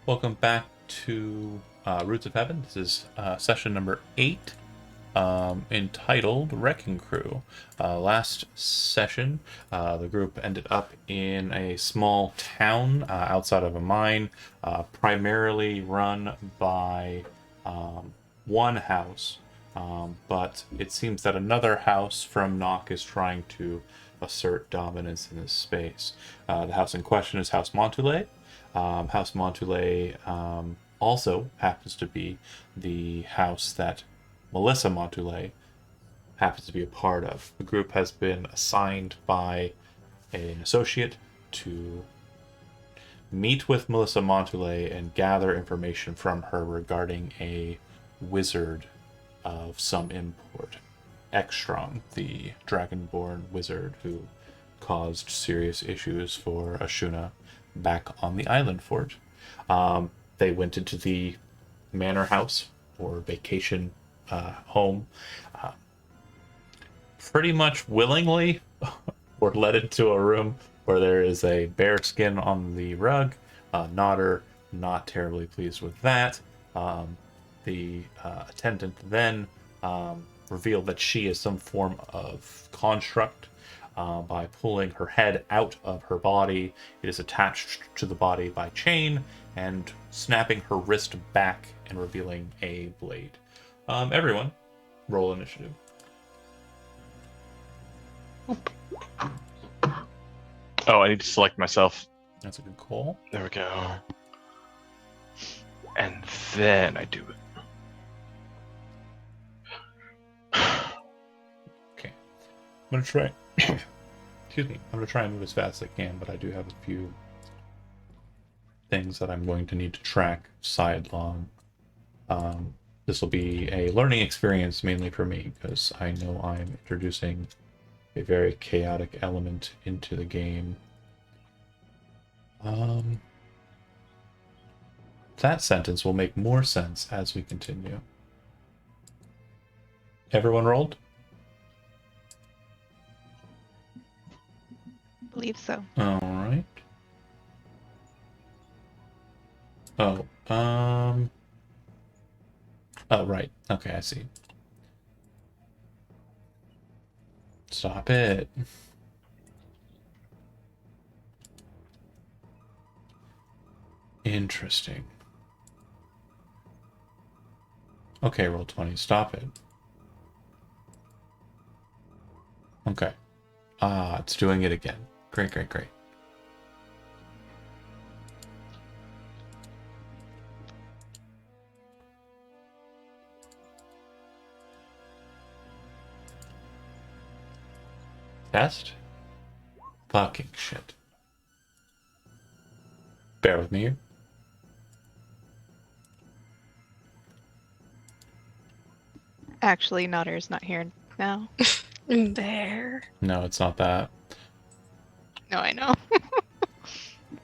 Welcome back to Roots of Heaven. This is session number 8, entitled Wrecking Crew. Last session, the group ended up in a small town outside of a mine, primarily run by one house, but it seems that another house from Nock is trying to assert dominance in this space. The house in question is House Montele. House Montele also happens to be the house that Melissa Montele happens to be a part of. The group has been assigned by an associate to meet with Melissa Montele and gather information from her regarding a wizard of some import. Ekstrom, the dragonborn wizard who caused serious issues for Ashuna back on the island fort. They went into the manor house or vacation home pretty much willingly. Were led into a room where there is a bear skin on the rug. Nodder not terribly pleased with that. The attendant then revealed that she is some form of construct. By pulling her head out of her body. It is attached to the body by chain and snapping her wrist back and revealing a blade. Everyone, roll initiative. Oh, I need to select myself. That's a good call. There we go. And then I do it. Okay. I'm going to try... Excuse me. I'm going to try and move as fast as I can, but I do have a few things that I'm going to need to track sidelong. This will be a learning experience mainly for me, because I know I'm introducing a very chaotic element into the game. That sentence will make more sense as we continue. Everyone rolled? Believe so. All right. Oh, oh, right. Okay, I see. Stop it. Interesting. Okay, roll 20. Stop it. Okay. Ah, it's doing it again. Great, great, great. Test? Fucking shit. Bear with me here. Actually, Nodder's not here now. There. No, it's not that. No, I know.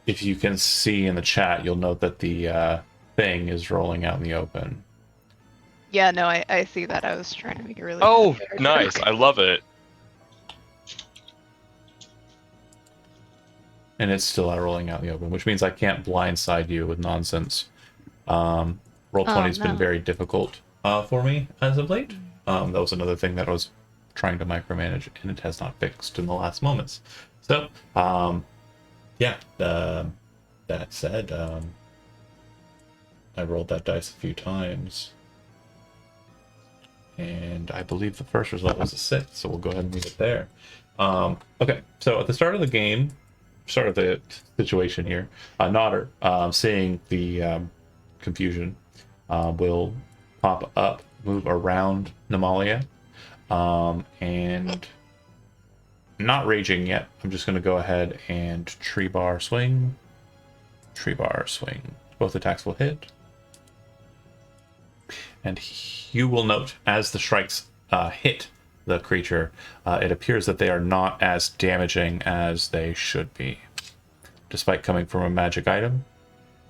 If you can see in the chat, you'll note that the thing is rolling out in the open. Yeah, no, I see that. I was trying to make it really. Oh, bad. nice. I love it. And it's still out rolling out in the open, which means I can't blindside you with nonsense. Roll 20's been no. very difficult for me as of late. That was another thing that I was trying to micromanage, and it has not fixed in the last moments. So, yeah, that said, I rolled that dice a few times, and I believe the first result was a 6, so we'll go ahead and leave it there. Okay, so at the start of the game, start of the situation here, Nodder, seeing the confusion, will pop up, move around Namalia, and not raging yet. I'm just going to go ahead and tree bar swing. Tree bar swing. Both attacks will hit. And you will note as the strikes hit the creature, it appears that they are not as damaging as they should be. Despite coming from a magic item,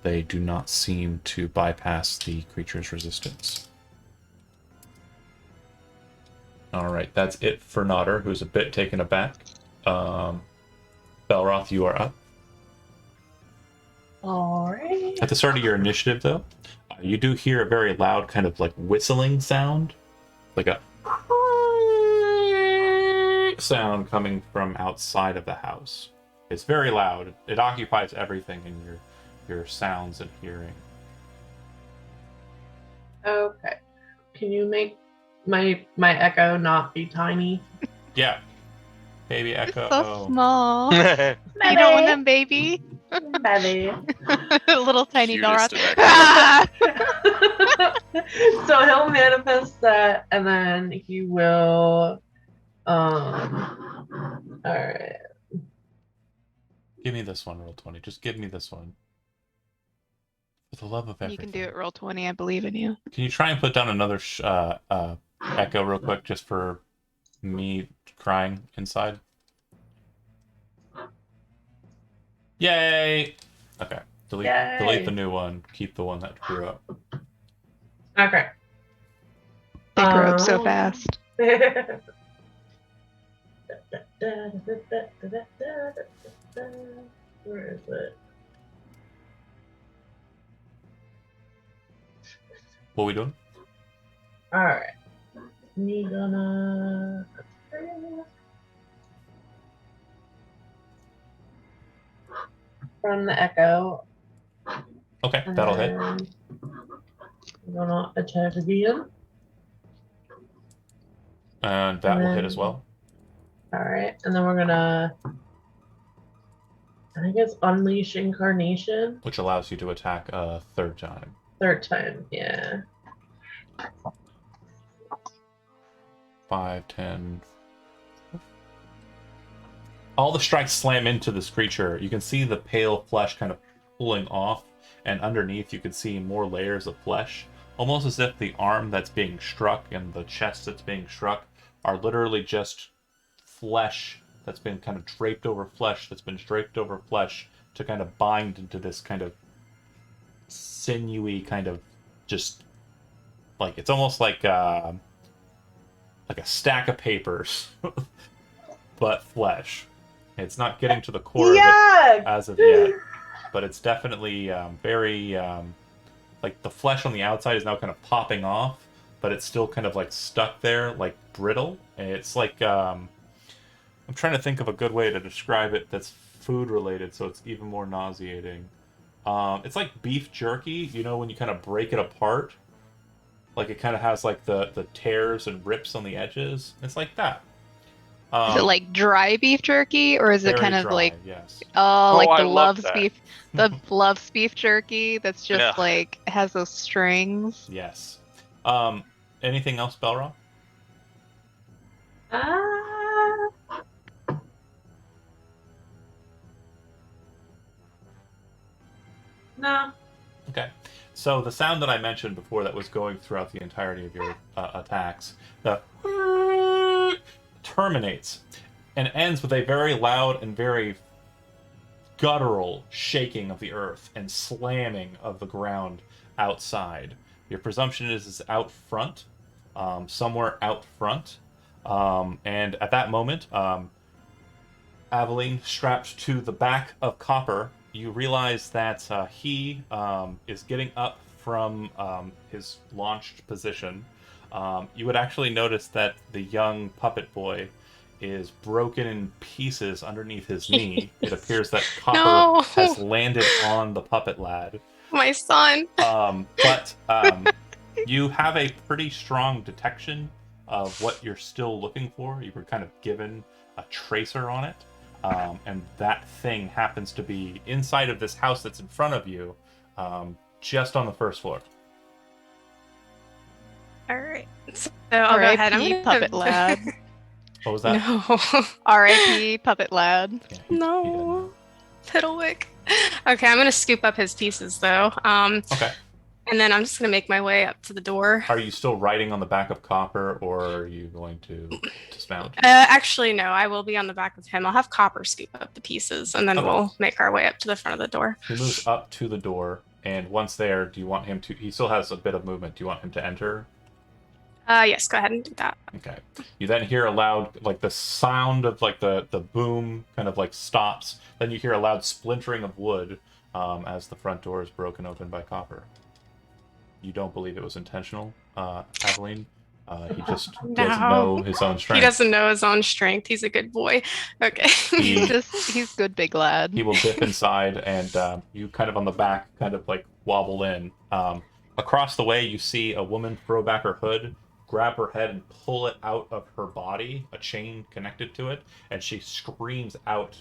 they do not seem to bypass the creature's resistance. Alright, that's it for Nodder, who's a bit taken aback. Belroth, you are up. Alright. At the start of your initiative, though, you do hear a very loud kind of like whistling sound, like a sound coming from outside of the house. It's very loud. It occupies everything in your sounds and hearing. Okay. Can you make my echo not be tiny? Yeah. Baby Echo. So small. Cutest You don't want them, baby. Baby. Little tiny Belroth. of echoes. Ah! So he'll manifest that, and then he will. Alright. Give me this one, roll 20. Just give me this one. For the love of everything. You can do it. Roll 20. I believe in you. Can you try and put down another echo real quick, just for me crying inside? Yay! Okay. Delete Yay. the new one. Keep the one that grew up. Okay. They grew up so fast. Where is it? What are we doing? Alright. Me gonna. From the echo. Okay, that'll hit. I'm gonna attack again. And that will hit then- as well. Alright, and then we're gonna. I think it's Unleash Incarnation. Which allows you to attack a third time. Third time, yeah. 5, 10. All the strikes slam into this creature. You can see the pale flesh kind of pulling off, and underneath you can see more layers of flesh. Almost as if the arm that's being struck and the chest that's being struck are literally just flesh that's been kind of draped over flesh that's been draped over flesh to kind of bind into this kind of sinewy kind of just like it's almost like a stack of papers but flesh. It's not getting to the core of it Yeah! as of yet, but it's definitely very like the flesh on the outside is now kind of popping off, but it's still kind of like stuck there, like brittle. And it's like I'm trying to think of a good way to describe it that's food related, so it's even more nauseating. It's like beef jerky, you know, when you kind of break it apart, like it kind of has like the tears and rips on the edges. It's like that. Is it like dry beef jerky, or is it very kind of dry, like yes. like I the love Love's that. beef, the Love's beef jerky that's just Yeah. like has those strings? Yes. Anything else, Belron? No. Okay. So the sound that I mentioned before that was going throughout the entirety of your attacks, the terminates and ends with a very loud and very guttural shaking of the earth and slamming of the ground outside. Your presumption is it's out front, somewhere out front. And at that moment, Aveline, strapped to the back of Copper, you realize that he is getting up from his launched position. You would actually notice that the young puppet boy is broken in pieces underneath his knee. It appears that Copper No. has landed on the puppet lad. My son. But you have a pretty strong detection of what you're still looking for. You were kind of given a tracer on it. And that thing happens to be inside of this house that's in front of you, just on the first floor. All right. So I'll go ahead. R.I.P. Puppet Lad. What was that? No. R.I.P. Puppet Lad. Yeah, he No. Piddlewick. Okay, I'm gonna scoop up his pieces though. Okay. And then I'm just gonna make my way up to the door. Are you still riding on the back of Copper, or are you going to dismount? Actually, no, I will be on the back of him. I'll have Copper scoop up the pieces, and then Okay. we'll make our way up to the front of the door. He moves up to the door, and once there, do you want him to... He still has a bit of movement. Do you want him to enter? Yes, go ahead and do that. Okay. You then hear a loud, like the sound of like the boom kind of like stops. Then you hear a loud splintering of wood as the front door is broken open by Copper. You don't believe it was intentional, Aveline. He just doesn't No. know his own He strength. doesn't know his own strength. He's a good boy. Okay. He's good big lad. He will dip inside, and you kind of on the back, kind of like wobble in. Across the way, you see a woman throw back her hood, grab her head, and pull it out of her body, a chain connected to it, and she screams out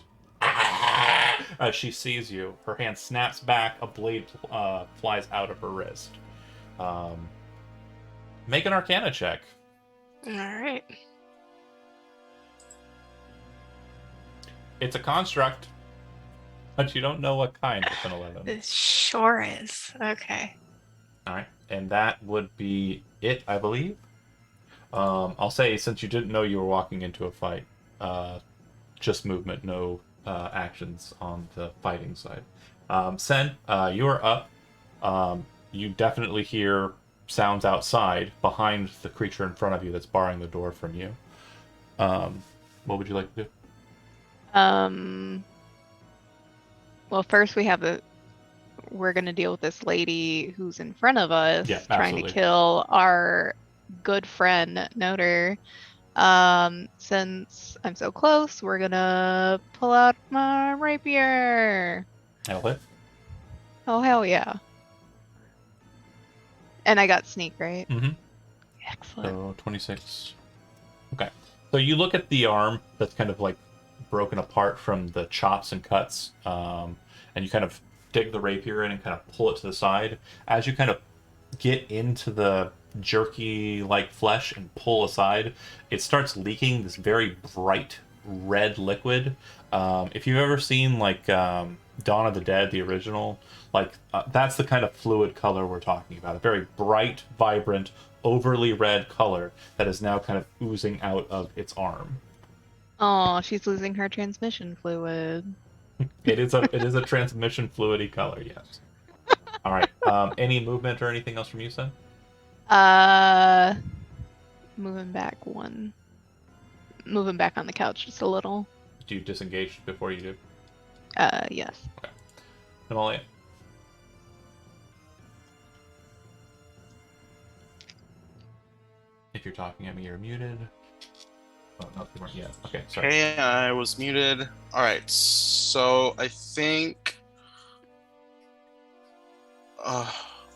as she sees you. Her hand snaps back, a blade flies out of her wrist. Make an Arcana check. All right. It's a construct, but you don't know what kind with an 11. It sure is. Okay. All right, and that would be it, I believe. I'll say, since you didn't know you were walking into a fight, just movement, no actions on the fighting side. Sen, you are up. You definitely hear sounds outside behind the creature in front of you that's barring the door from you. What would you like to do? Well, first we're gonna deal with this lady who's in front of us, Yeah, trying to absolutely. kill our good friend Noter. Since I'm so close, we're gonna pull out my rapier. That'll hit. Oh hell yeah! And I got sneak, right? Mm-hmm. Excellent. So 26. Okay. So you look at the arm that's kind of like broken apart from the chops and cuts, and you kind of dig the rapier in and kind of pull it to the side. As you kind of get into the jerky-like flesh and pull aside, it starts leaking this very bright red liquid. If you've ever seen like Dawn of the Dead, the original, like that's the kind of fluid color we're talking about. A very bright, vibrant, overly red color that is now kind of oozing out of its arm. Oh, she's losing her transmission fluid. It is a transmission fluidy color, yes. All right. Any movement or anything else from you, Sen? Moving back one. Moving back on the couch just a little. Do you disengage before you do? Yes. Amalia? If you're talking at me, you're muted. Oh, no, you weren't yet. Okay, sorry. Okay, I was muted. All right, so I think.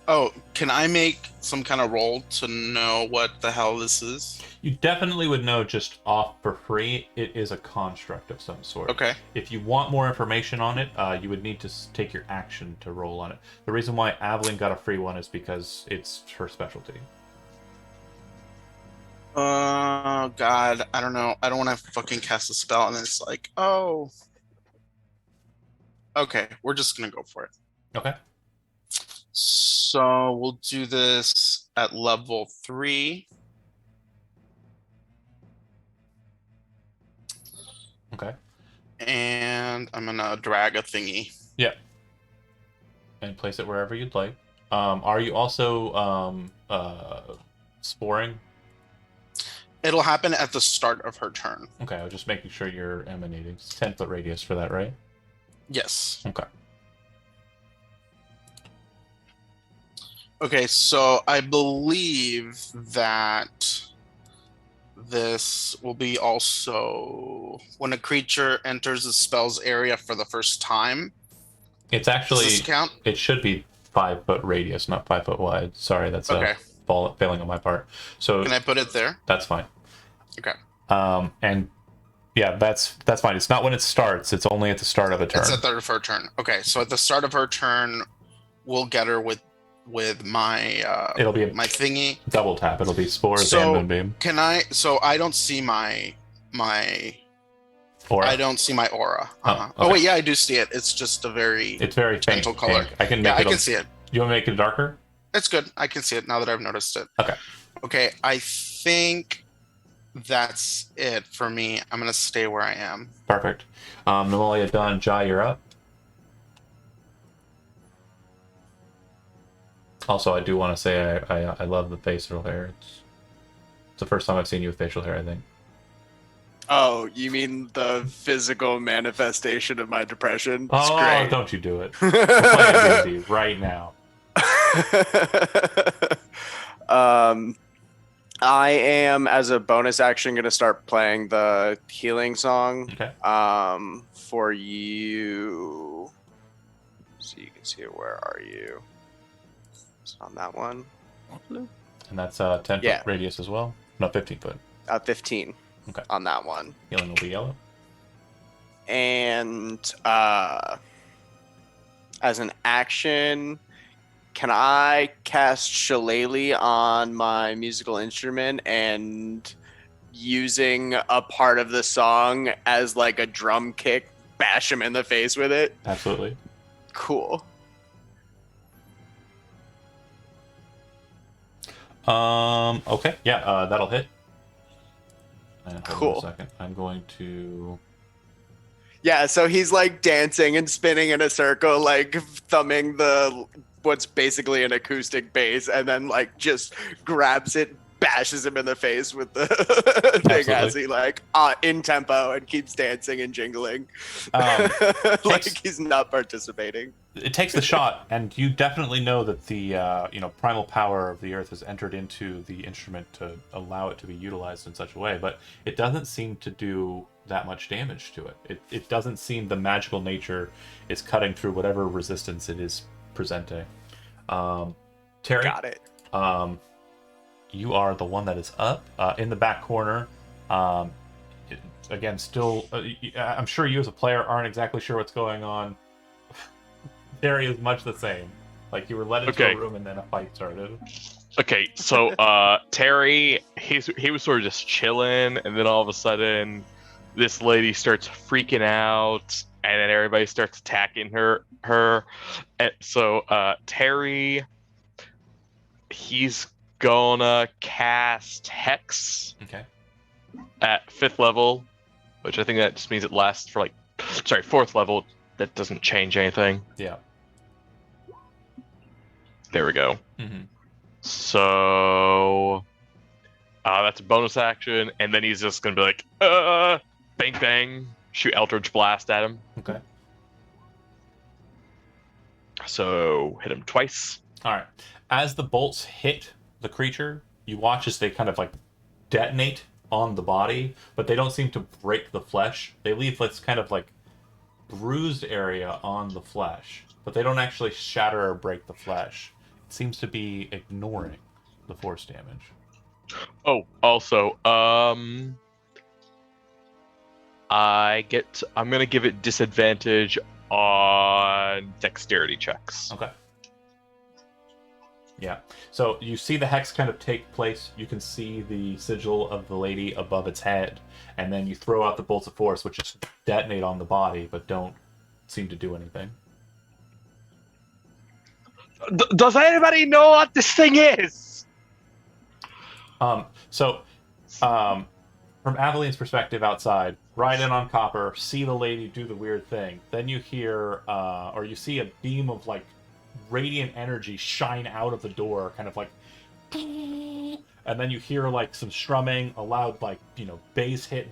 Oh, can I make some kind of roll to know what the hell this is? You definitely would know just off for free. It is a construct of some sort. Okay. If you want more information on it, you would need to take your action to roll on it. The reason why Aveline got a free one is because it's her specialty. God, I don't know. I don't want to fucking cast a spell and it's like, oh. Okay, we're just gonna go for it. Okay. So we'll do this at level 3. Okay. And I'm gonna drag a thingy. Yeah. And place it wherever you'd like. Are you also sporing? It'll happen at the start of her turn. Okay, I was just making sure you're emanating. It's 10-foot radius for that, right? Yes. Okay. Okay, so I believe that this will be also when a creature enters a spell's area for the first time. It's actually, Does this count? it should be 5-foot radius, not 5 foot wide. Sorry, that's Okay. failing on my part. So Can I put it there? that's fine. Okay. And yeah, that's fine. It's not when it starts. It's only at the start of a turn. It's at the start of her turn. Okay, so at the start of her turn, we'll get her with my It'll be my thingy. double tap. It'll be spores So- and moonbeam. Can I? So I don't see my Or I don't see my aura. Oh, Uh-huh. okay. Oh wait, yeah, I do see it. It's just a very it's very faint. gentle color. Pink. I can make yeah, I it. can see it. You want to make it darker? It's good. I can see it now that I've noticed it. Okay. Okay, I think that's it for me. I'm gonna stay where I am. Perfect. Namalia, done. Jai, you're up. Also, I do want to say I love the facial hair. It's the first time I've seen you with facial hair, I think. Oh, you mean the physical manifestation of my depression? It's Oh, great. don't you do it. We're playing D&D right now. I am, as a bonus action, going to start playing the healing song. Okay. For you. So you can see it. Where are you? It's on that one. And that's 10 Yeah. foot radius as well? No, 15 foot. 15. Okay. On that one. Healing will be yellow. And as an action, can I cast Shillelagh on my musical instrument and using a part of the song as like a drum kick, bash him in the face with it? Absolutely. Cool. Okay. Yeah, that'll hit. And hold on Cool. a second. I'm going to... Yeah, so he's like dancing and spinning in a circle, like thumbing the what's basically an acoustic bass, and then like just grabs it, bashes him in the face with the thing as he like in tempo and keeps dancing and jingling, like he's not participating. It takes the shot, and you definitely know that the primal power of the earth has entered into the instrument to allow it to be utilized in such a way, but it doesn't seem to do that much damage to it. It doesn't seem the magical nature is cutting through whatever resistance it is presenting. Terry, Got it. You are the one that is up in the back corner. Again, still, I'm sure you as a player aren't exactly sure what's going on. Terry is much the same. Like you were led into a room and then a fight started. Okay, so Terry, he was sort of just chilling, and then all of a sudden, this lady starts freaking out, and then everybody starts attacking her. And so Terry, he's gonna cast Hex. Okay. At 5th level, which I think that just means it lasts for 4th level. That doesn't change anything. Yeah. There we go. Mm-hmm. So that's a bonus action, and then he's just gonna be like, bang bang, shoot Eldritch Blast at him. Okay. So hit him twice. All right. As the bolts hit the creature, you watch as they kind of like detonate on the body, but they don't seem to break the flesh. They leave this kind of like bruised area on the flesh, but they don't actually shatter or break the flesh. It seems to be ignoring the force damage. Oh, also, I'm gonna give it disadvantage on dexterity checks. Okay. Yeah. So you see the hex kind of take place. You can see the sigil of the lady above its head, and then you throw out the bolts of force, which just detonate on the body, but don't seem to do anything. Does anybody know what this thing is? From Aveline's perspective outside, ride in on Copper, see the lady do the weird thing. Then you hear, or you see a beam of like radiant energy shine out of the door, kind of like, and then you hear like some strumming, a loud like bass hit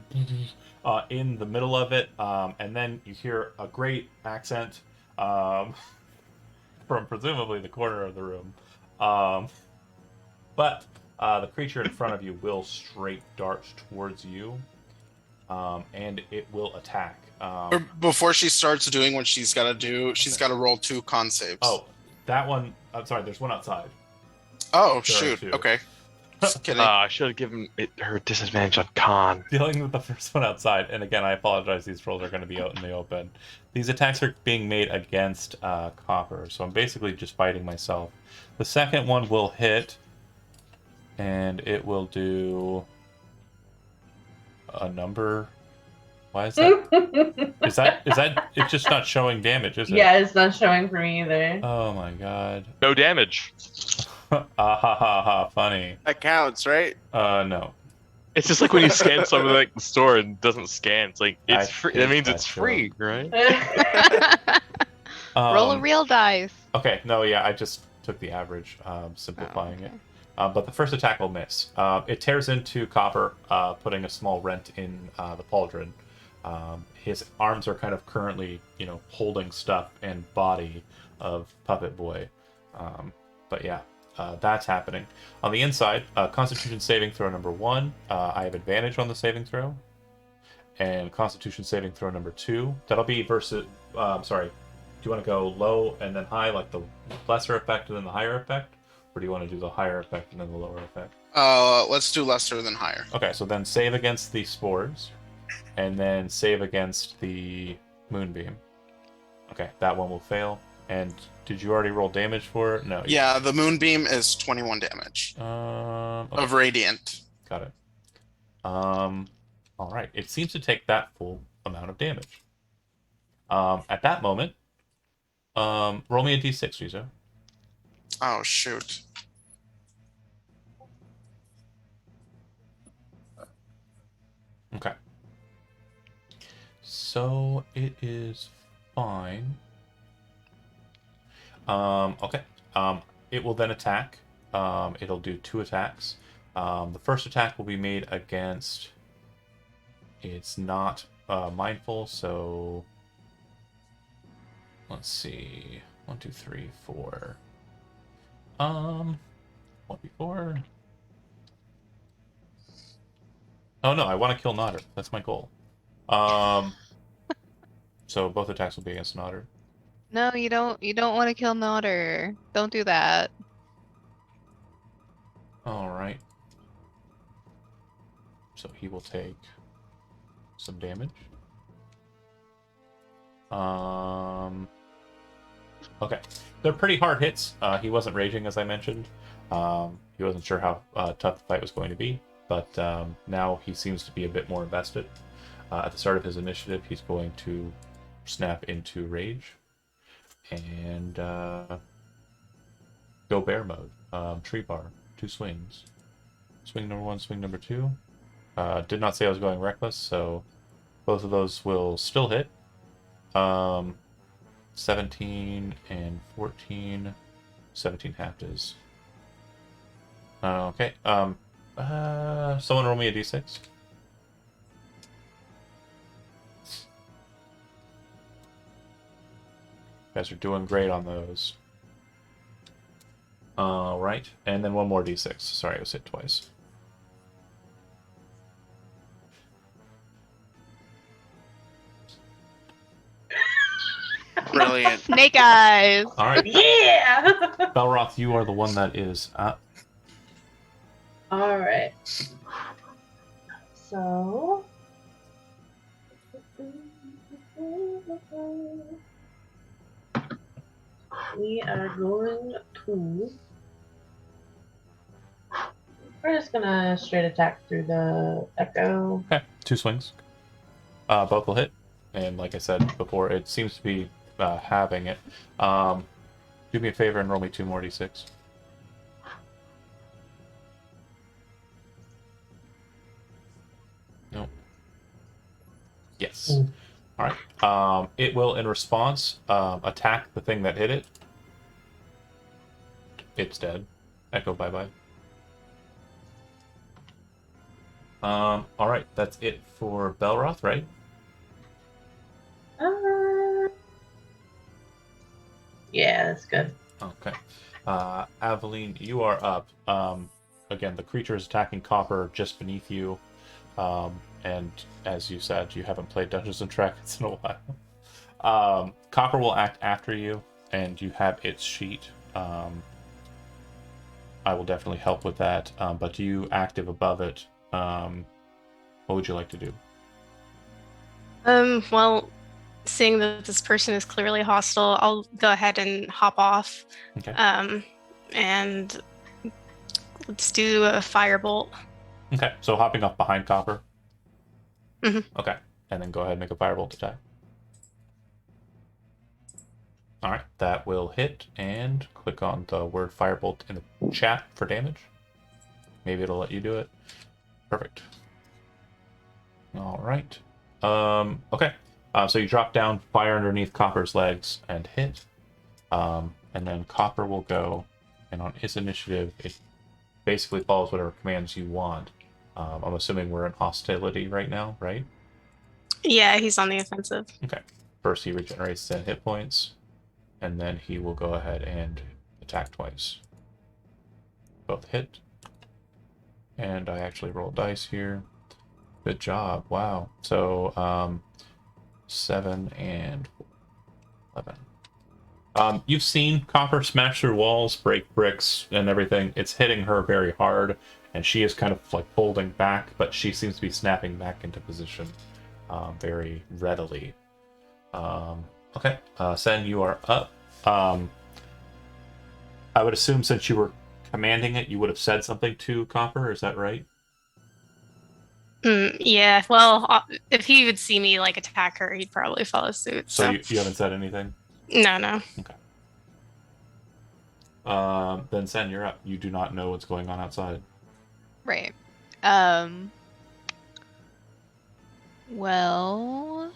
in the middle of it, and then you hear a great accent from presumably the corner of the room, but the creature in front of you will straight dart towards you, and it will attack. Before she starts doing what she's got to do, she's got to roll 2 con saves. Oh, that one. I'm sorry. There's one outside. Oh, There are shoot. 2. Okay. Just kidding. I should have given her disadvantage on con. Dealing with the first one outside, and again, I apologize. These rolls are going to be out in the open. These attacks are being made against Copper, so I'm basically just fighting myself. The second one will hit, and it will do a number. Why is that? is that? It's just not showing damage, is it? Yeah, it's not showing for me either. Oh my god. No damage. Ha ha ha ha! Funny. That counts, right? No. It's just like when you scan something like the store and it doesn't scan. It's like it's I free. hate That means that it's free, right? Roll a real dice. Okay. No. Yeah. I just took the average, simplifying Oh, it. but the first attack will miss. It tears into Copper, putting a small rent in the pauldron. His arms are kind of currently, holding stuff and body of Puppet Boy. But yeah, that's happening. On the inside, Constitution saving throw number 1. I have advantage on the saving throw. And Constitution saving throw number 2. That'll be versus... sorry. Do you want to go low and then high, like the lesser effect and then the higher effect? Or do you want to do the higher effect and then the lower effect? Let's do lesser than higher. Okay, so then save against the spores. And then save against the moonbeam. Okay, that one will fail. And did you already roll damage for it? No. Yeah, the moonbeam is 21 damage Okay. of radiant. Got it. All right. It seems to take that full amount of damage. At that moment, roll me a d6, Rizzo. Oh shoot. Okay. So it is fine. Okay. It will then attack. It'll do 2 attacks. The first attack will be made against... It's not mindful, so... Let's see. 1, 2, 3, 4. 1d4. Oh no, I want to kill Nodder. That's my goal. So both attacks will be against Nodder. No, you don't. You don't want to kill Nodder. Don't do that. All right. So he will take some damage. Okay, they're pretty hard hits. He wasn't raging, as I mentioned. He wasn't sure how tough the fight was going to be, but now he seems to be a bit more invested. At the start of his initiative, he's going to snap into rage and go bear mode. Tree bar, 2 swings. Swing number 1, swing number 2. Did not say I was going reckless, so both of those will still hit. 17 and 14. 17 half is. Okay. Someone roll me a d6. You guys are doing great on those. Right. And then one more d6. Sorry, I was hit twice. Brilliant. Snake eyes. All right. Yeah. Belroth, you are the one that is up. All right. So. We are going to. We're just gonna straight attack through the echo. Okay. 2 swings. Both will hit. And like I said before, it seems to be having it. Do me a favor and roll me 2 more d6. Nope. Yes. Mm. All right. It will, in response, attack the thing that hit it. It's dead. Echo, bye-bye. All right. That's it for Belroth, right? Yeah, that's good. Okay. Aveline, you are up. Again, the creature is attacking Copper just beneath you. And as you said, you haven't played Dungeons and Dragons in a while. Copper will act after you, and you have its sheet. I will definitely help with that. But you active above it. What would you like to do? Well, seeing that this person is clearly hostile, I'll go ahead and hop off. Okay. And let's do a firebolt. Okay, so hopping up behind Copper. Mhm. Okay, and then go ahead and make a firebolt attack. All right, that will hit, and click on the word firebolt in the chat for damage. Maybe it'll let you do it. Perfect. All right. Okay. So you drop down, fire underneath Copper's legs, and hit. And then Copper will go, and on its initiative, it basically follows whatever commands you want. I'm assuming we're in hostility right now, right? Yeah, he's on the offensive. Okay. First, he regenerates 10 hit points, and then he will go ahead and attack twice. Both hit. And I actually roll dice here. Good job. Wow. So, 7 and 11. You've seen copper smash through walls, break bricks, and everything. It's hitting her very hard, and she is kind of like folding back, but she seems to be snapping back into position very readily. Okay, Sen, you are up. I would assume since you were commanding it, you would have said something to Copper. Is that right? Yeah, well, if he would see me like attack her, he'd probably follow suit. So you haven't said anything? No. Okay. Then Sen, you're up. You do not know what's going on outside. Right. Well,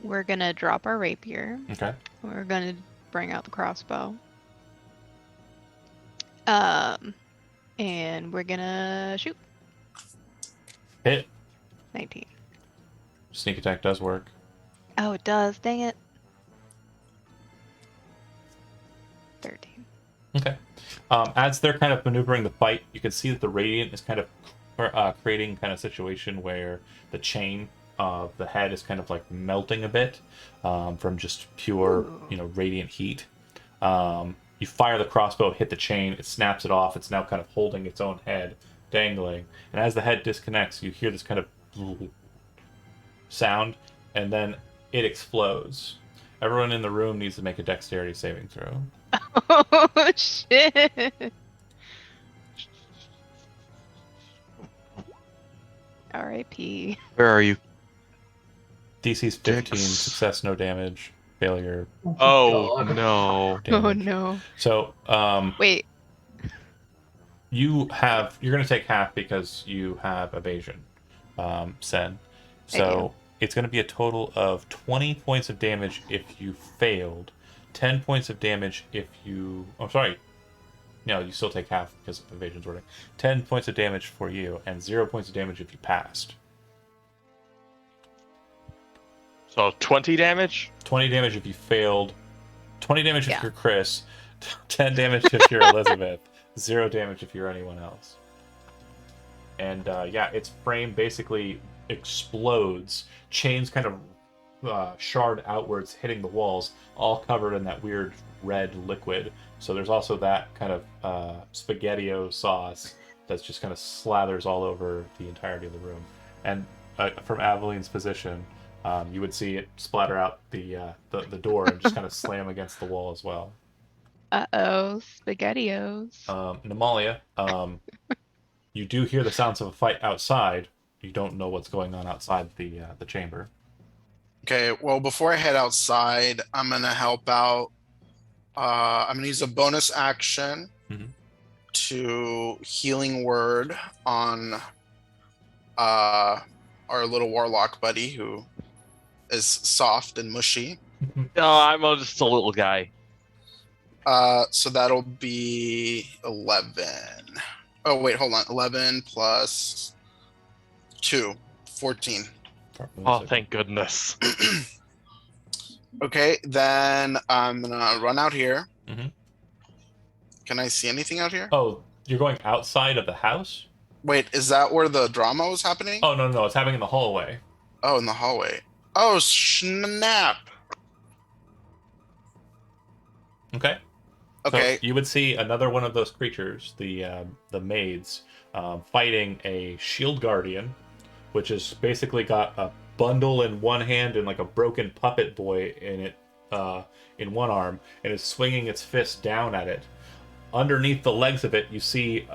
we're gonna drop our rapier. Okay. We're gonna bring out the crossbow. And we're gonna shoot. Hit. 19. Sneak attack does work. Oh, it does. Dang it. 13. Okay. As they're kind of maneuvering the fight, you can see that the radiant is kind of creating kind of situation where the chain of the head is kind of like melting a bit from just pure, radiant heat. You fire the crossbow, hit the chain, it snaps it off. It's now kind of holding its own head, dangling. And as the head disconnects, you hear this kind of sound, and then it explodes. Everyone in the room needs to make a dexterity saving throw. Oh, shit. R.I.P. Where are you? DC's 15, Dex. success, no damage, failure, Oh God. no. Oh, damage. no. So, Wait. you're going to take half because you have evasion, Sen. So it's going to be a total of 20 points of damage if you failed, 10 points of damage if you... Oh, sorry. No, you still take half because of evasion's wording. 10 points of damage for you, and 0 points of damage if you passed. So 20 damage? 20 damage if you failed, 20 damage if Yeah. you're Chris, 10 damage if you're Elizabeth, 0 damage if you're anyone else. And yeah, its frame basically explodes. Chains kind of shard outwards, hitting the walls, all covered in that weird red liquid. So there's also that kind of spaghetti-o sauce that's just kind of slathers all over the entirety of the room. And from Aveline's position, you would see it splatter out the door and just kind of slam against the wall as well. Uh-oh. SpaghettiOs. Namalia, you do hear the sounds of a fight outside. You don't know what's going on outside the chamber. Okay, well, before I head outside, I'm gonna help out. I'm gonna use a bonus action Mhm. to healing word on our little warlock buddy who is soft and mushy. No, I'm just a little guy. So that'll be 11. Oh wait, hold on. 11 plus 2, 14. Oh, thank goodness. Okay, then I'm gonna run out here. Mhm. Can I see anything out here? Oh, you're going outside of the house? Wait, is that where the drama was happening? Oh, no, it's happening in the hallway. Oh, in the hallway. Oh, snap. Okay. Okay. So you would see another one of those creatures, the maids, fighting a shield guardian, which has basically got a bundle in one hand and like a broken puppet boy in it, in one arm, and is swinging its fist down at it. Underneath the legs of it, you see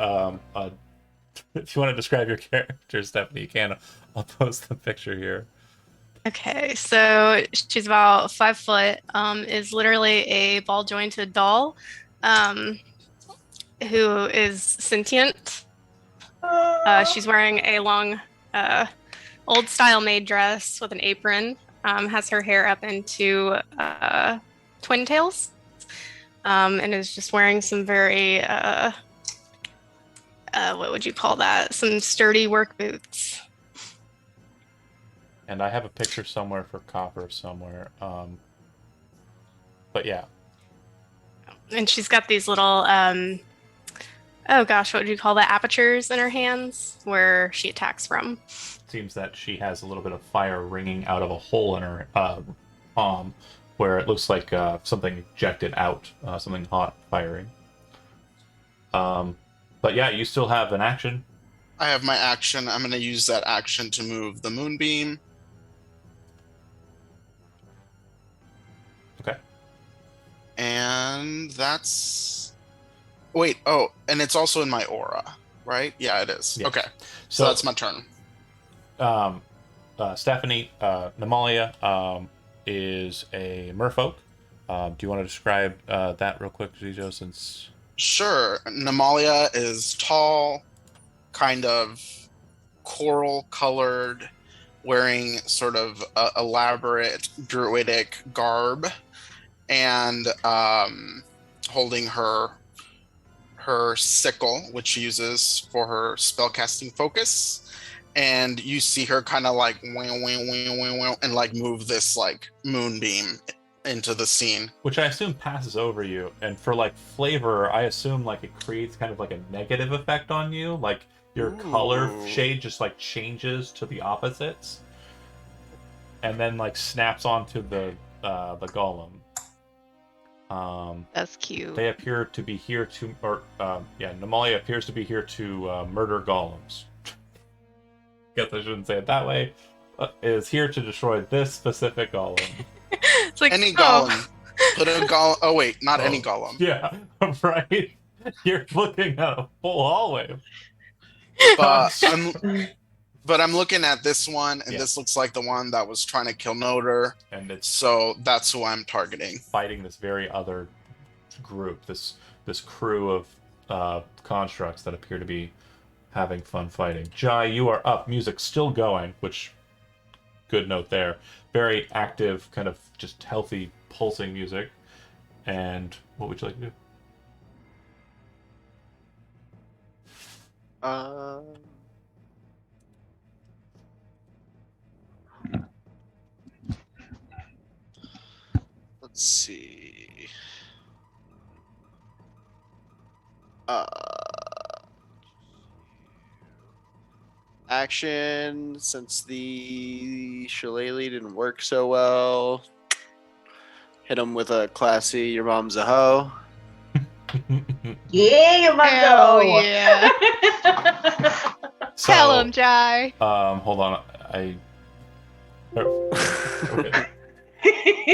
if you want to describe your character, Stephanie, you can. I'll post the picture here. Okay, so she's about 5 foot, is literally a ball jointed doll, who is sentient. She's wearing a long, old style maid dress with an apron, has her hair up into twin tails. and is just wearing some very what would you call that? Some sturdy work boots. And I have a picture somewhere for Copper somewhere. But yeah. And she's got these little oh gosh, what would you call that? Apertures in her hands where she attacks from. Seems that she has a little bit of fire ringing out of a hole in her palm, where it looks like something ejected out, something hot firing. But yeah, you still have an action. I have my action. I'm going to use that action to move the moonbeam. Okay. And that's... Wait, oh, and it's also in my aura, right? Yeah, it is. Yes. Okay, so that's my turn. Stephanie, Namalia is a merfolk. Do you want to describe that real quick, Zizo, since... Sure. Namalia is tall, kind of coral-colored, wearing sort of elaborate druidic garb, and holding her sickle, which she uses for her spellcasting focus. And you see her kind of like and like move this like moonbeam into the scene, which I assume passes over you. And for like flavor, I assume like it creates kind of like a negative effect on you, like your color shade just like changes to the opposites, and then like snaps onto the golem. That's cute. They appear to be here to, Namalia appears to be here to murder golems. Guess I shouldn't say it that way. Is here to destroy this specific golem. It's like any golem. Put a golem. Oh wait, not any golem. Yeah, right. You're looking at a full hallway. But I'm looking at this one, and this looks like the one that was trying to kill Noder. And it's so that's who I'm targeting. Fighting this very other group, this crew of constructs that appear to be having fun fighting. Jai, you are up. Music still going, which good note there. Very active, kind of just healthy, pulsing music. And what would you like to do? Let's see. Action, since the shillelagh didn't work so well. Hit him with a classy "Your mom's a hoe." Yeah, your mom's a Hell hoe. yeah. So, Tell him, Jai. Hold on. Okay.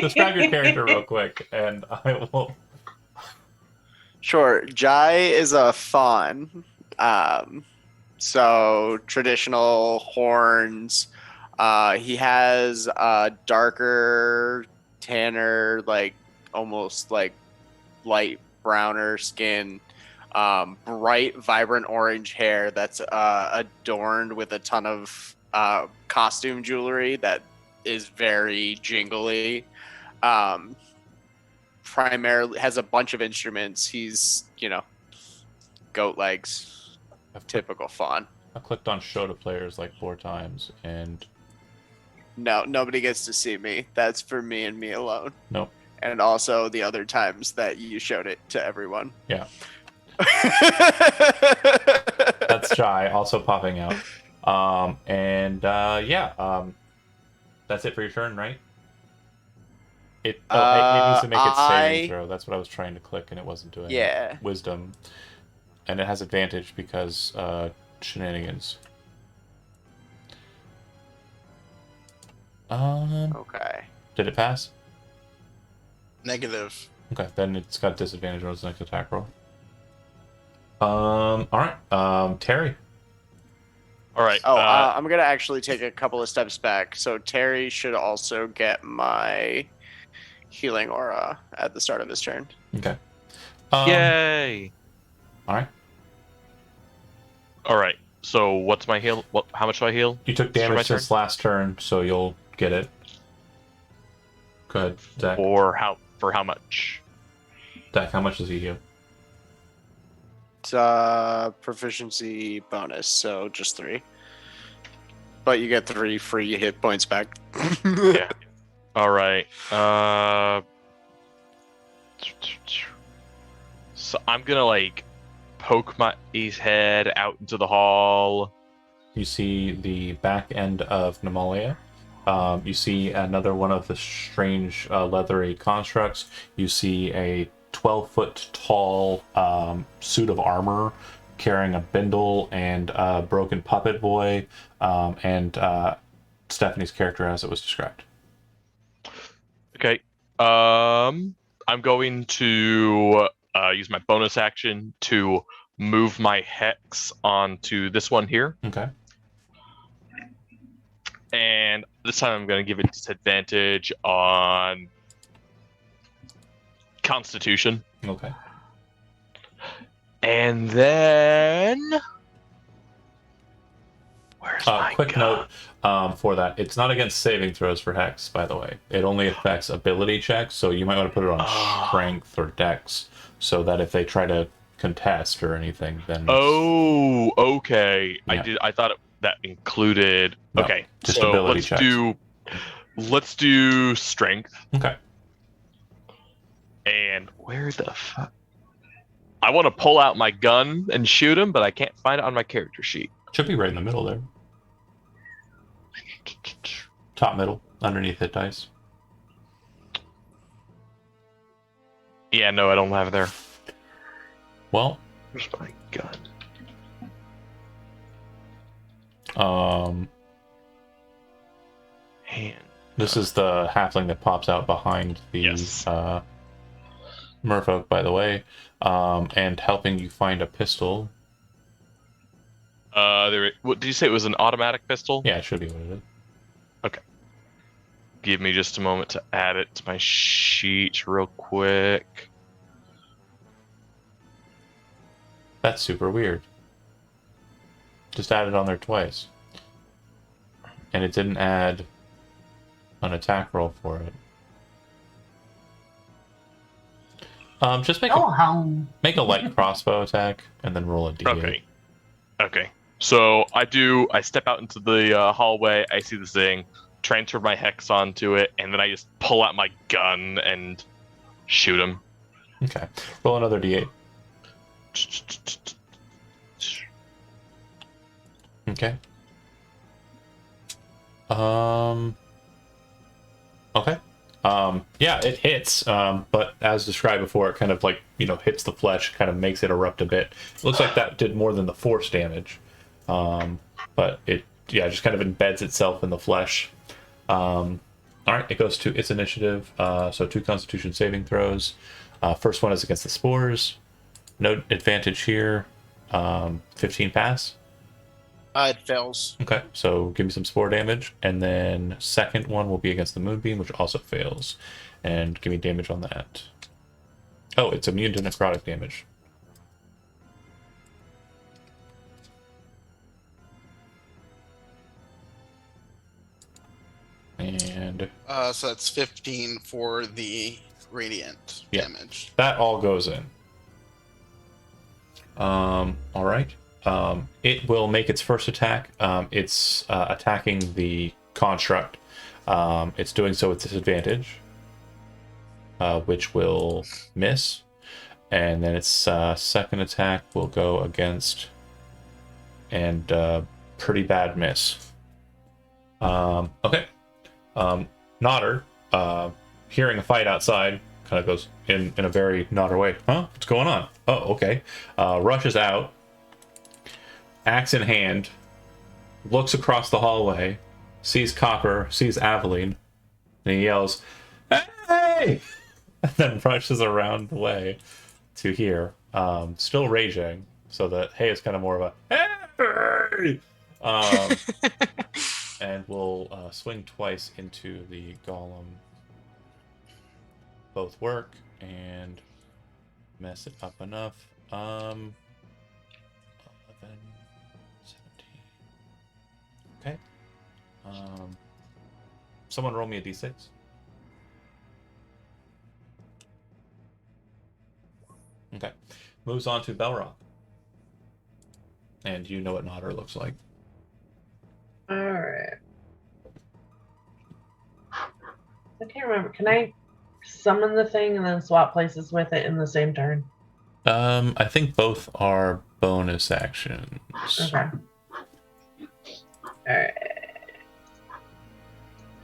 Describe your character real quick, and I will. Sure. Jai is a fawn. So traditional horns. He has a darker, tanner, like almost like light browner skin. Bright, vibrant orange hair that's adorned with a ton of costume jewelry that is very jingly. Primarily has a bunch of instruments. He's, goat legs. Typical fawn. I clicked on show to players like 4 times, and No, nobody gets to see me. That's for me and me alone. Nope. And also the other times that you showed it to everyone. Yeah. That's Jai also popping out. That's it for your turn, right? It needs to make its saving throw. That's what I was trying to click, and it wasn't doing. Yeah. Wisdom. And it has advantage because shenanigans. Okay. Did it pass? Negative. Okay, then it's got disadvantage on its next attack roll. All right. Terry. All right. I'm gonna actually take a couple of steps back. So Terry should also get my healing aura at the start of his turn. Okay. Yay! All right. All right. So what's my heal? How much do I heal? You took damage since last turn, so you'll get it. Go ahead, Zach. For how much? Deck, how much does he heal? It's proficiency bonus, so just 3. But you get 3 free hit points back. Yeah. All right. So I'm gonna like poke my his head out into the hall. You see the back end of Nemalia. You see another one of the strange leathery constructs. You see a 12-foot tall suit of armor carrying a bindle and a broken puppet boy, and Stephanie's character as it was described. Okay. I'm going to use my bonus action to move my hex onto this one here, Okay. and this time I'm going to give it disadvantage on Constitution, Okay. and then where's my Quick gun? note for that. It's not against saving throws for Hex, by the way. It only affects ability checks, so you might want to put it on Strength or Dex, so that if they try to contest or anything, then it's... Oh, okay. Yeah. I thought that included. No, Okay, just so ability checks. let's do strength. Okay. And where the fuck? I want to pull out my gun and shoot him, but I can't find it on my character sheet. Should be right in the middle there. Top middle, underneath hit dice. Yeah, no, I don't have it there. Well, Where's my gun? Hand. this is the halfling that pops out behind the Yes. Merfolk, by the way, and helping you find a pistol. What did you say? It was an automatic pistol? Yeah, it should be what it is. Give me just a moment to add it to my sheet real quick. That's super weird. Just added on there twice. And it didn't add an attack roll for it. Just make a light crossbow attack and then roll a d8. Okay. So I step out into the hallway, I see this thing, transfer my hex onto it, and then I just pull out my gun and shoot him. Okay. Roll another d8. Okay. Okay. Yeah, it hits, but as described before, it kind of like, hits the flesh, kind of makes it erupt a bit. It looks like that did more than the force damage. But it, just kind of embeds itself in the flesh. All right, it goes to its initiative. So 2 Constitution saving throws. First one is against the spores. No advantage here. 15 pass. It fails. Okay, so give me some spore damage, and then second one will be against the moonbeam, which also fails, and give me damage on that. Oh, it's immune to necrotic damage. And So that's 15 for the radiant damage. that all goes in. All right. It will make its first attack. It's attacking the construct. It's doing so with disadvantage, which will miss. And then its second attack will go against, and pretty bad miss. Okay. Nodder, hearing a fight outside, kind of goes in a very Nodder way. Huh? What's going on? Oh, okay. Rushes out, axe in hand, looks across the hallway, sees Copper, sees Aveline, and he yells, "Hey!" and then rushes around the way to here, still raging, so that Hey is kind of more of a "Hey!" And we'll swing twice into the golem. Both work and mess it up enough. 11, 17. Okay. Someone roll me a d6. Okay. Moves on to Belroth. And you know what Nodder looks like. Alright. I can't remember. Can I summon the thing and then swap places with it in the same turn? I think both are bonus actions. Okay. Alright.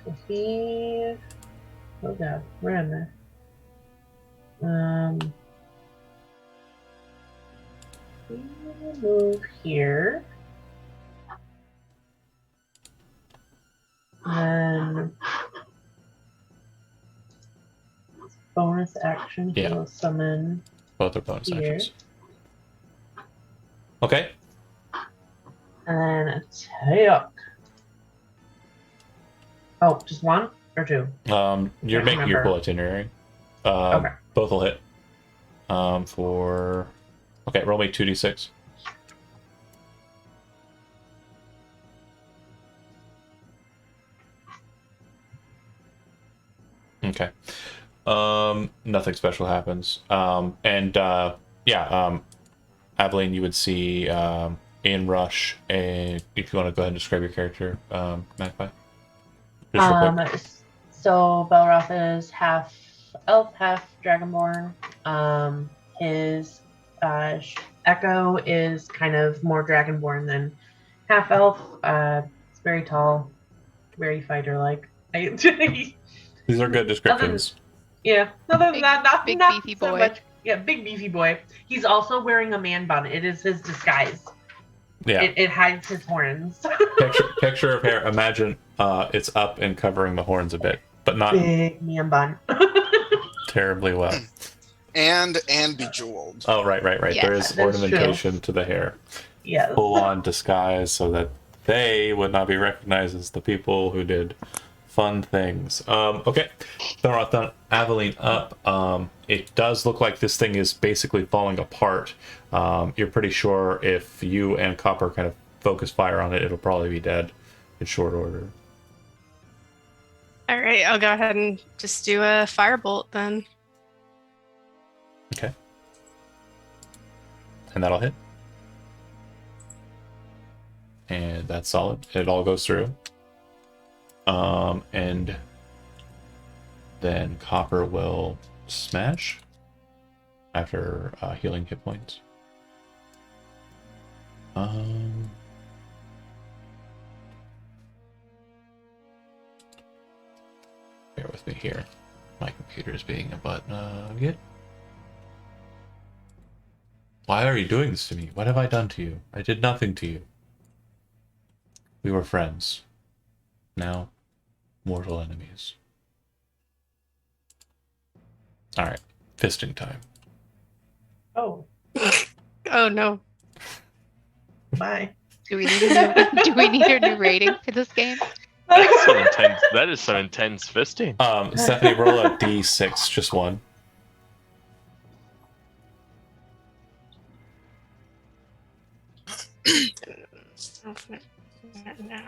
So he... Oh god, we're in there. He will move here. And bonus action, he Yeah. will summon Both are bonus here. actions. Okay. And attack. Oh, just one or two? You're Can't making your remember. full itinerary. Okay. Both will hit. For... Okay, roll me 2d6. Okay. Nothing special happens. Aveline, you would see in Rush, and if you want to go ahead and describe your character, Magpie. Just real quick. So Belroth is half elf, half dragonborn. His Echo is kind of more dragonborn than half elf. It's very tall, very fighter-like. These are good descriptions. Yeah, other than Big- that, not big not beefy so boy. much. Yeah, big beefy boy. He's also wearing a man bun. It is his disguise. Yeah. It hides his horns. Picture of hair. Imagine it's up and covering the horns a bit, but not Big man bun. terribly well. And bejeweled. Oh, right. Yes, There is that's ornamentation to the hair. Yes. Full-on disguise so that they would not be recognized as the people who did fun things. Okay. Belroth, Aveline up. It does look like this thing is basically falling apart. You're pretty sure if you and Copper kind of focus fire on it, it'll probably be dead in short order. All right, I'll go ahead and just do a firebolt then. Okay. And that'll hit. And that's solid. It all goes through. And then Copper will smash after healing hit points. Bear with me here. My computer is being a butt nugget. Why are you doing this to me? What have I done to you? I did nothing to you. We were friends. Now, mortal enemies. Alright, fisting time. Oh, Oh no. bye. Do we need a new rating for this game? That's some intense. That is some intense fisting. Stephanie, roll a d6, just one.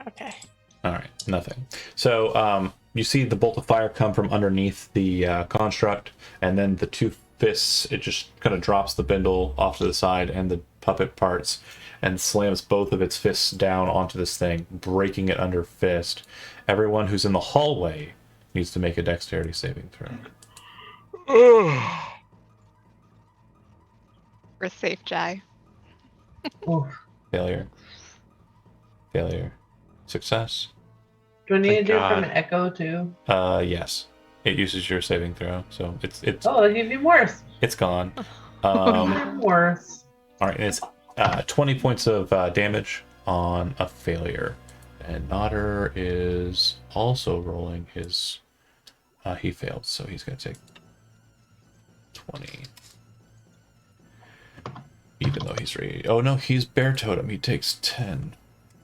Okay. Alright, nothing. So, you see the bolt of fire come from underneath the construct, and then the two fists, it just kind of drops the bindle off to the side, and the puppet parts, and slams both of its fists down onto this thing, breaking it under fist. Everyone who's in the hallway needs to make a dexterity saving throw. We're safe, Jai. Oof. Failure. Success. Do I need to Thank do it from God. Echo too? Yes. It uses your saving throw, so it's Oh, it's even worse. it's gone. Even worse. All right, and it's 20 points of damage on a failure, and Nodder is also rolling his. He failed, so he's gonna take 20. Even though he's ready. Oh no, he's bear totem. He takes 10,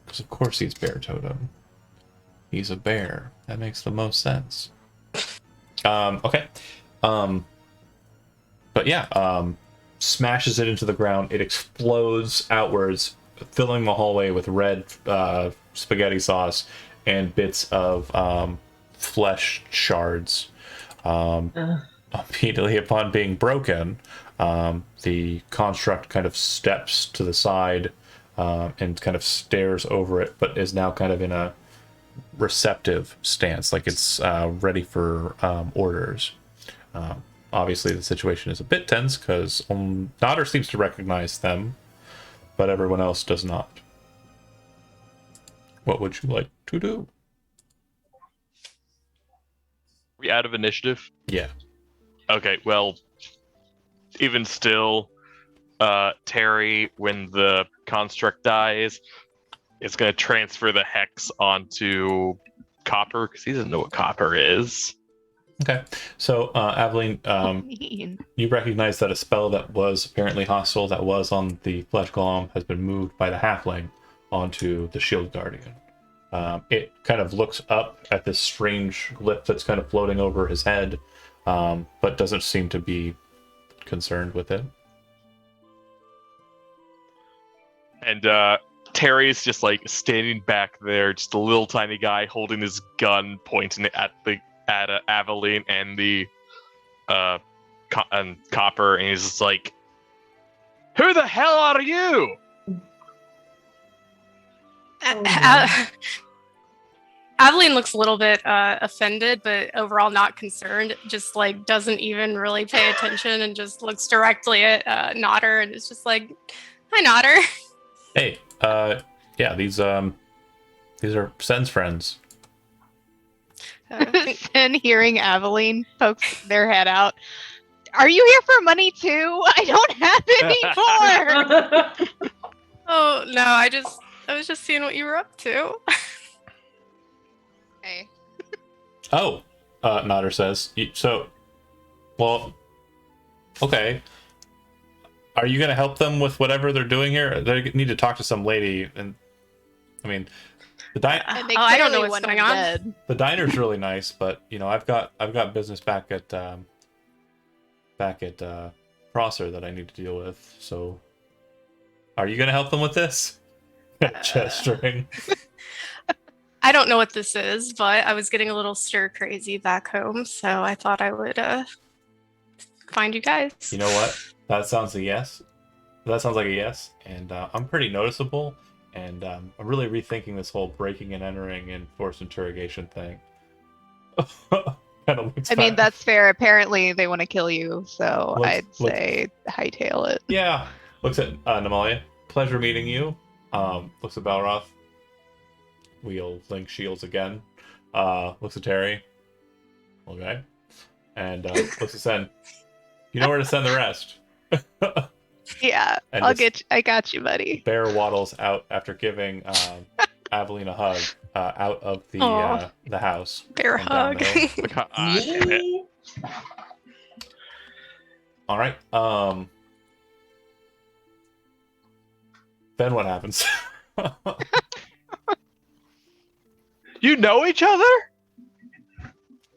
because of course he's bear totem. He's a bear. That makes the most sense. Okay. But yeah, smashes it into the ground. It explodes outwards, filling the hallway with red spaghetti sauce and bits of flesh shards. immediately upon being broken, the construct kind of steps to the side and kind of stares over it, but is now kind of in a receptive stance, like it's ready for orders. Obviously, the situation is a bit tense because Nodder seems to recognize them, but everyone else does not. What would you like to do? We out of initiative? Yeah. Okay, well, even still, Terry, when the construct dies, is going to transfer the hex onto Copper because he doesn't know what Copper is. Okay. So, Aveline, you recognize that a spell that was apparently hostile, that was on the flesh golem, has been moved by the halfling onto the shield guardian. It kind of looks up at this strange lip that's kind of floating over his head, but doesn't seem to be concerned with it. And Terry's just like standing back there, just a little tiny guy holding his gun, pointing it at Aveline and the and Copper, and he's just like, "Who the hell are you?" Aveline looks a little bit offended, but overall not concerned. Just like doesn't even really pay attention and just looks directly at Nodder and is just like, "Hi, Nodder." Hey, yeah, these are Sen's friends. And hearing Aveline pokes their head out. Are you here for money too? I don't have any more. Oh no, I was just seeing what you were up to. Okay. Oh, Nodder says. Well, okay. Are you going to help them with whatever they're doing here? They need to talk to some lady, and I mean, And they I don't know clearly what's went going on. dead. the diner's really nice, but you know, I've got business back at Prosser that I need to deal with. So, are you going to help them with this? Gesturing. I don't know what this is, but I was getting a little stir crazy back home, so I thought I would find you guys. You know what? That sounds a yes. That sounds like a yes, and I'm pretty noticeable, and I'm really rethinking this whole breaking and entering and forced interrogation thing. I mean, that's fair. Apparently, they want to kill you, so I'd say hightail it. Yeah. Looks at Namalia. Pleasure meeting you. Looks at Balroth. We'll link shields again. Looks at Terry. Okay. And looks at Sen. You know where to send the rest. Yeah, And I got you, buddy. Bear waddles out after giving Aveline a hug out of the house. Bear and down hug. the hill. Damn it. All right. Then what happens? You know each other?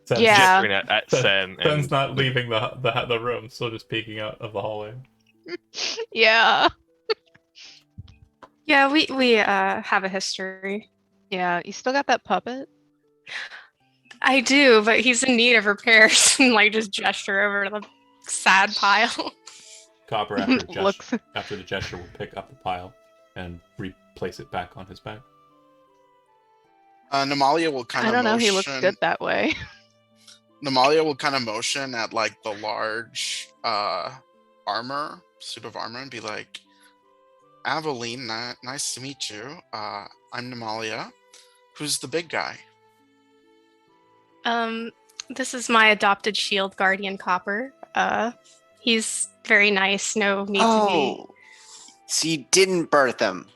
Sen's Yeah. Gesturing at Sen. Sen's And not leaving the room, still just peeking out of the hallway. Yeah. Yeah, we have a history. Yeah, you still got that puppet? I do, but he's in need of repairs and like just gesture over the sad pile. Copper, after the gesture, will pick up the pile and replace it back on his back. Namalia will kind I of don't know, motion. he looks good that way. Namalia will kind of motion at like the large suit of armor, and be like, Aveline, nice to meet you. I'm Namalia. Who's the big guy? This is my adopted shield guardian, Copper. He's very nice. No need Oh, so you didn't birth him.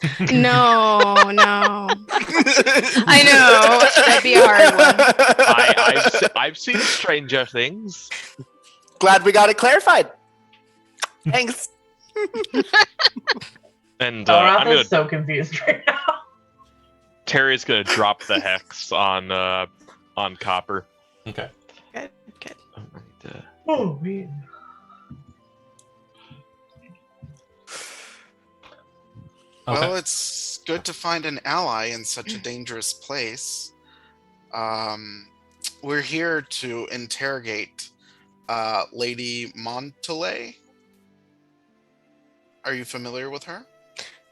to be. No. I know. That'd be a hard one. I've seen Stranger Things. Glad we got it clarified. Thanks. And Balroth I'm gonna is so confused right now. Terry's gonna drop the hex on Copper. Okay. Good. Alright, Oh man. Well, it's good to find an ally in such a dangerous place. We're here to interrogate Lady Montele. Are you familiar with her?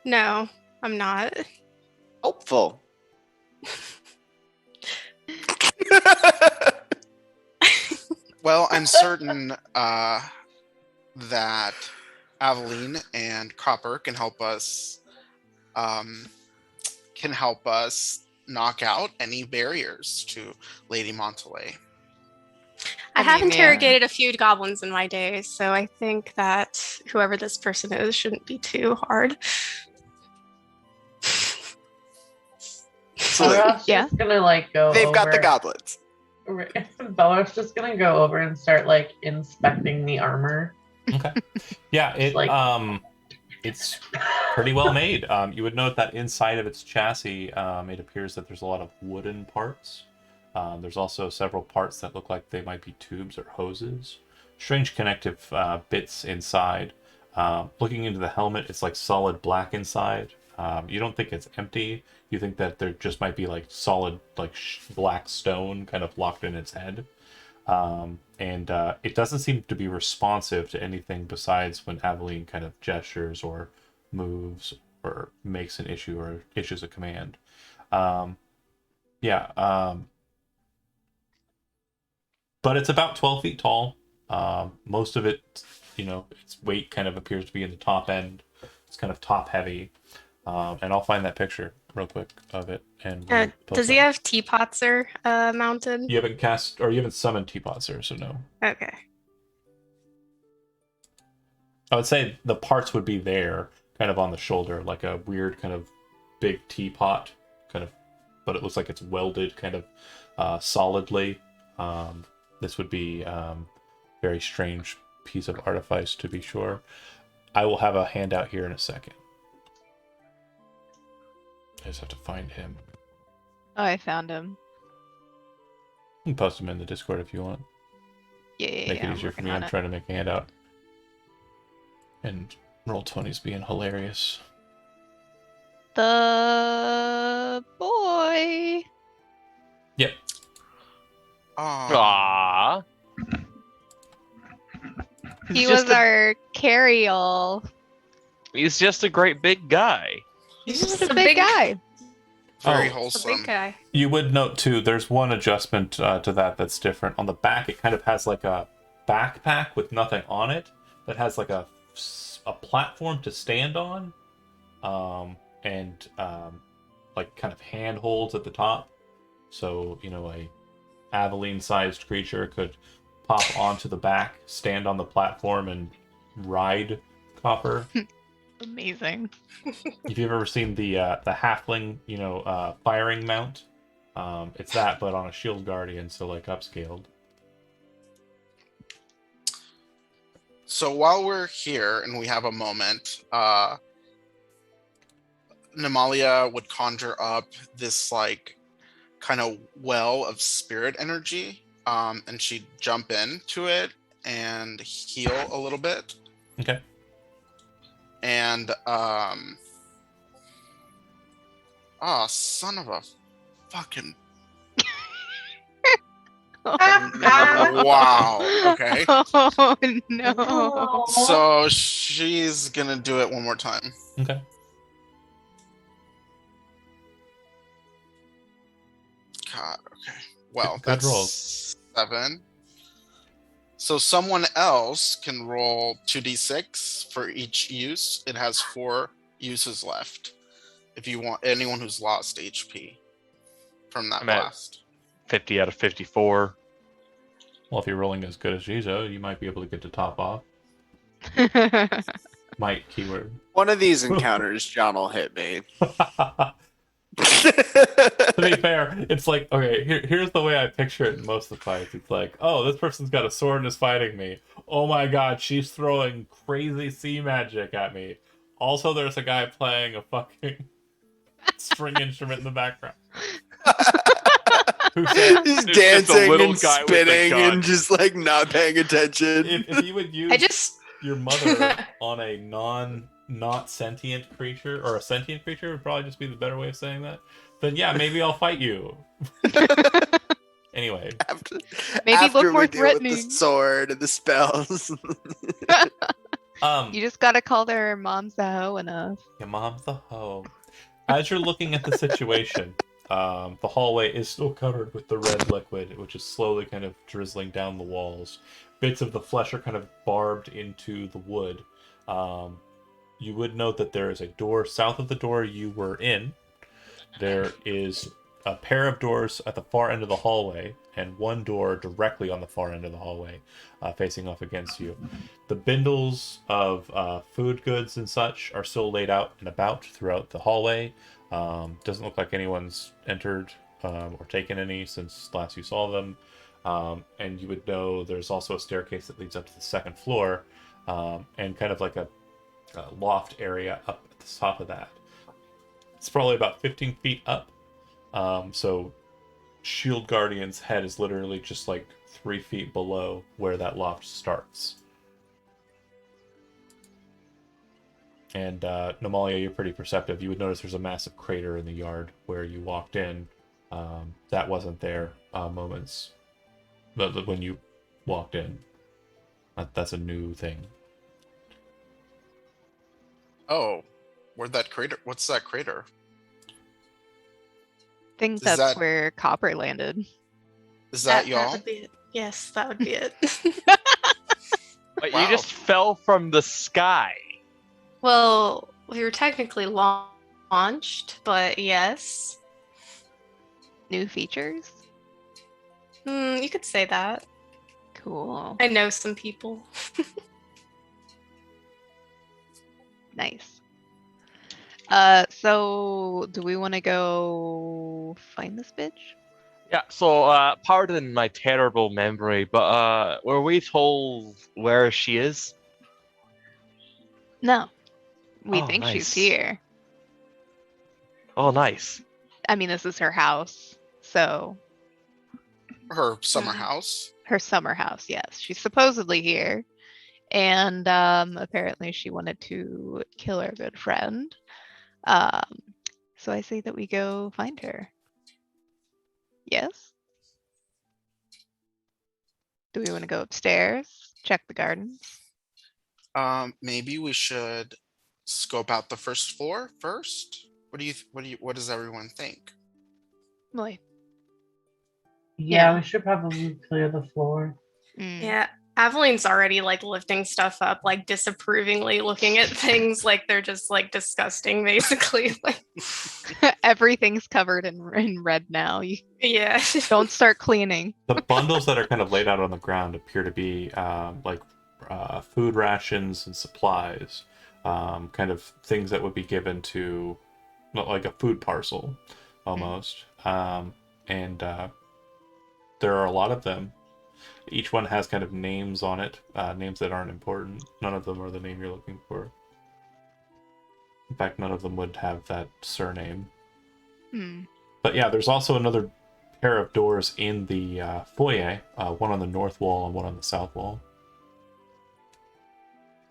No, I'm not. Hopeful. Well, I'm certain that Aveline and Copper can help us knock out any barriers to Lady Montele. I have mean, yeah. interrogated a few goblins in my day, so I think that whoever this person is shouldn't be too hard. Belroth's Yeah. just gonna like go They've over. got the goblins. Belroth's just gonna go over and start like inspecting the armor. Okay. Yeah, it Like- it's pretty well made. You would note that inside of its chassis, it appears that there's a lot of wooden parts. There's also several parts that look like they might be tubes or hoses. Strange connective bits inside. Looking into the helmet, it's like solid black inside. You don't think it's empty. You think that there just might be like solid, like black stone kind of locked in its head. And it doesn't seem to be responsive to anything besides when Aveline kind of gestures or moves or makes an issue or issues a command. But it's about 12 feet tall. Most of it, its weight kind of appears to be in the top end. It's kind of top heavy. And I'll find that picture real quick of it. And we'll post Does he that. have Teapotzer mounted? You haven't summoned Teapotzer, so no. Okay. I would say the parts would be there, kind of on the shoulder, like a weird kind of big teapot, kind of, but it looks like it's welded kind of solidly. This would be very strange piece of artifice, to be sure. I will have a handout here in a second. I just have to find him. Oh, I found him. You can post him in the Discord if you want. Yeah, Make it I'm easier for working me. on I'm it. trying to make a handout. And Roll20's being hilarious. The boy. Yep. Aww. He was our carry-all. He's just a great big guy. He's just a big guy. Very Oh. wholesome. Big guy. You would note too, there's one adjustment to that that's different. On the back, it kind of has like a backpack with nothing on it that has like a platform to stand on, and like kind of handholds at the top. So a Aveline-sized creature could pop onto the back, stand on the platform, and ride Copper. Amazing. If you've ever seen the halfling, firing mount, it's that, but on a shield guardian, so like upscaled. So while we're here and we have a moment, Nemalia would conjure up this like kind of well of spirit energy, and she'd jump into it and heal a little bit. Okay. And son of a fucking wow. Okay. Oh no. So she's gonna do it one more time. Okay. God, okay. Well, Good that's rolls. 7. So someone else can roll 2d6 for each use. It has 4 uses left. If you want anyone who's lost HP from that I'm at- blast. 50 out of 54. Well, if you're rolling as good as Jizo, you might be able to get to top off. Might keyword. One of these encounters, John will hit me. To be fair, it's like, okay, here's the way I picture it in most of the fights. It's like, oh, this person's got a sword and is fighting me. Oh my god, she's throwing crazy sea magic at me. Also, there's a guy playing a fucking string instrument in the background. Who said, Just It's just a dancing little and guy with a spinning gun. and just like not paying attention. if you would use I just your mother on a not sentient creature, or a sentient creature would probably just be the better way of saying that, then yeah, maybe I'll fight you. Anyway, Maybe after look more we deal with threatening. the sword and the spells. You just gotta call their moms a hoe enough. your mom's a hoe. As you're looking at the situation, the hallway is still covered with the red liquid, which is slowly kind of drizzling down the walls. Bits of the flesh are kind of barbed into the wood. You would note that there is a door south of the door you were in. There is a pair of doors at the far end of the hallway, and one door directly on the far end of the hallway, facing off against you. The bindles of food goods and such are still laid out and about throughout the hallway. Doesn't look like anyone's entered or taken any since last you saw them. And you would know there's also a staircase that leads up to the second floor, and kind of like a loft area up at the top of that. It's probably about 15 feet up. So Shield Guardian's head is literally just like 3 feet below where that loft starts. And Nomalia, you're pretty perceptive. You would notice there's a massive crater in the yard where you walked in. That wasn't there moments when you walked in. That's a new thing. Oh, where'd that crater? What's that crater? Think Is that's that- where Copper landed. Is that That y'all? would be it. Yes, that would be it. But Wow. you just fell from the sky. Well, we were technically launched, but yes. New features? You could say that. Cool. I know some people. Nice. So do we want to go find this bitch? Yeah, so pardon my terrible memory, but were we told where she is? No. We Oh, think she's nice. here. Oh, nice. I mean, this is her house. So, Her summer Mhm. house? her summer house, yes. She's supposedly here. And apparently she wanted to kill our good friend. So I say that we go find her. Yes? Do we want to go upstairs? Check the gardens? Maybe we should scope out the first floor first. What does everyone think? Like, Yeah, Yeah. we should probably clear the floor. Yeah, Aveline's already like lifting stuff up, like disapprovingly looking at things like they're just like disgusting, basically. Like, Everything's covered in red now. You yeah. don't start cleaning. The bundles that are kind of laid out on the ground appear to be food rations and supplies, kind of things that would be given to, like a food parcel, almost. And there are a lot of them. Each one has kind of names on it, names that aren't important. None of them are the name you're looking for. In fact, none of them would have that surname. Hmm. But yeah, there's also another pair of doors in the foyer, one on the north wall and one on the south wall.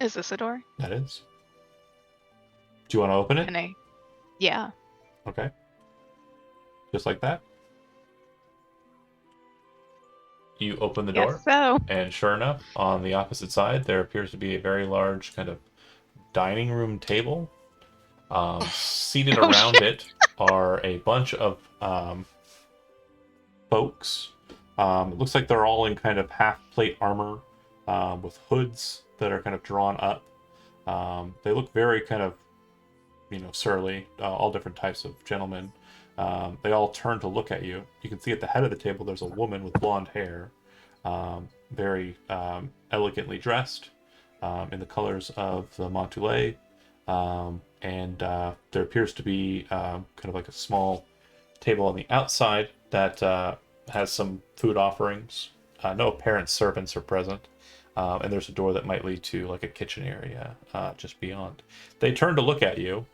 Is this a door? That is. Do you want to open it? Can I? Yeah. Okay. Just like that. You open the door, Guess so. and sure enough, on the opposite side, there appears to be a very large kind of dining room table. Seated Oh, around it are a bunch of folks. It looks like they're all in kind of half plate armor with hoods that are kind of drawn up. They look very kind of, surly, all different types of gentlemen. They all turn to look at you. You can see at the head of the table there's a woman with blonde hair, very elegantly dressed in the colors of the Montele. And there appears to be kind of like a small table on the outside that has some food offerings. No apparent servants are present. And there's a door that might lead to like a kitchen area just beyond. They turn to look at you,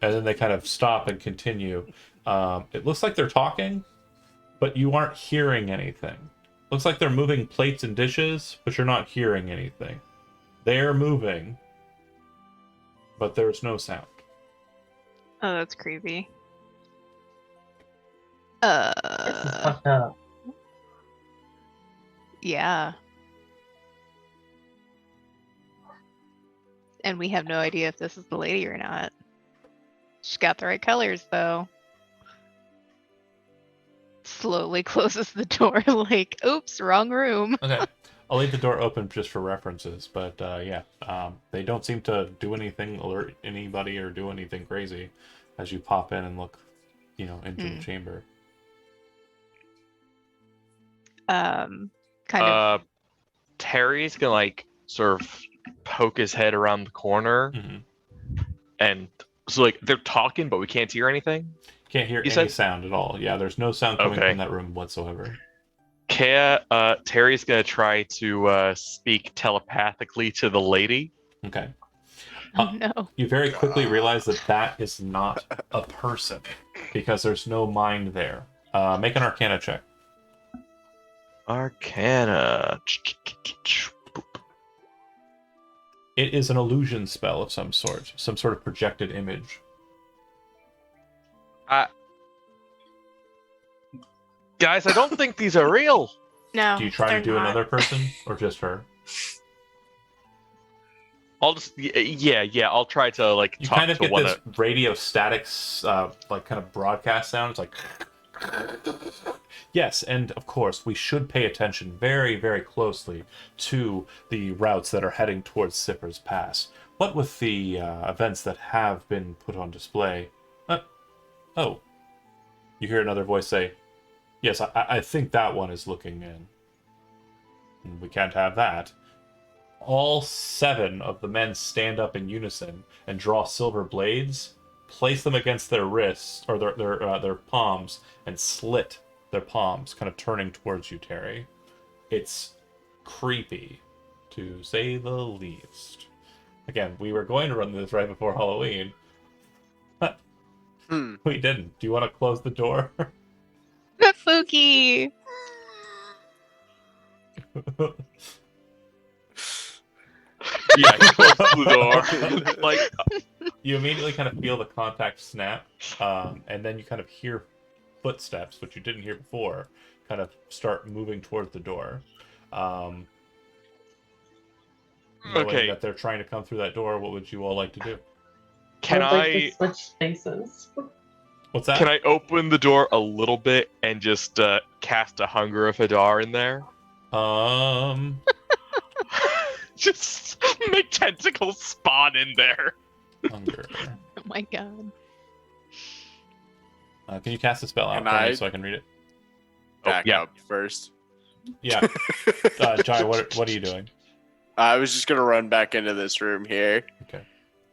and then they kind of stop and continue. It looks like they're talking, but you aren't hearing anything. Looks like they're moving plates and dishes, but you're not hearing anything. They're moving, but there's no sound. Oh, that's creepy. This is fucked up. Yeah. And we have no idea if this is the lady or not. She's got the right colors, though. Slowly closes the door, like, oops, wrong room. Okay. I'll leave the door open just for references, but they don't seem to do anything, alert anybody, or do anything crazy as you pop in and look, into the chamber. Kind of. Terry's gonna like sort of poke his head around the corner, and so like they're talking, but we can't hear anything. Can't hear any sound at all. Yeah, there's no sound coming from that room whatsoever. Terry's gonna try to speak telepathically to the lady. Okay. Oh no. You very quickly realize that is not a person because there's no mind there. Make an Arcana check. Arcana. It is an illusion spell of some sort of projected image. Guys, I don't think these are real. No. Do you try to do another person or just her? I'll just I'll try to like you talk kind of to get one this radio statics like kind of broadcast sound. It's like yes, and of course we should pay attention very, very closely to the routes that are heading towards Sipper's Pass. What with the events that have been put on display? Oh, you hear another voice say, "Yes, I think that one is looking in. We can't have that." All 7 of the men stand up in unison and draw silver blades, place them against their wrists or their palms, and slit their palms, kind of turning towards you, Terry. It's creepy, to say the least. Again, we were going to run this right before Halloween. We didn't. Do you want to close the door? Spooky. Yeah, close the door. Like you immediately kind of feel the contact snap, and then you kind of hear footsteps, which you didn't hear before, kind of start moving towards the door. Knowing that they're trying to come through that door, what would you all like to do? Can I switch spaces? What's that? Can I open the door a little bit and just cast a Hunger of Hadar in there? Just make tentacles spawn in there. Hunger. Oh my god. Can you cast a spell out for me so I can read it? Back up first. Yeah. Jai, what are you doing? I was just gonna run back into this room here. Okay.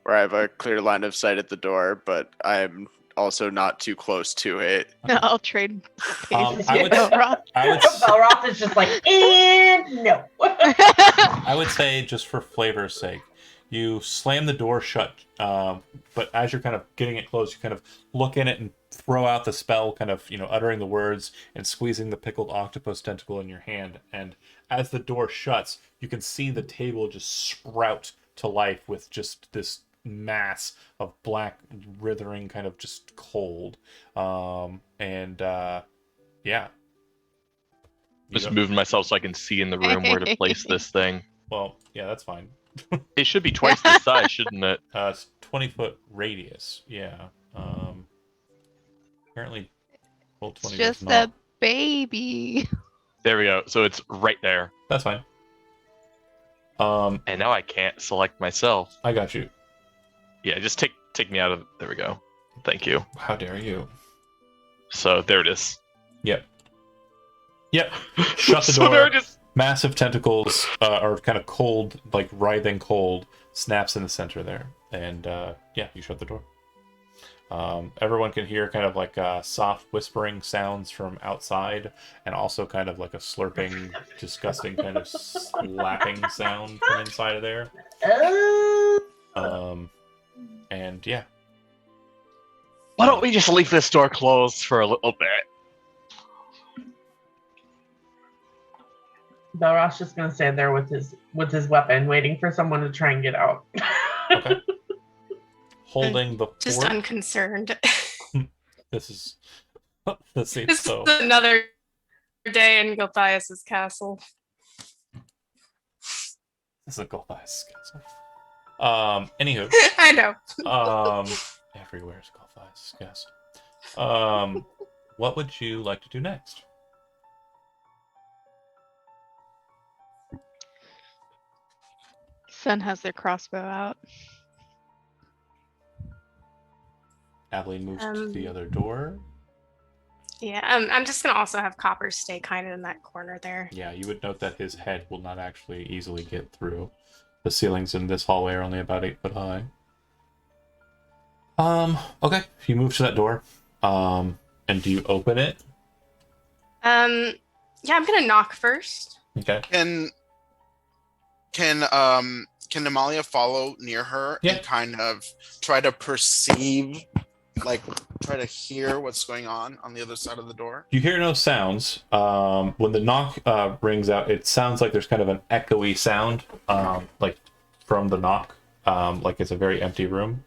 Where I have a clear line of sight at the door, but I'm also not too close to it. No, I'll trade spaces. I would Belroth is just like, and no. I would say, just for flavor's sake, you slam the door shut, but as you're kind of getting it closed, you kind of look in it and throw out the spell, kind of, uttering the words and squeezing the pickled octopus tentacle in your hand. And as the door shuts, you can see the table just sprout to life with just this mass of black withering kind of just cold. Just moving myself so I can see in the room where to place this thing. Well, yeah, that's fine. It should be twice the size, shouldn't it? It's 20-foot radius. Yeah. Apparently, well, 20 It's just is not. a baby. There we go. So it's right there. That's fine. And now I can't select myself. I got you. Yeah, just take me out of. There we go. Thank you. How dare you? So there it is. Yep. Shut the So door. they're just Massive tentacles are kind of cold, like writhing cold, snaps in the center there. And you shut the door. Everyone can hear kind of like soft whispering sounds from outside, and also kind of like a slurping, disgusting kind of slapping sound from inside of there. And yeah. Why don't we just leave this door closed for a little bit? Belroth's just gonna stand there with his weapon, waiting for someone to try and get out. Okay. Holding the Just fort. unconcerned. This seems This so. is another day in Gothias' castle. This is a Golthias castle. Anywho, I know. everywhere is Golthias castle. What would you like to do next? Sun has their crossbow out. Aveline moves to the other door. Yeah, I'm just gonna also have Copper stay kind of in that corner there. Yeah, you would note that his head will not actually easily get through. The ceilings in this hallway are only about 8 foot high. Okay. You move to that door. And do you open it? Yeah, I'm gonna knock first. Okay. Can Amalia follow near her Yeah. and kind of try to perceive, like try to hear what's going on the other side of the door? You hear no sounds. When the knock rings out, it sounds like there's kind of an echoey sound, like from the knock, like it's a very empty room.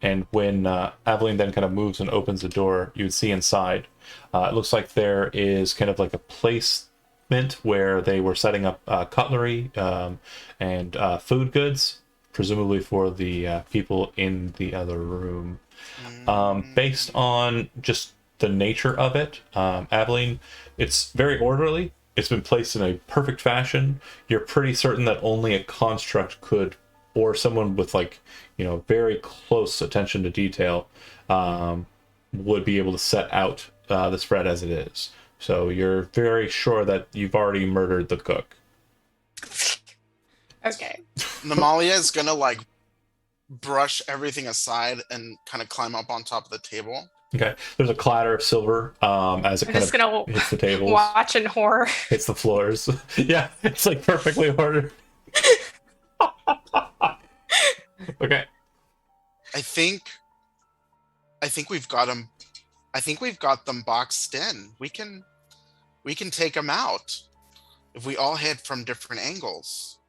And when Aveline then kind of moves and opens the door, you would see inside. It looks like there is kind of like a placement where they were setting up cutlery and food goods, presumably for the people in the other room. Based on just the nature of it, Aveline, it's very orderly. It's been placed in a perfect fashion. You're pretty certain that only a construct could, or someone with like, very close attention to detail, would be able to set out the spread as it is. So you're very sure that you've already murdered the cook. Okay. Amalia is gonna like brush everything aside and kind of climb up on top of the table. Okay. There's a clatter of silver as it I'm kind just of gonna hits the tables, watch in horror. hits the floors. Yeah, it's like perfectly ordered. Okay. I think we've got them. I think we've got them boxed in. We can take them out if we all hit from different angles.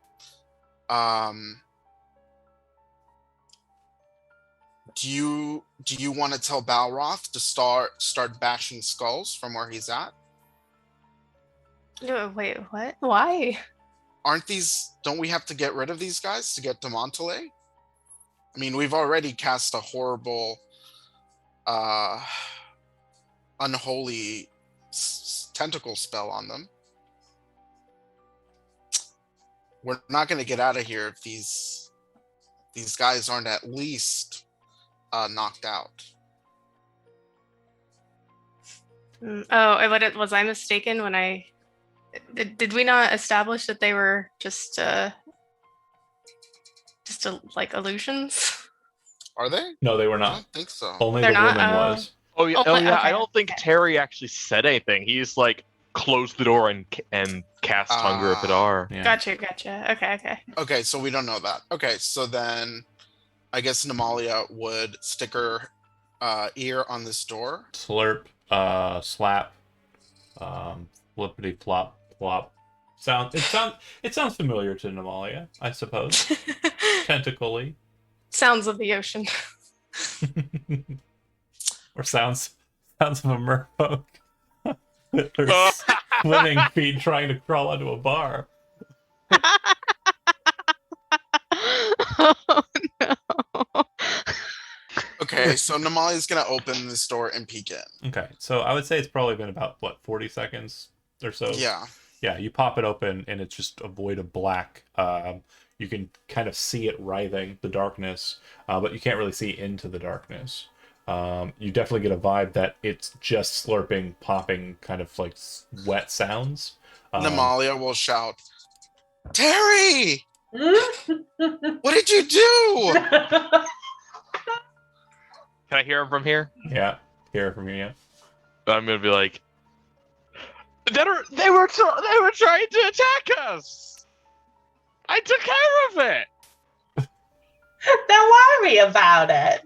Do you want to tell Balroth to start bashing skulls from where he's at? No, wait, what? Why? Don't we have to get rid of these guys to get to Montele? I mean, we've already cast a horrible unholy tentacle spell on them. We're not going to get out of here if these guys aren't at least knocked out. Was I mistaken when I did we not establish that they were just like illusions? Are they? No, they were I not. don't think so. Only They're the not? woman Oh. was. Oh yeah, Oh, I okay, don't think okay. Terry actually said anything. He's like closed the door and cast Hunger of Vidar. Yeah. Gotcha. Okay. Okay, so we don't know that. Okay, so then I guess Namalia would stick her ear on this door. Slurp, slap, flippity flop, plop. It sounds familiar to Namalia, I suppose. Tentacly. Sounds of the ocean. Or sounds of a merfolk with their swimming feet trying to crawl onto a bar. Oh no. Okay, so Namalia's gonna open this door and peek in. Okay, so I would say it's probably been about 40 seconds or so. Yeah. Yeah, you pop it open and it's just a void of black. You can kind of see it writhing, the darkness, but you can't really see into the darkness. You definitely get a vibe that it's just slurping, popping, kind of like wet sounds. Namalia will shout, "Terry! What did you do?" Can I hear him from here? Yeah, hear it from you. Yeah. I'm gonna be like, they were trying to attack us. I took care of it. Don't worry about it.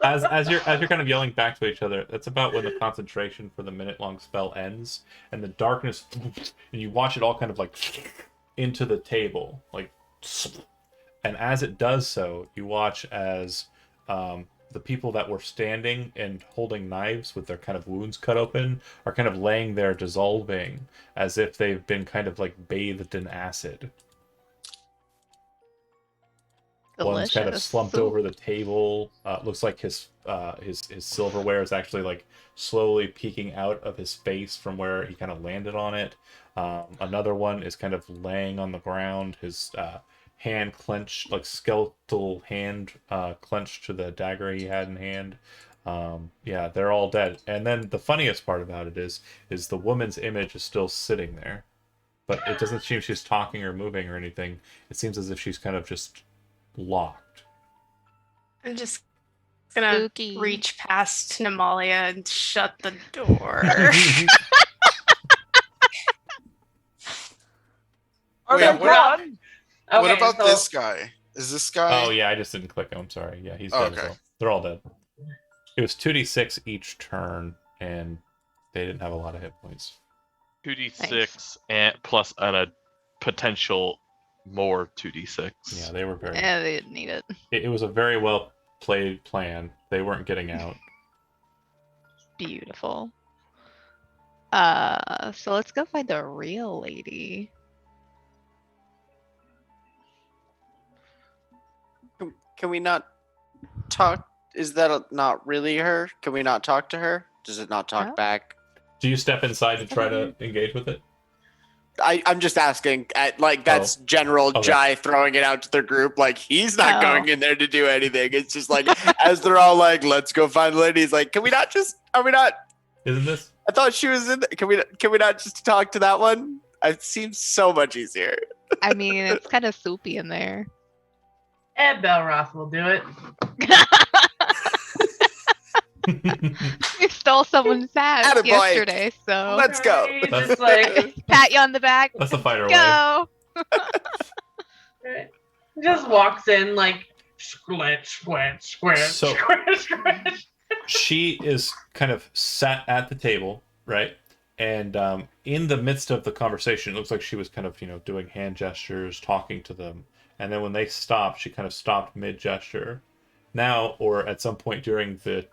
As you're kind of yelling back to each other, that's about when the concentration for the minute-long spell ends, and the darkness, and you watch it all kind of like into the table, like, and as it does so, you watch as the people that were standing and holding knives with their kind of wounds cut open are kind of laying there dissolving as if they've been kind of like bathed in acid. One's kind of Delicious. slumped over the table. Looks like his silverware is actually like slowly peeking out of his face from where he kind of landed on it. Another one is kind of laying on the ground. His hand clenched, like skeletal hand clenched to the dagger he had in hand. Yeah, they're all dead. And then the funniest part about it is the woman's image is still sitting there, but it doesn't seem she's talking or moving or anything. It seems as if she's kind of just locked. I'm just gonna Spooky. reach past Namalia and shut the door. Are Wait, they what- gone? What Okay, about so- this guy? Is this guy? Oh yeah, I just didn't click. I'm sorry. Yeah, he's Oh, dead as okay. well. They're all dead. It was 2d6 each turn, and they didn't have a lot of hit points. 2d6 and plus a potential more 2d6. Yeah, they were very. Yeah, they didn't need it. It was a very well played plan. They weren't getting out. Beautiful. So let's go find the real lady. Can we not talk? Is that not really her? Can we not talk to her? Does it not talk No. back? Do you step inside to try to engage with it? I'm just asking. That's general Okay. Jai throwing it out to the group. Like he's not Oh. going in there to do anything. It's just like as they're all like, "Let's go find the lady." He's like, "Can we not just? Are we not? Isn't this? I thought she was in. Can we not just talk to that one? It seems so much easier." I mean, it's kind of soupy in there. And Belroth will do it. You stole someone's hat Attaboy. yesterday, so Let's go. He's That's- just like, pat you on the back. That's the fighter way. Go. just walks in like, squint, squint, squint, So- squint, squint. She is kind of sat at the table, right? And in the midst of the conversation, it looks like she was kind of, doing hand gestures, talking to them. And then when they stopped, she kind of stopped mid-gesture. Now, or at some point during the,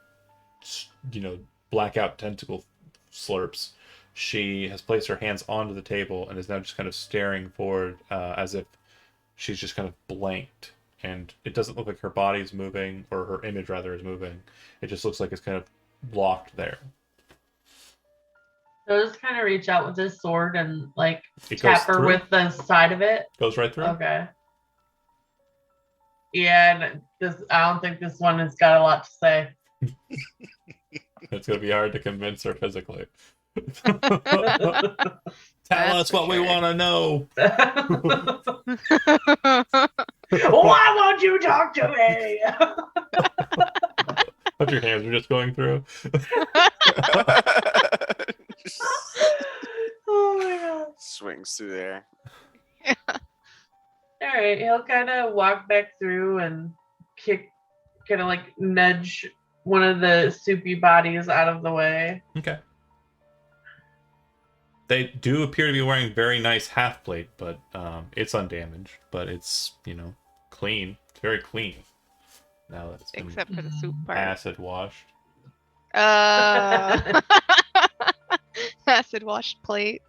blackout tentacle slurps, she has placed her hands onto the table and is now just kind of staring forward as if she's just kind of blanked. And it doesn't look like her body is moving, or her image rather is moving. It just looks like it's kind of locked there. So just kind of reach out with his sword and like It tap goes her through. with the side of it. Goes right through. Okay. Yeah, and I don't think this one has got a lot to say. It's gonna be hard to convince her physically. Tell us for what we sure. want to know. Why won't you talk to me? But your hands are just going through. Oh my god. Swings through there. All right, he'll kind of walk back through and kind of like nudge one of the soupy bodies out of the way. Okay. They do appear to be wearing very nice half plate, but it's undamaged. But it's clean. It's very clean. Now that it's been Except for the soup part. acid washed. Acid washed plate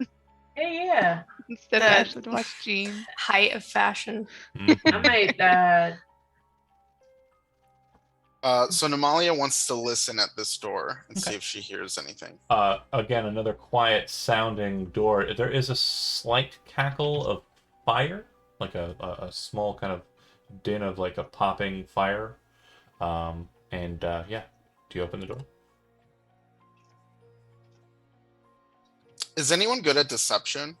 Hey, yeah. instead of The- acid washed jeans. Height of fashion. I might. So Namalia wants to listen at this door and see if she hears anything. Again, another quiet sounding door. There is a slight cackle of fire, like a small kind of din of like a popping fire. Yeah, do you open the door? Is anyone good at deception?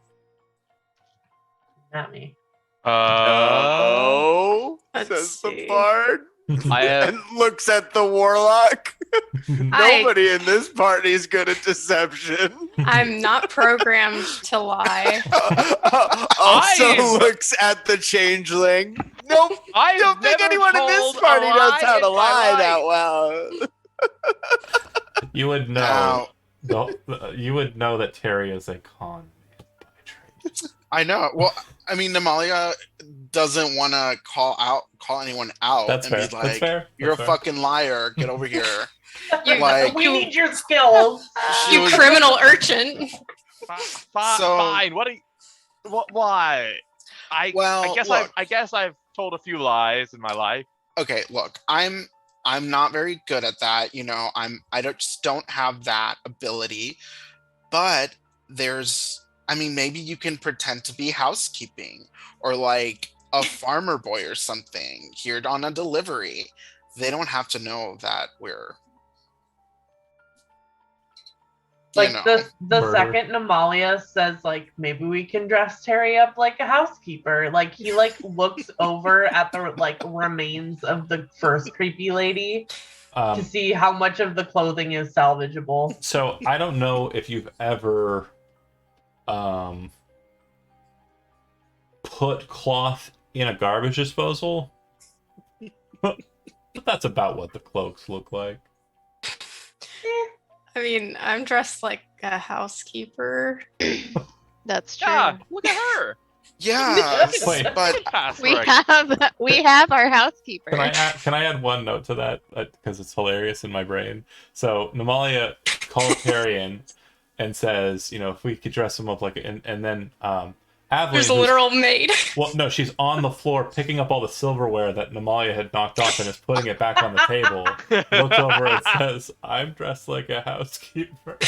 Not me. Oh, let's says the see. bard, I have and looks at the warlock. I- Nobody in this party is good at deception. I'm not programmed to lie. Also I- looks at the changeling. Nope. I I've don't think never anyone in this told a party knows lie how in to my lie life. that well. You would know. Now, You would know that Terry is a con man by trade. I know. Well, I mean, Namalia doesn't want to call anyone out That's and fair. be like, That's fair. "You're That's a fair. fucking liar. Get over here." You, Like- We need your skills. She you was- criminal urchin. So- Fine. What? Why? Well, I look. guess I've told a few lies in my life. Okay, look, I'm not very good at that. You know, just don't have that ability. But maybe you can pretend to be housekeeping or like a farmer boy or something here on a delivery. They don't have to know that we're Like the Murder. second Namalia says, like, maybe we can dress Terry up like a housekeeper. Like he like looks over at the like remains of the first creepy lady to see how much of the clothing is salvageable. So I don't know if you've ever put cloth in a garbage disposal, but that's about what the cloaks look like. I mean, I'm dressed like a housekeeper. That's true. Yeah, look at her. yes, Wait. but We have our housekeeper. Can I add one note to that because it's hilarious in my brain? So Namalia calls Terry in and says, you know, if we could dress him up like, and then Aveline, There's a literal maid. well, no, she's on the floor picking up all the silverware that Namalia had knocked off and is putting it back on the table. Looks over and says, "I'm dressed like a housekeeper."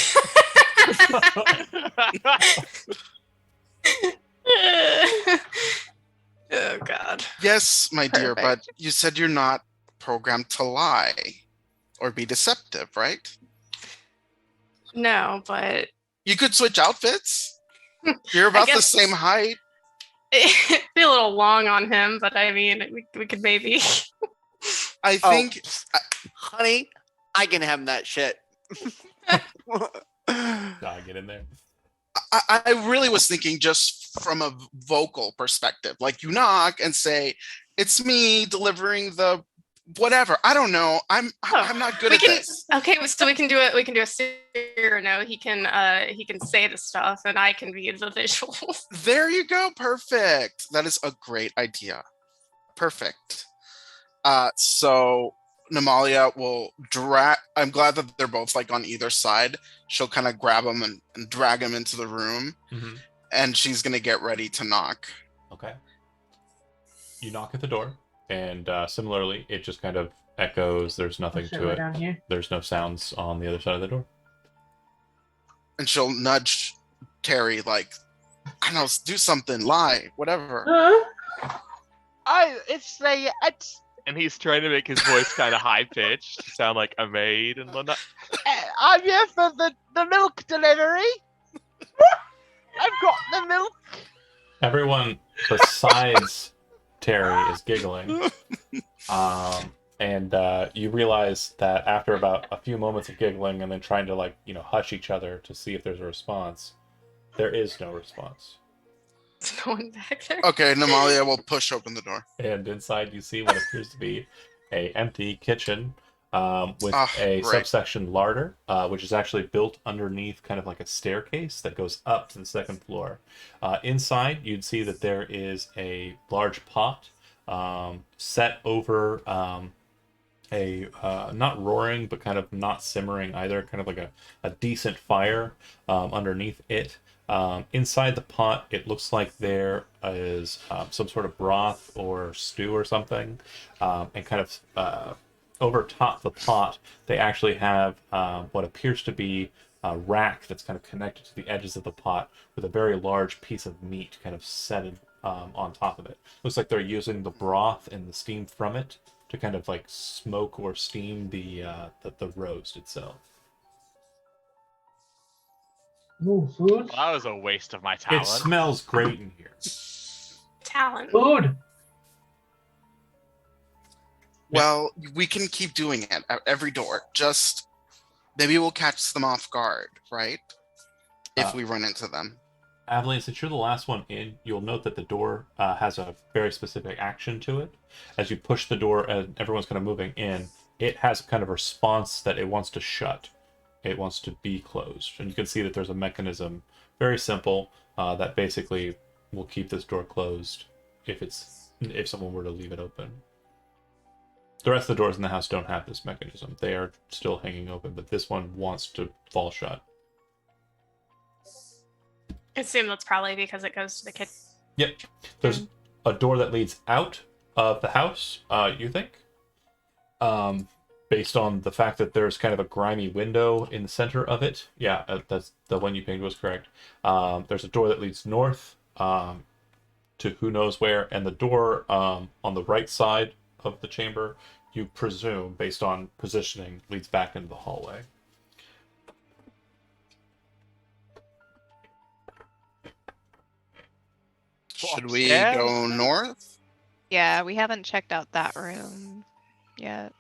Oh God. yes, my dear, but Perfect. you said you're not programmed to lie or be deceptive, right? No, but You could switch outfits. You're about the guess- same height. it'd be a little long on him. But I mean, we could maybe. I think Honey, I can have that shit. Get in there. I really was thinking just from a vocal perspective. Like you knock and say, "It's me delivering the whatever." I don't know. I'm not good We at can. this. Okay, so we can do it. We can do a Cyrano. He can say the stuff, and I can be the visuals. There you go. Perfect. That is a great idea. Perfect. So Namalia will drag. I'm glad that they're both like on either side. She'll kind of grab him and drag him into the room, Mm-hmm. and she's gonna get ready to knock. Okay. You knock at the door, and similarly, it just kind of echoes. There's nothing Shit, to we're it. down here. There's no sounds on the other side of the door. And she'll nudge Terry like, I don't know, do something, lie, whatever. Huh? And he's trying to make his voice kind of high pitched, to sound like a maid and whatnot. I'm here for the milk delivery. I've got the milk. Everyone besides Terry is giggling. And you realize that after about a few moments of giggling and then trying to, like, you know, hush each other to see if there's a response, there is no response. There's no one back there. Okay, Namalia will push open the door. And inside you see what appears to be a empty kitchen with Ah, a great. subsection larder, which is actually built underneath kind of like a staircase that goes up to the second floor. Inside, you'd see that there is a large pot set over a not roaring, but kind of not simmering either, kind of like a decent fire underneath it. Inside the pot, it looks like there is some sort of broth or stew or something, and kind of over top the pot, they actually have what appears to be a rack that's kind of connected to the edges of the pot with a very large piece of meat kind of set on top of it. Looks like they're using the broth and the steam from it to kind of like smoke or steam the roast itself. Ooh, food. Well, that was a waste of my talent. It smells great in here. Talent. Food. Well, we can keep doing it at every door. Just maybe we'll catch them off guard, right? If we run into them. Aveline, since you're the last one in, you'll note that the door has a very specific action to it. As you push the door and everyone's kind of moving in, it has a kind of response that it wants to shut. It wants to be closed. And you can see that there's a mechanism, very simple, that basically will keep this door closed if someone were to leave it open. The rest of the doors in the house don't have this mechanism. They are still hanging open, but this one wants to fall shut. I assume that's probably because it goes to the kitchen. Yep. There's a door that leads out of the house, you think? Based on the fact that there's kind of a grimy window in the center of it. Yeah, that's the one you pinged was correct. There's a door that leads north to who knows where, and the door on the right side of the chamber, you presume, based on positioning, leads back into the hallway. Should we Upstairs? go north? Yeah, we haven't checked out that room yet.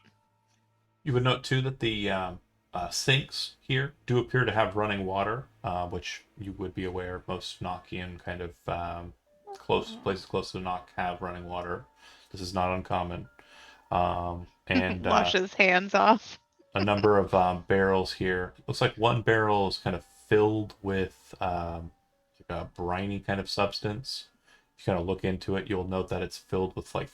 You would note too that the sinks here do appear to have running water, which you would be aware most Nokian kind of places close to Nock have running water. This is not uncommon. And Wash his hands off. a number of barrels here. Looks like one barrel is kind of filled with like a briny kind of substance. If you kind of look into it, you'll note that it's filled with like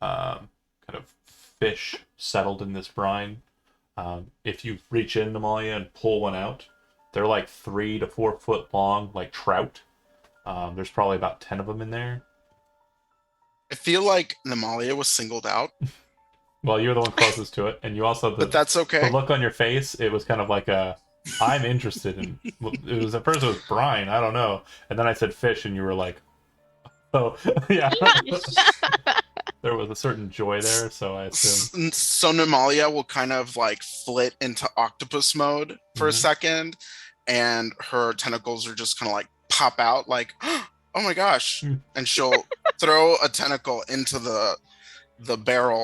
kind of fish settled in this brine. If you reach in, Amalia, and pull one out, they're like 3 to 4 foot long, like trout. There's probably about 10 of them in there. I feel like Namalia was singled out, Well, you're the one closest to it, and you also but that's the okay. look on your face. It was kind of like I'm interested in. It was at first it was brine. I don't know, and then I said fish, and you were like, oh yeah. There was a certain joy there, so I assume. So Namalia will kind of like flit into octopus mode for a Mhm. second, and her tentacles are just kind of like pop out, like, oh my gosh, Mm. and she'll throw a tentacle into the barrel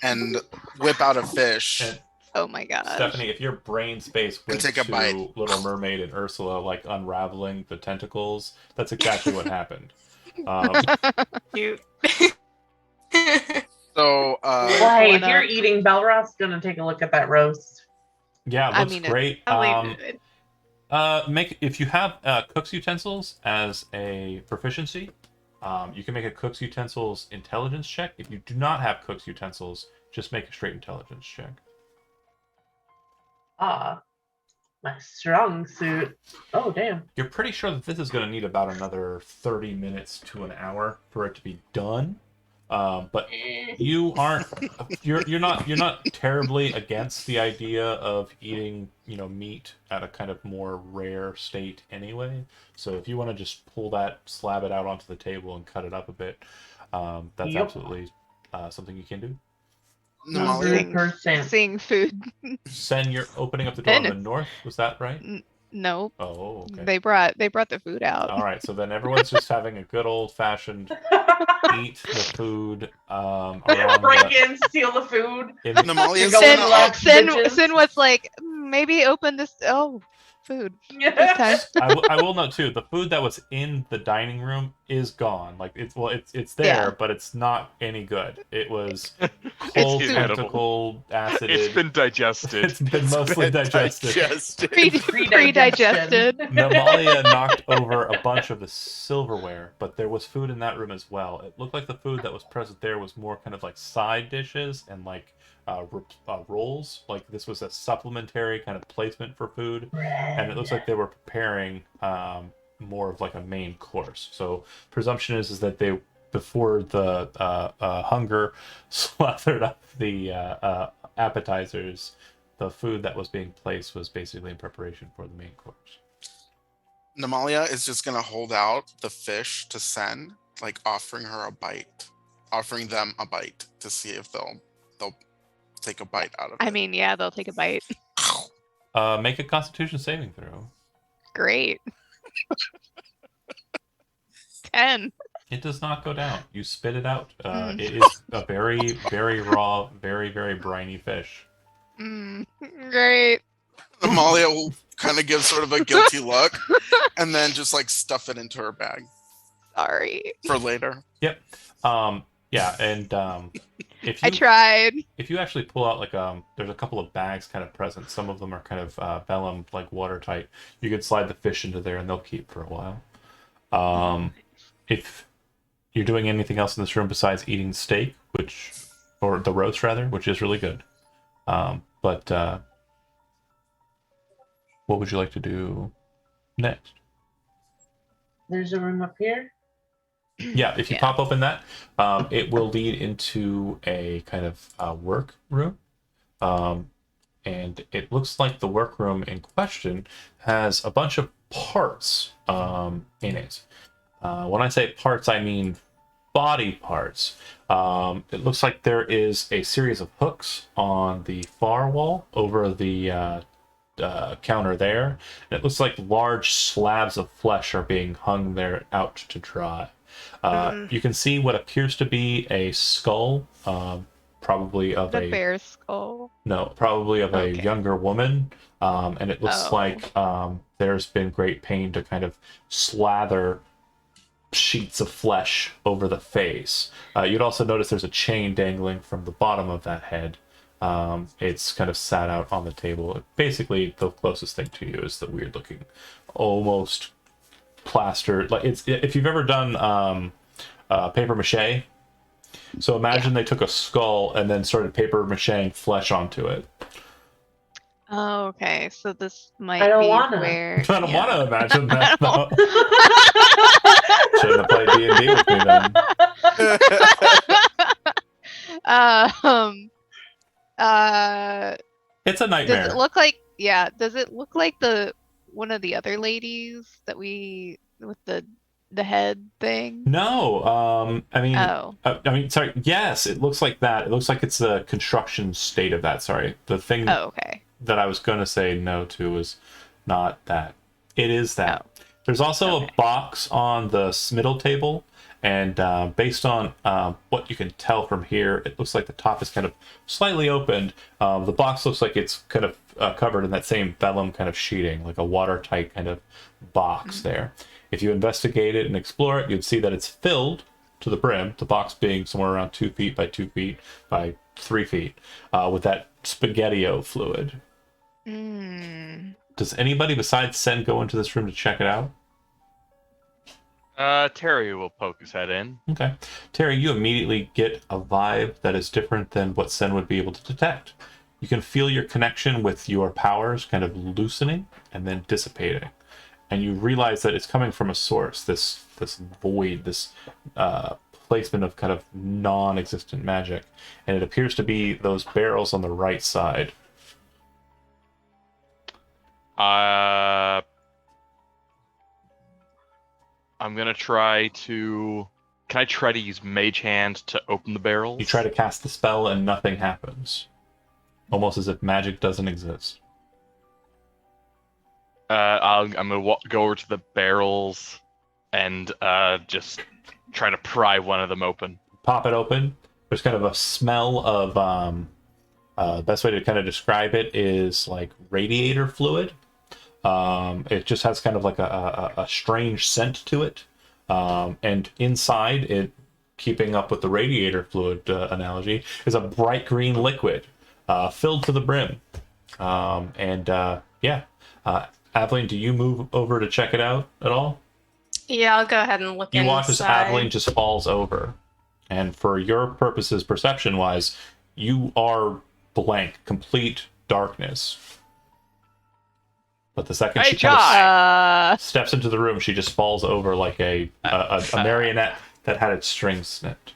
and whip out a fish. And Oh my god. Stephanie, if your brain space went take a to bite. Little Mermaid and Ursula, like unraveling the tentacles, that's exactly what happened. Cute. So Hey, if Going you're up. eating, Belroth's gonna take a look at that roast. Yeah, it I looks mean, great. Probably good. Make if you have cook's utensils as a proficiency, you can make a cook's utensils intelligence check. If you do not have cook's utensils, just make a straight intelligence check. Ah, my strong suit. Oh, damn. You're pretty sure that this is going to need about another 30 minutes to an hour for it to be done. But you aren't you're not terribly against the idea of eating, meat at a kind of more rare state anyway. So if you want to just slab it out onto the table and cut it up a bit, that's Yep. absolutely something you can do. Namalia, 100%. Seeing food. Sen, you're opening up the door on the north. Was that right? Nope. Oh, okay. They brought the food out. All right, so then everyone's just having a good old fashioned eat the food around Break in, steal the food. Namalia's Go Sin, in lock, Sin, bitches. Sin was like, maybe open this. Oh, food. This time. I will note too, the food that was in the dining room is gone. Like it's there, Yeah. but it's not any good. It was cold It's inedible. tentacle acid. It's been digested. It's been mostly digested. Pre-digested. Namalia knocked over a bunch of the silverware, but there was food in that room as well. It looked like the food that was present there was more kind of like side dishes and like rolls. Like this was a supplementary kind of placement for food, and it looks like they were preparing more of like a main course. So presumption is that they, before the hunger slathered up the appetizers, the food that was being placed was basically in preparation for the main course. Namalia is just gonna hold out the fish to Sen, like offering them a bite to see if they'll take a bite out of it. I mean, yeah, they'll take a bite. Make a Constitution saving throw. Great. 10. It does not go down. You spit it out. It is a very, very raw, very, very briny fish. Great. Namalia will kind of give sort of a guilty look and then just like stuff it into her bag Sorry. for later. Yep. Yeah, and if I you tried. if you actually pull out like there's a couple of bags kind of present. Some of them are kind of vellum, like watertight. You could slide the fish into there and they'll keep for a while. If you're doing anything else in this room besides eating steak, or the roast rather, which is really good. But what would you like to do next? There's a room up here. Yeah, if you Yeah. pop open that, it will lead into a kind of work room. And it looks like the workroom in question has a bunch of parts in it. When I say parts, I mean body parts. It looks like there is a series of hooks on the far wall over the counter there. And it looks like large slabs of flesh are being hung there out to dry. You can see what appears to be a skull, probably of The a bear skull. no, probably of a Okay. younger woman. And it looks Oh. like there's been great pain to kind of slather sheets of flesh over the face. You'd also notice there's a chain dangling from the bottom of that head. It's kind of sat out on the table. Basically, the closest thing to you is the weird looking, almost plastered. Like it's if you've ever done paper mache. So imagine they took a skull and then started paper macheing flesh onto it. Oh, okay. So this might I don't be wanna. where. I don't want to imagine that. I though. Shouldn't have played D&D with me then. It's a nightmare. Does it look like? Yeah. Does it look like the one of the other ladies that we with the head thing? No, Oh. I mean, sorry. Yes, it looks like that. It looks like it's the construction state of that. Sorry, the thing Oh, okay. that I was going to say no to was not that. It is that. Oh. There's also Okay. a box on the middle table, and based on what you can tell from here, it looks like the top is kind of slightly opened. The box looks like it's kind of covered in that same vellum kind of sheeting, like a watertight kind of box there. If you investigate it and explore it, you'd see that it's filled to the brim, the box being somewhere around 2 feet by 2 feet by 3 feet, with that spaghetti-o fluid. Mm. Does anybody besides Sen go into this room to check it out? Terry will poke his head in. Okay. Terry, you immediately get a vibe that is different than what Sen would be able to detect. You can feel your connection with your powers kind of loosening and then dissipating. And you realize that it's coming from a source, this void, this placement of kind of non-existent magic. And it appears to be those barrels on the right side. I'm gonna try to. Can I try to use Mage Hand to open the barrels? You try to cast the spell and nothing happens. Almost as if magic doesn't exist. I'm gonna go over to the barrels and just try to pry one of them open. Pop it open. There's kind of a smell of best way to kind of describe it is like radiator fluid. It just has kind of like a strange scent to it. And inside it, keeping up with the radiator fluid analogy, is a bright green liquid filled to the brim. Aveline, do you move over to check it out at all? Yeah, I'll go ahead and look You watch as inside. Aveline just falls over. And for your purposes, perception-wise, you are blank, complete darkness. But the second Hey, she kind of Uh. steps into the room, she just falls over like a marionette that had its strings snipped.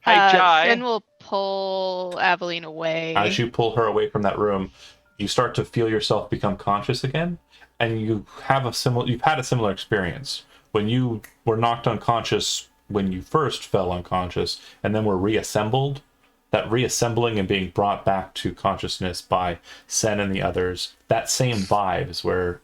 Hey, Jai. Then we'll pull Aveline away. As you pull her away from that room, you start to feel yourself become conscious again, and you've had a similar experience. When you were knocked unconscious when you first fell unconscious, and then were reassembled, that reassembling and being brought back to consciousness by Sen and the others, that same vibe is where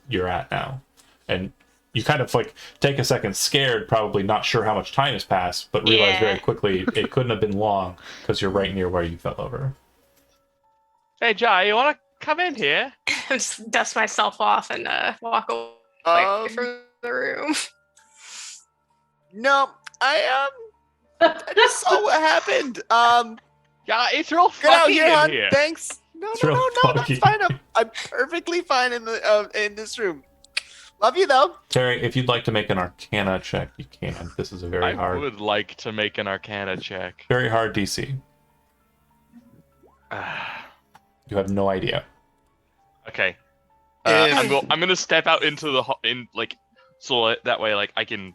you're at now. And you kind of like take a second scared, probably not sure how much time has passed, but realize very quickly it couldn't have been long because you're right near where you fell over. Hey, Jai, you want to come in here? Just dust myself off and walk away from the room. No, I just saw what happened. Yeah, it's real Get out funky here, in hon. here. Thanks. No, It's no, real no, no. funky. That's fine. I'm perfectly fine in this room. Love you though. Terry, if you'd like to make an Arcana check, you can. This is a very I hard would like to make an Arcana check. very hard DC. You have no idea. Okay. If- I'm gonna step out into the so that way like I can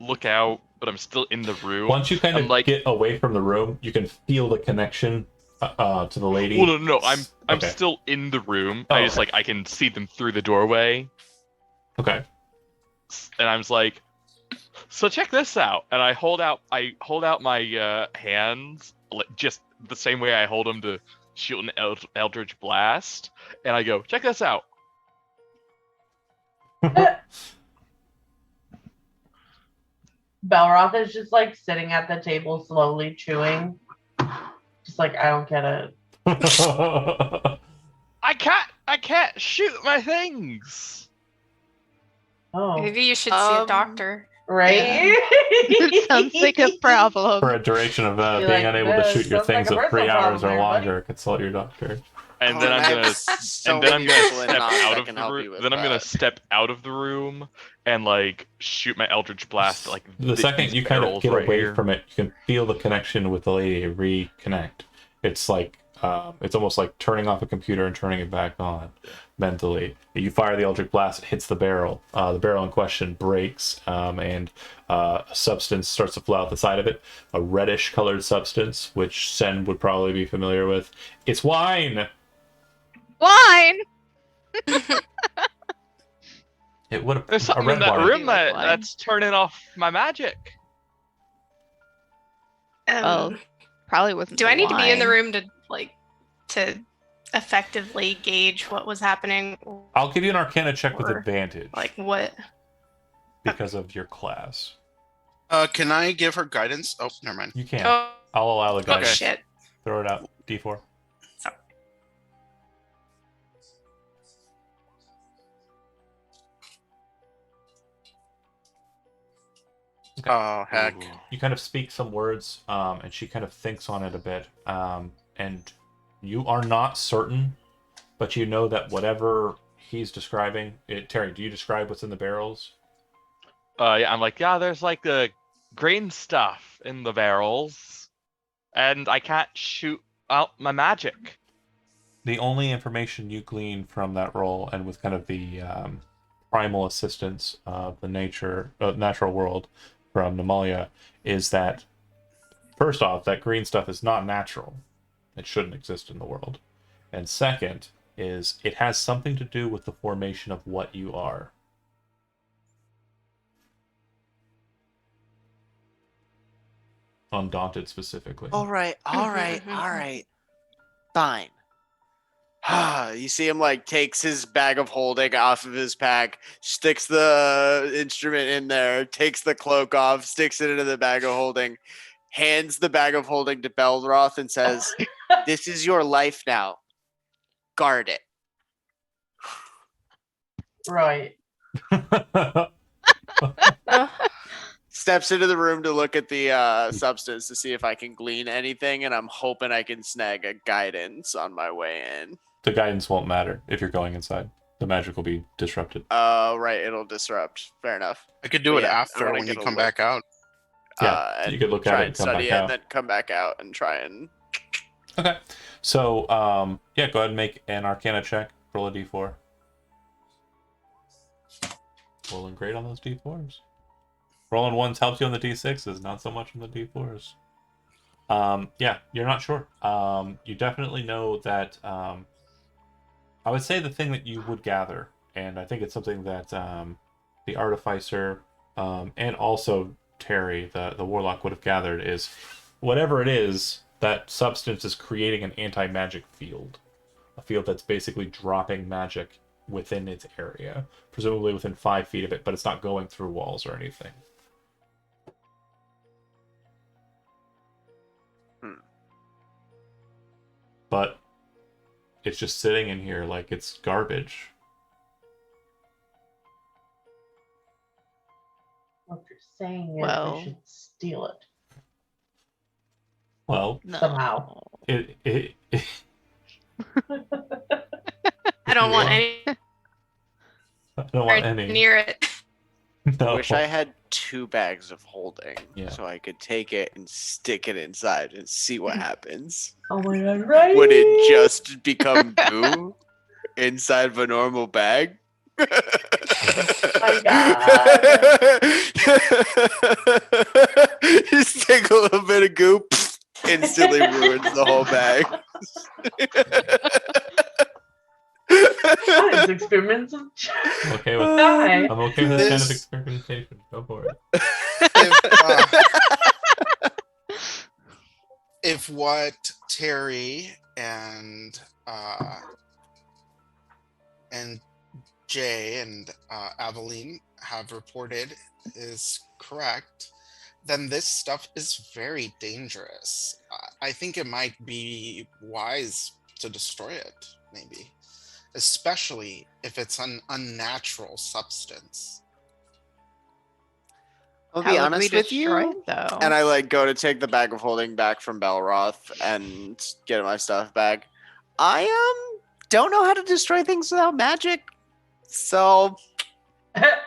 look out, but I'm still in the room. Once you kind I'm of like, get away from the room, you can feel the connection to the lady. well, no, I'm Okay. still in the room. Oh, I just okay. like I can see them through the doorway, Okay. and I'm just like, so check this out. And I hold out my hands just the same way I hold them to shoot an eldritch blast, and I go, check this out. Belroth is just like sitting at the table, slowly chewing. Just like, I don't get it. I can't shoot my things. Oh, Maybe you should see a doctor. right? It sounds like a problem. For a duration of You're being like, unable to shoot your sounds like things a of 3 personal hours or problem there, buddy. longer, consult your doctor. And Oh, then I'm I gonna have so and then I'm many gonna people in step Knox out that of can the help room. you with Then I'm gonna that. step out of the room and like shoot my eldritch blast. Like The second these you kind of barrels get right away here. from it, you can feel the connection with the lady reconnect. It's like it's almost like turning off a computer and turning it back on mentally. You fire the eldritch blast, it hits the barrel. The barrel in question breaks, and a substance starts to flow out the side of it. A reddish colored substance, which Sen would probably be familiar with. It's wine. Wine. It would have There's a something red in that wine. room Like wine. that's turning off my magic. Well, probably wasn't. Do the I need to be in the wine. room to effectively gauge what was happening? I'll give you an Arcana check with Or, advantage Like what? because of your class. Can I give her guidance? Oh, never mind. You can. Oh, I'll allow the oh guidance. shit. Throw it out. D4. Sorry. Okay. Oh, heck. You kind of speak some words, and she kind of thinks on it a bit. And you are not certain, but you know that whatever he's describing, Terry, do you describe what's in the barrels? Yeah, I'm like, yeah, there's like the green stuff in the barrels, and I can't shoot out my magic. The only information you glean from that roll, and with kind of the primal assistance of the natural world from Nemalia, is that first off, that green stuff is not natural. It shouldn't exist in the world. And second is it has something to do with the formation of what you are. Undaunted specifically. All right. Fine. You see him like takes his bag of holding off of his pack, sticks the instrument in there, takes the cloak off, sticks it into the bag of holding, hands the bag of holding to Belroth and says, "This is your life now. Guard it." Right. Steps into the room to look at the substance to see if I can glean anything, and I'm hoping I can snag a guidance on my way in. The guidance won't matter if you're going inside. The magic will be disrupted. Right, it'll disrupt. Fair enough. I could do But it yeah, I after wanna when you get a come look. back out. Yeah, you could look try at it and and come study back it, out. and then come back out and try and. Okay. So, yeah, go ahead and make an Arcana check. Roll a d4. Rolling great on those d4s. Rolling ones helps you on the d6s, not so much on the d4s. Yeah, you're not sure. You definitely know that. I would say the thing that you would gather, and I think it's something that the Artificer and also Terry, the Warlock, would have gathered, is whatever it is, that substance is creating an anti-magic field. A field that's basically dropping magic within its area, presumably within 5 feet of it, but it's not going through walls or anything. But it's just sitting in here like it's garbage. What you're saying is Well. we should steal it Well, No. somehow. it I don't want any I don't want any. near it. No. Wish I had 2 bags of holding, Yeah. so I could take it and stick it inside and see what happens. Oh my god, right? Would it just become goo inside of a normal bag? My God. Just take a little bit of goop, instantly ruins the whole bag. Science experiments. I'm okay with Die. I'm okay with this kind of This- experimentation. Go for it. If what Terry and Jay and Aveline have reported is correct, then this stuff is very dangerous. I think it might be wise to destroy it, maybe, especially if it's an unnatural substance. I'll How be would honest we with destroy you. it, though? And I like go to take the bag of holding back from Belroth and get my stuff back. I don't know how to destroy things without magic. So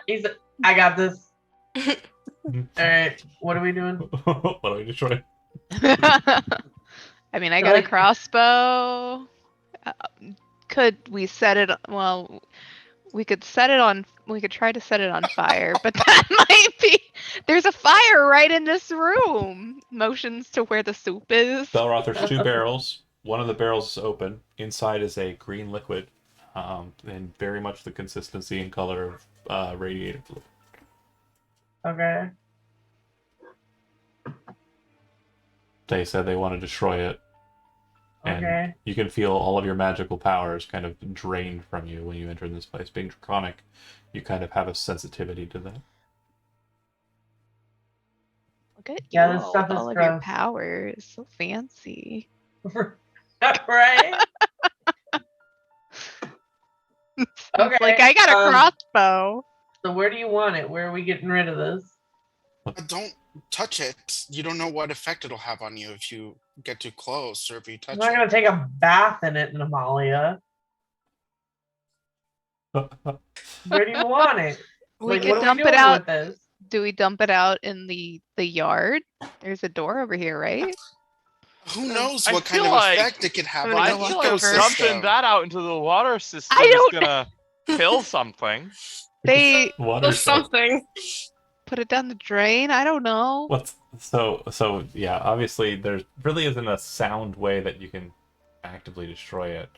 He's. I got this. All right. What are we doing? What do we destroy? I mean, I got a Like- crossbow. Could we set it? Well, we could set it on. We could try to set it on fire, but that might be. There's a fire right in this room. Motions to where the soup is. Belroth, there's 2 barrels. One of the barrels is open. Inside is a green liquid, and very much the consistency and color of radiated fluid. Okay. They said they want to destroy it. And Okay. you can feel all of your magical powers kind of drained from you when you enter this place. Being draconic, you kind of have a sensitivity to that. Look at Yeah, you this all stuff with is all of your gross. powers. So fancy. Right. Sounds like I got a crossbow. So where do you want it? Where are we getting rid of this? Don't touch it. You don't know what effect it'll have on you if you get too close or if you touch I'm not it. gonna take a bath in it, Namalia. Where do you want it? We Like, could what are we dump it doing out. with this? Do we dump it out in the yard? There's a door over here, right? Who knows I what kind feel of like- effect it could have I'm on gonna the go I feel walk like over. dumping ecosystem. that out into the water system I is don't- gonna kill something. They Water Or something. put it down the drain. I don't know. What's so yeah, obviously there really isn't a sound way that you can actively destroy it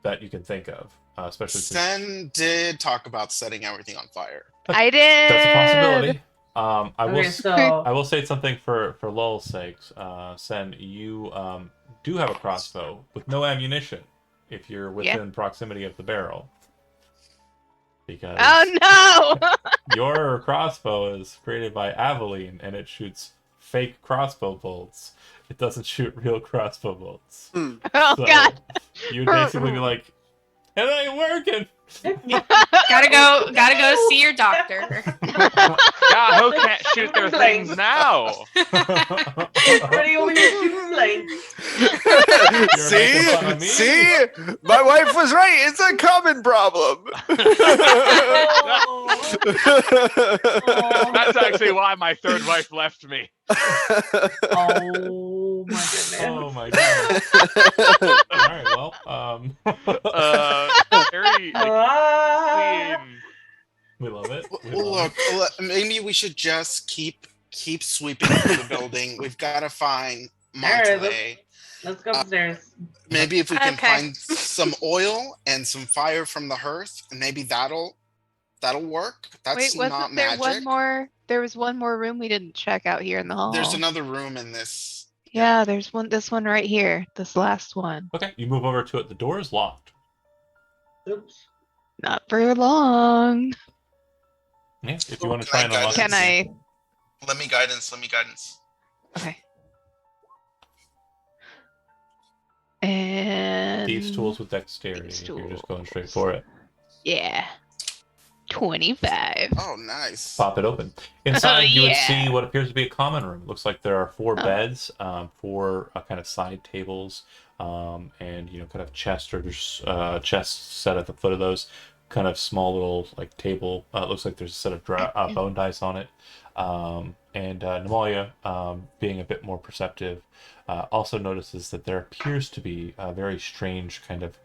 that you can think of, especially since Sen did talk about setting everything on fire. I did. that's a possibility. I will Okay, so I will say something for Lul's sakes. Sen, you do have a crossbow with no ammunition if you're within proximity of the barrel. Because Oh no! your crossbow is created by Aveline and it shoots fake crossbow bolts. It doesn't shoot real crossbow bolts. Oh So god! you'd basically be like, it ain't working. Gotta go see your doctor. Yeah, who can't shoot their things now? everybody over here shooting flames. You're making fun of me? See, my wife was right. It's a common problem. That's actually why my third wife left me. Oh my goodness. Oh my god. Alright, well, Very Ah. clean. we love it. We Well, love look, maybe we should just keep sweeping through the building. We've got to find right, Montele. Let's go upstairs. Maybe if we can Okay. find some oil and some fire from the hearth, maybe that'll work. That's Wait, not wasn't there magic. one more? There was one more room we didn't check out here in the hall. There's another room in this. Yeah, there's one. This one right here. This last one. it. Okay, you move over to it. The door is locked. Oops. Not for long. Yeah, if you want to try and Can I unlock it. Can I? Let me guidance. Okay. And Thieves' tools with dexterity. Thieves' If you're just tools. going straight for it. Yeah. 25. Oh, nice. Pop it open. Inside, you would yeah. see what appears to be a common room. It looks like there are 4 Oh. beds, 4 kind of side tables, and kind of chests or just chests set at the foot of those. Kind of small little like table. It looks like there's a set of bone dice on it. And Namalia, being a bit more perceptive, also notices that there appears to be a very strange kind of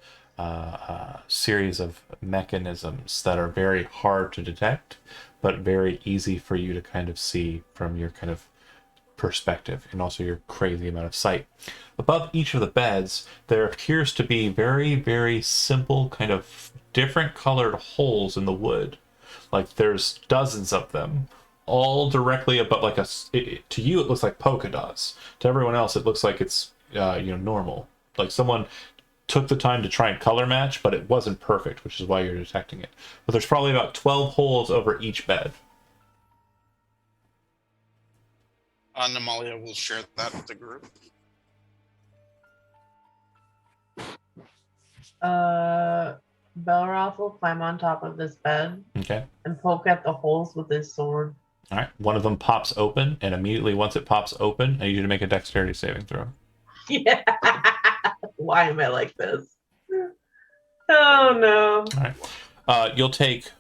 series of mechanisms that are very hard to detect, but very easy for you to kind of see from your kind of perspective and also your crazy amount of sight. Above each of the beds, there appears to be very, very simple kind of different colored holes in the wood. Like there's dozens of them, all directly above, like to you it looks like polka dots. To everyone else it looks like it's normal. Like someone took the time to try and color match, but it wasn't perfect, which is why you're detecting it. But there's probably about 12 holes over each bed. Namalia will share that with the group. Belroth will climb on top of this bed Okay. and poke at the holes with his sword. All right. One of them pops open, and immediately once it pops open, I need you to make a dexterity saving throw. Yeah. Why am I like this? Oh no. All right. You'll take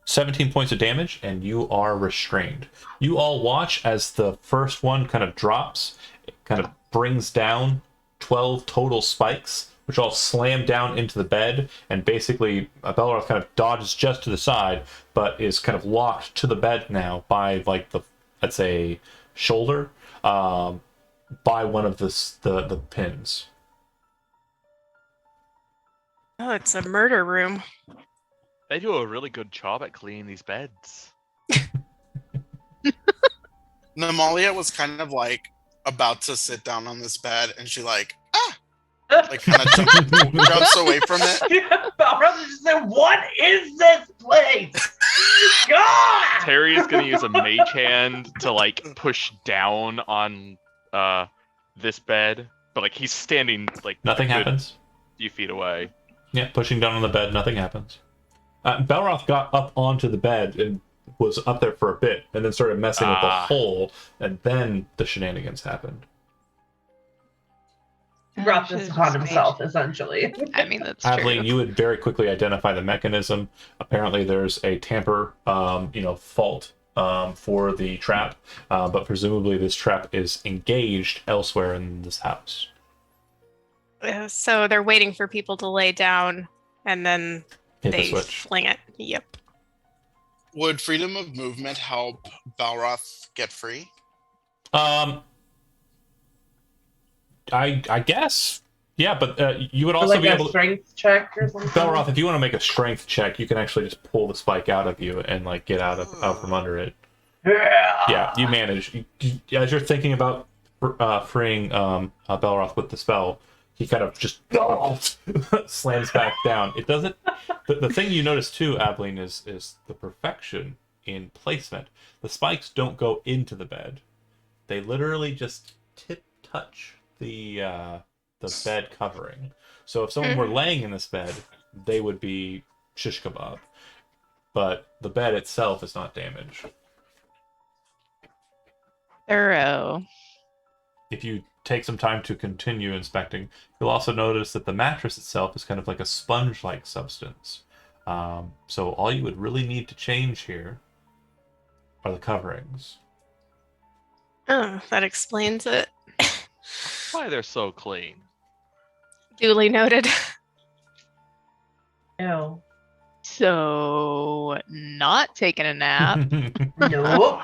17 points of damage, and you are restrained. You all watch as the first one kind of drops. It kind of brings down 12 total spikes, which all slam down into the bed, and basically Belroth kind of dodges just to the side, but is kind of locked to the bed now by like the, let's say, shoulder, by one of the pins. Oh, it's a murder room. They do a really good job at cleaning these beds. Namalia was kind of like about to sit down on this bed, and she like kind of jumps away from it. Belroth just said, "What is this place?" God! Terry is going to use a mage hand to like push down on this bed, but like he's standing like Nothing a good happens. few feet away. Yeah, pushing down on the bed, nothing happens. Belroth got up onto the bed and was up there for a bit, and then started messing with the hole, and then the shenanigans happened. He brought this upon himself, essentially. I mean, that's Aveline, true. you would very quickly identify the mechanism. Apparently, there's a tamper, fault for the trap, but presumably this trap is engaged elsewhere in this house. So they're waiting for people to lay down, and then Hit the they switch. fling it. Yep. Would freedom of movement help Balroth get free? I guess. Yeah, but you would also like be a able to... strength check or something. Belroth, if you want to make a strength check, you can actually just pull the spike out of you and like get out from under it. Yeah, you manage. As you're thinking about freeing Belroth with the spell, he kind of just slams back down. It doesn't. The thing you notice too, Aveline, is the perfection in placement. The spikes don't go into the bed; they literally just touch the bed covering. So if someone were laying in this bed, they would be shish kebab. But the bed itself is not damaged. Thorough. If you take some time to continue inspecting, you'll also notice that the mattress itself is kind of like a sponge-like substance. So all you would really need to change here are the coverings. Oh, that explains it. Why they're so clean? Duly noted. Ew. So, not taking a nap. Nope.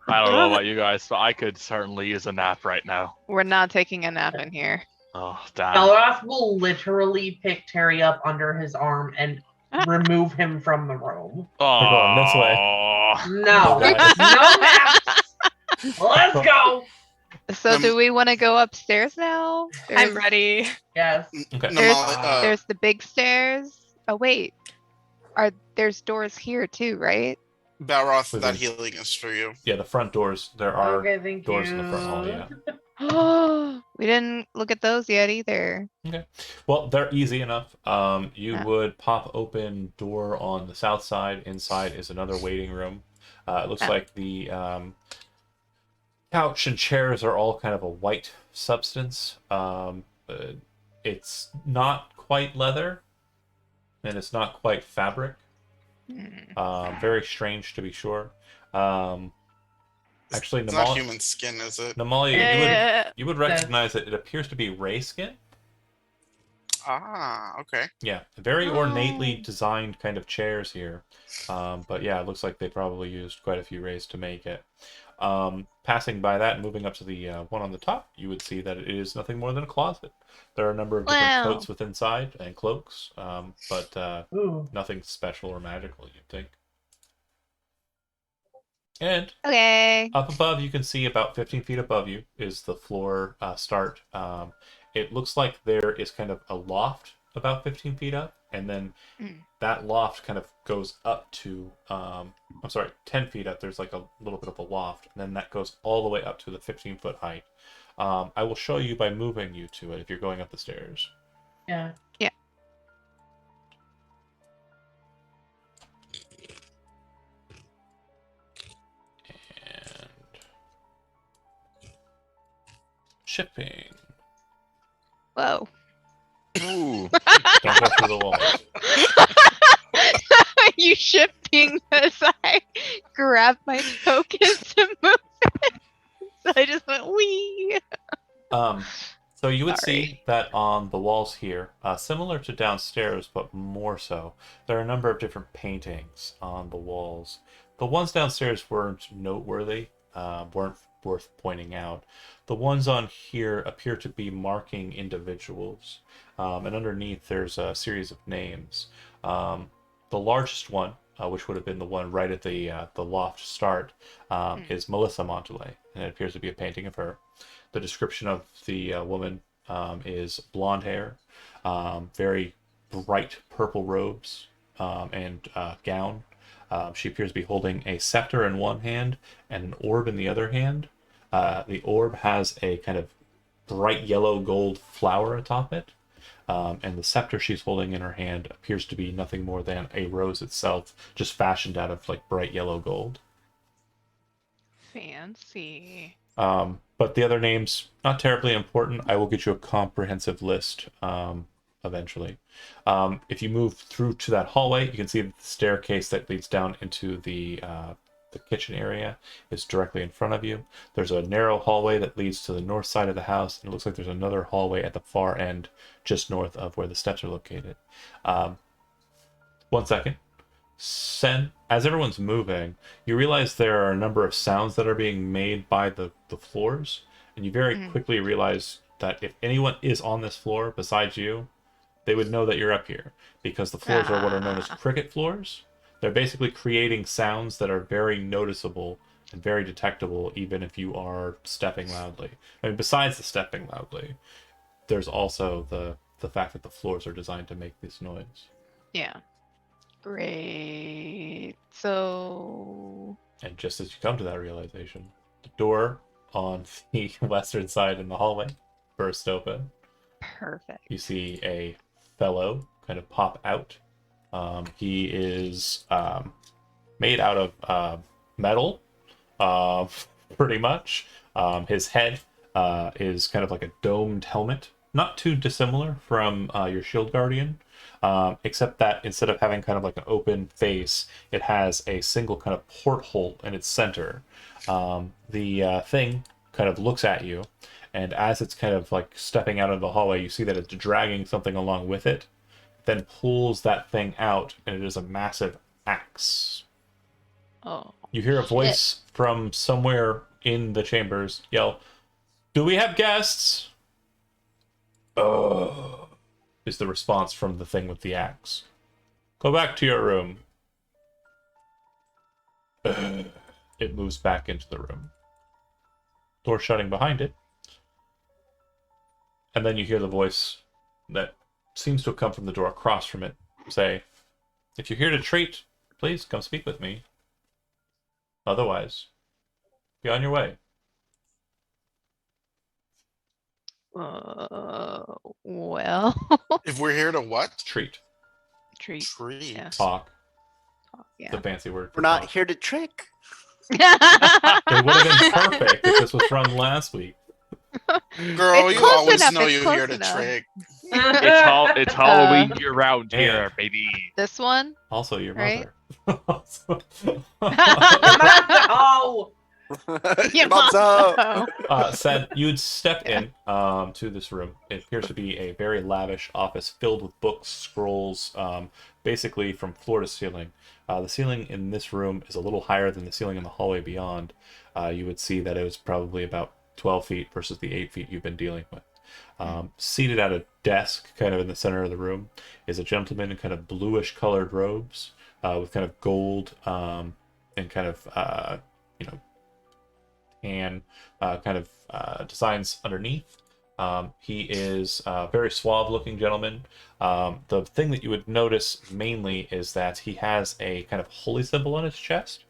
I don't know about you guys, but I could certainly use a nap right now. We're not taking a nap in here. Oh, damn. Belroth will literally pick Terry up under his arm and remove him from the room. Oh, going this way. No. Okay. No naps. Let's go. So, do we want to go upstairs now? I'm ready. Yes. Okay. There's the big stairs. Oh, wait. There's doors here too, right? Balroth, Within- that healing is for you. Yeah, the front doors. There are Okay, thank doors you. in the front hall. Yeah. We didn't look at those yet either. Okay. Well, they're easy enough. You would pop open door on the south side. Inside is another waiting room. It looks like the couch and chairs are all kind of a white substance. It's not quite leather, and it's not quite fabric. Very strange to be sure. Actually, It's not human skin, is it? Namalia, you would recognize that it appears to be ray skin. Ah, okay. Yeah, very ornately Oh. designed kind of chairs here. But yeah, it looks like they probably used quite a few rays to make it. Passing by that and moving up to the one on the top, you would see that it is nothing more than a closet. There are a number of different Wow. coats with inside and cloaks, but Ooh. nothing special or magical, you'd think. And Okay. up above, you can see about 15 feet above you is the floor start. It looks like there is kind of a loft about 15 feet up, and then Mm. that loft kind of goes up to, 10 feet up. There's like a little bit of a loft, and then that goes all the way up to the 15-foot height. I will show you by moving you to it if you're going up the stairs. Yeah. And shipping. Whoa. Ooh. Don't go through the walls. You shifting as I grab my tokens to move it. So I just went wee. So you would see Sorry. that on the walls here, similar to downstairs, but more so, there are a number of different paintings on the walls. The ones downstairs weren't noteworthy, weren't worth pointing out. The ones on here appear to be marking individuals, and underneath there's a series of names. The largest one, which would have been the one right at the loft start, is Melissa Montele, and it appears to be a painting of her. The description of the woman is blonde hair, very bright purple robes, and gown. She appears to be holding a scepter in one hand and an orb in the other hand. The orb has a kind of bright yellow gold flower atop it. And the scepter she's holding in her hand appears to be nothing more than a rose itself, just fashioned out of like bright yellow gold. Fancy. But the other names, not terribly important. I will get you a comprehensive list eventually. If you move through to that hallway, you can see that the staircase that leads down into the kitchen area is directly in front of you. There's a narrow hallway that leads to the north side of the house, and it looks like there's another hallway at the far end, just north of where the steps are located. 1 second. Sen, as everyone's moving, you realize there are a number of sounds that are being made by the floors, and you very quickly realize that if anyone is on this floor besides you, they would know that you're up here, because the floors are what are known as cricket floors. They're basically creating sounds that are very noticeable and very detectable, even if you are stepping loudly. I mean, besides the stepping loudly, there's also the fact that the floors are designed to make this noise. Yeah. Great. So And just as you come to that realization, the door on the western side in the hallway bursts open. perfect. You see a fellow kind of pop out. He is made out of metal, pretty much. His head is kind of like a domed helmet, not too dissimilar from your shield guardian, except that instead of having kind of like an open face, it has a single kind of porthole in its center. The thing kind of looks at you, and as it's kind of like stepping out of the hallway, you see that it's dragging something along with it, then pulls that thing out, and it is a massive axe. Oh. You hear a voice from somewhere in the chambers yell, "Do we have guests?" Is the response from the thing with the axe. "Go back to your room." It moves back into the room. Door shutting behind it. And then you hear the voice that seems to have come from the door across from it say, "If you're here to treat, please come speak with me. Otherwise, be on your way." Well. If we're here to what? Treat. Treat. Treat. Yeah. Talk. Yeah. The fancy word. We're not here to trick. It would have been perfect if this was from last week. Girl, It's you close always enough, know it's you're close here to enough. trick. It's Halloween year round here, baby. This one? Also, your Right? mother. Oh! Yeah, Mom's out. Said you'd step in to this room. It appears to be a very lavish office filled with books, scrolls, basically from floor to ceiling. The ceiling in this room is a little higher than the ceiling in the hallway beyond. You would see that it was probably about 12 feet versus the 8 feet you've been dealing with. Seated at a desk, kind of in the center of the room, is a gentleman in kind of bluish colored robes with kind of gold and kind of, you know, and kind of designs underneath. He is a very suave looking gentleman. The thing that you would notice mainly is that he has a kind of holy symbol on his chest,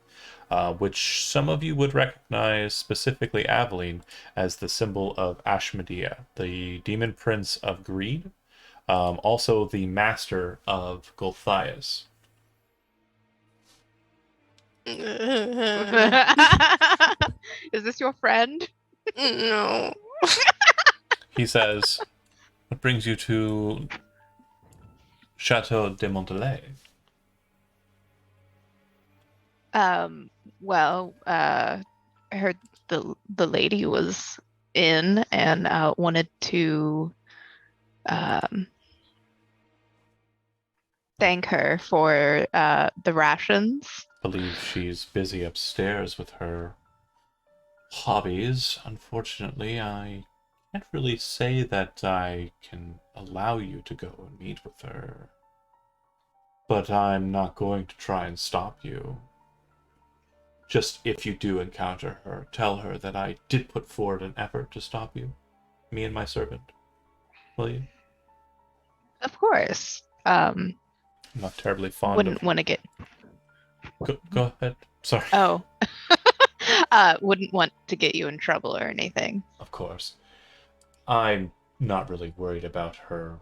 which some of you would recognize, specifically Aveline, as the symbol of Ashmedea, the demon prince of greed, also the master of Gulthias. Is this your friend? No. He says, "What brings you to Chateau de Montele?" Well, I heard the lady was in and wanted to thank her for the rations. Believe she's busy upstairs with her hobbies. Unfortunately, I can't really say that I can allow you to go and meet with her. But I'm not going to try and stop you. Just if you do encounter her, tell her that I did put forward an effort to stop you. Me and my servant. Will you? Of course. I'm not terribly fond Wouldn't of... want to get. Go ahead. Sorry. Oh. Wouldn't want to get you in trouble or anything. Of course. I'm not really worried about her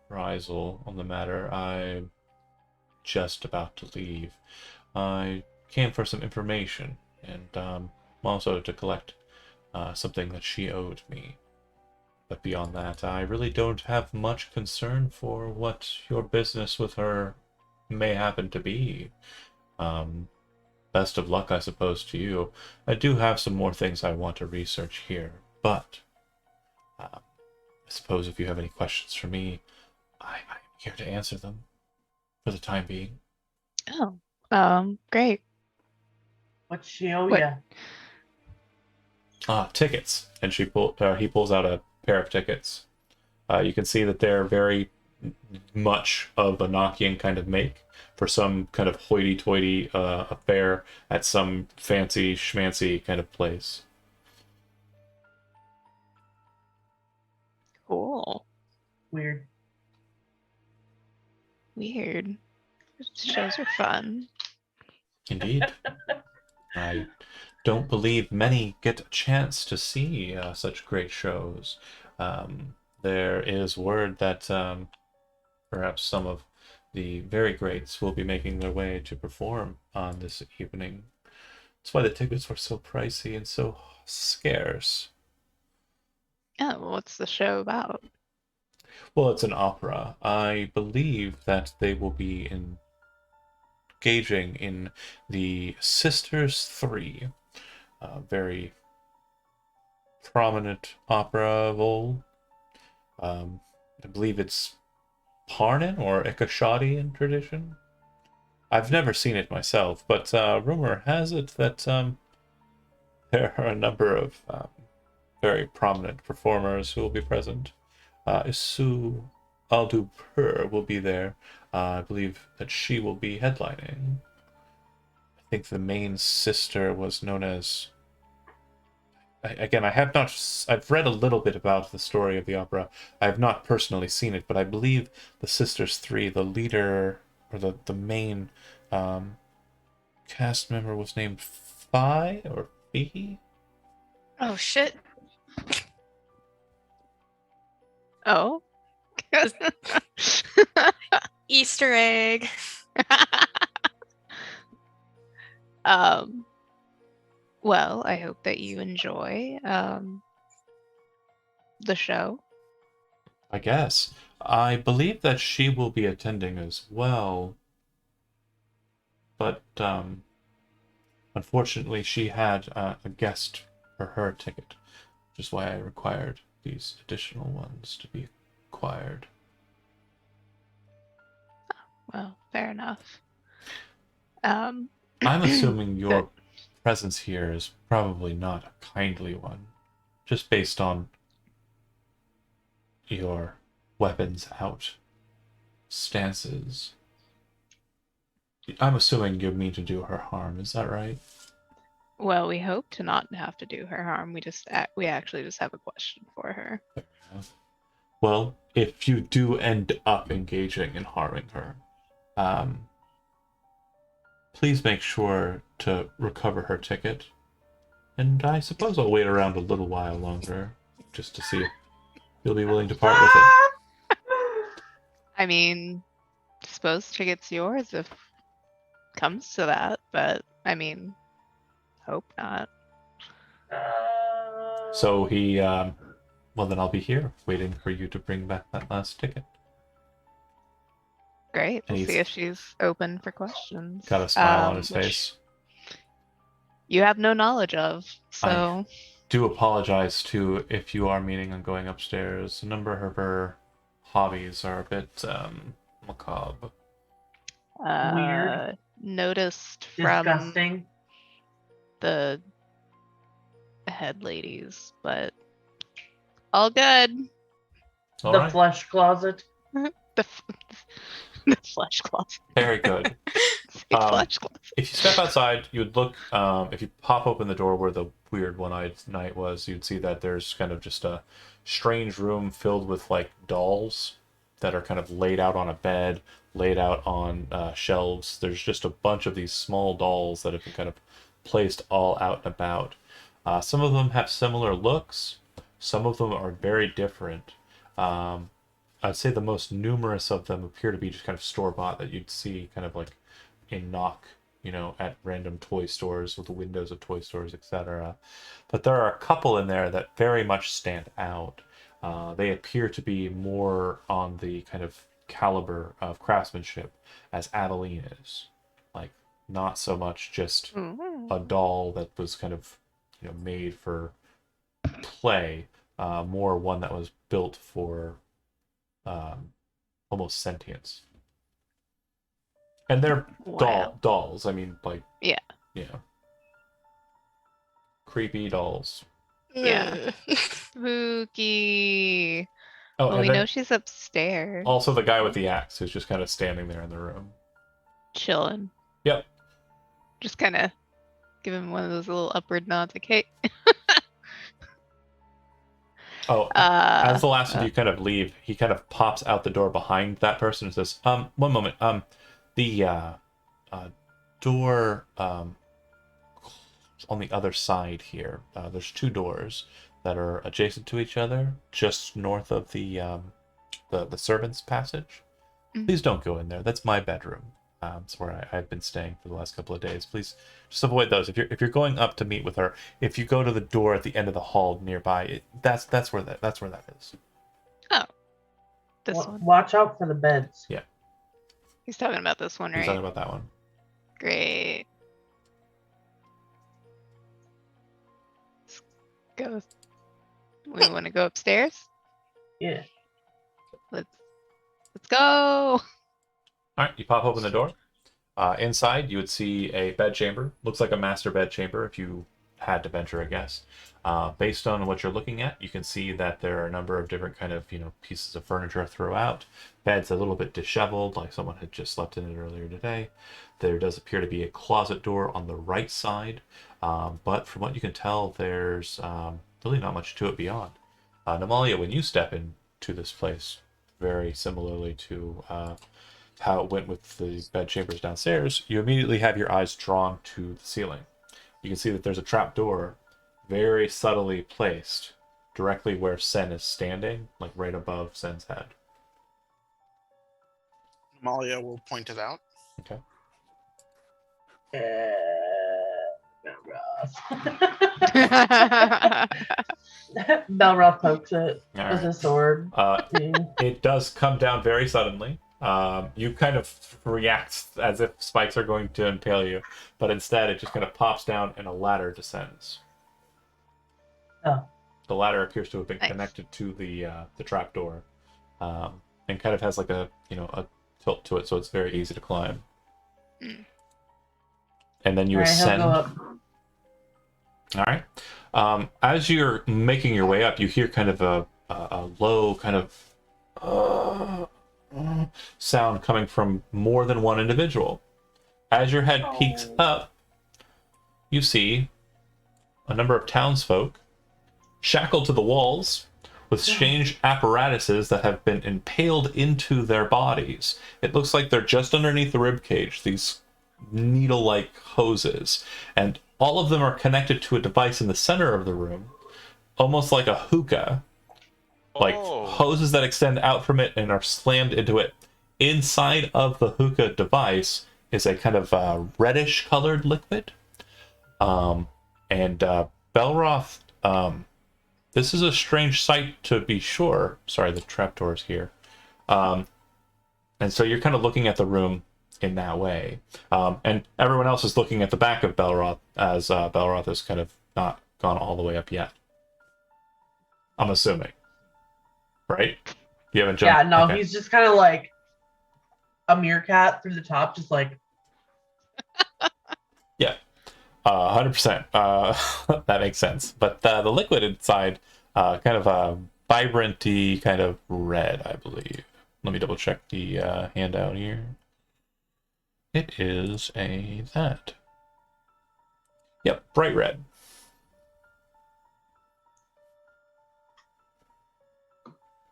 reprisal on the matter. I'm just about to leave. I came for some information and also to collect something that she owed me. But beyond that, I really don't have much concern for what your business with her may happen to be. Best of luck, I suppose, to you. I do have some more things I want to research here, but I suppose if you have any questions for me, I'm here to answer them for the time being. Oh, great. What's she owe What? ya? Tickets. And he pulls out a pair of tickets. You can see that they're very much of a Nokian kind of make for some kind of hoity-toity affair at some fancy schmancy kind of place. Cool. Weird. Weird. Shows are fun. Indeed. I don't believe many get a chance to see such great shows. There is word that perhaps some of the very greats will be making their way to perform on this evening. That's why the tickets were so pricey and so scarce. Oh, what's the show about? Well, it's an opera. I believe that they will be engaging in the Sisters 3, a very prominent opera of old. I believe it's Parnin or Ikashadi tradition. I've never seen it myself, but rumor has it that there are a number of very prominent performers who will be present. Isu Aldupur will be there. I believe that she will be headlining. I think the main sister was known as... Again, I've read a little bit about the story of the opera. I have not personally seen it, but I believe the Sisters 3, the leader, or the main cast member was named Fi or Fi? Oh shit. Oh. Easter egg. Well, I hope that you enjoy the show. I guess. I believe that she will be attending as well. But Unfortunately, she had a guest for her ticket, which is why I required these additional ones to be acquired. Well, fair enough. Um, I'm assuming your Good. presence here is probably not a kindly one, just based on your weapons out stances. I'm assuming you mean to do her harm, is that right? Well, we hope to not have to do her harm. We actually just have a question for her. Well, if you do end up engaging in harming her, please make sure to recover her ticket. And I suppose I'll wait around a little while longer, just to see if you'll be willing to part with it. I mean, suppose ticket's yours if it comes to that, but I mean, hope not. So he, well then I'll be here, waiting for you to bring back that last ticket. Great. And We'll see he's if she's open for questions. got a smile on his which face. You have no knowledge of, so Do apologize too if you are meaning on going upstairs. A number of her hobbies are a bit macabre. Weird. Noticed from Disgusting. the head ladies, but all good. All The right. flesh closet. The, f- the flesh closet. Very good. Say flesh closet. If you step outside, you would look. If you pop open the door where the weird one-eyed knight was, you'd see that there's kind of just a strange room filled with like dolls that are kind of laid out on a bed, laid out on shelves. There's just a bunch of these small dolls that have been kind of placed all out and about. Some of them have similar looks. Some of them are very different. I'd say the most numerous of them appear to be just kind of store-bought that you'd see kind of like in knock, at random toy stores with the windows of toy stores, etc. But there are a couple in there that very much stand out. They appear to be more on the kind of caliber of craftsmanship as Adeline is. Like, not so much just a doll that was kind of, made for play, more one that was built for almost sentience. And they're Wow. dolls. I mean, like, Yeah. Creepy dolls. Yeah. Spooky. Oh, Well, and we then know she's upstairs, also the guy with the axe who's just kind of standing there in the room. chilling. Yep. Just kind of give him one of those little upward nods, like, hey. Oh, as the last of you kind of leave, he kind of pops out the door behind that person and says, one moment, the door on the other side here, there's two doors that are adjacent to each other, just north of the servants' passage. Mhm. Please don't go in there. That's my bedroom. It's where I've been staying for the last couple of days. Please just avoid those. If you're going up to meet with her, if you go to the door at the end of the hall nearby, that's where that is. Oh. This one. Watch out for the beds. He's talking about this one, He's right? talking about that one. Great. Let's go. We want to go upstairs? Yeah. Let's go. All right, you pop open the door. Inside, you would see a bed chamber. Looks like a master bed chamber if you had to venture a guess. Based on what you're looking at, you can see that there are a number of different kind of pieces of furniture throughout. Bed's a little bit disheveled, like someone had just slept in it earlier today. There does appear to be a closet door on the right side, but from what you can tell, there's really not much to it beyond. Namalia, when you step into this place, very similarly to how it went with the bed chambers downstairs, you immediately have your eyes drawn to the ceiling. You can see that there's a trap door very subtly placed directly where Sen is standing, like right above Sen's head. Amalia will point it out. Okay. Belroth pokes it All with right. his sword. It does come down very suddenly. You kind of react as if spikes are going to impale you, but instead it just kind of pops down and a ladder descends. Oh. The ladder appears to have been Nice. connected to the trapdoor, and kind of has like a tilt to it, so it's very easy to climb. Mm. And then you All right, he'll ascend. go up. All right. As you're making your way up, you hear kind of a low kind of sound coming from more than one individual. As your head peeks up, you see a number of townsfolk shackled to the walls with strange apparatuses that have been impaled into their bodies. It looks like they're just underneath the rib cage, these needle-like hoses, and all of them are connected to a device in the center of the room, almost like a hookah, like hoses that extend out from it and are slammed into it. Inside of the hookah device is a kind of reddish colored liquid. Belroth, this is a strange sight to be sure. Sorry, the trapdoor's here. And so you're kind of looking at the room in that way. And everyone else is looking at the back of Belroth, as Belroth has kind of not gone all the way up yet. I'm assuming. Right? You haven't jumped? Yeah, no, Okay. he's just kind of like a meerkat through the top, just like. Yeah. 100%. That makes sense. But the liquid inside, kind of a vibranty kind of red, I believe. Let me double check the handout here. It is that. Yep, bright red.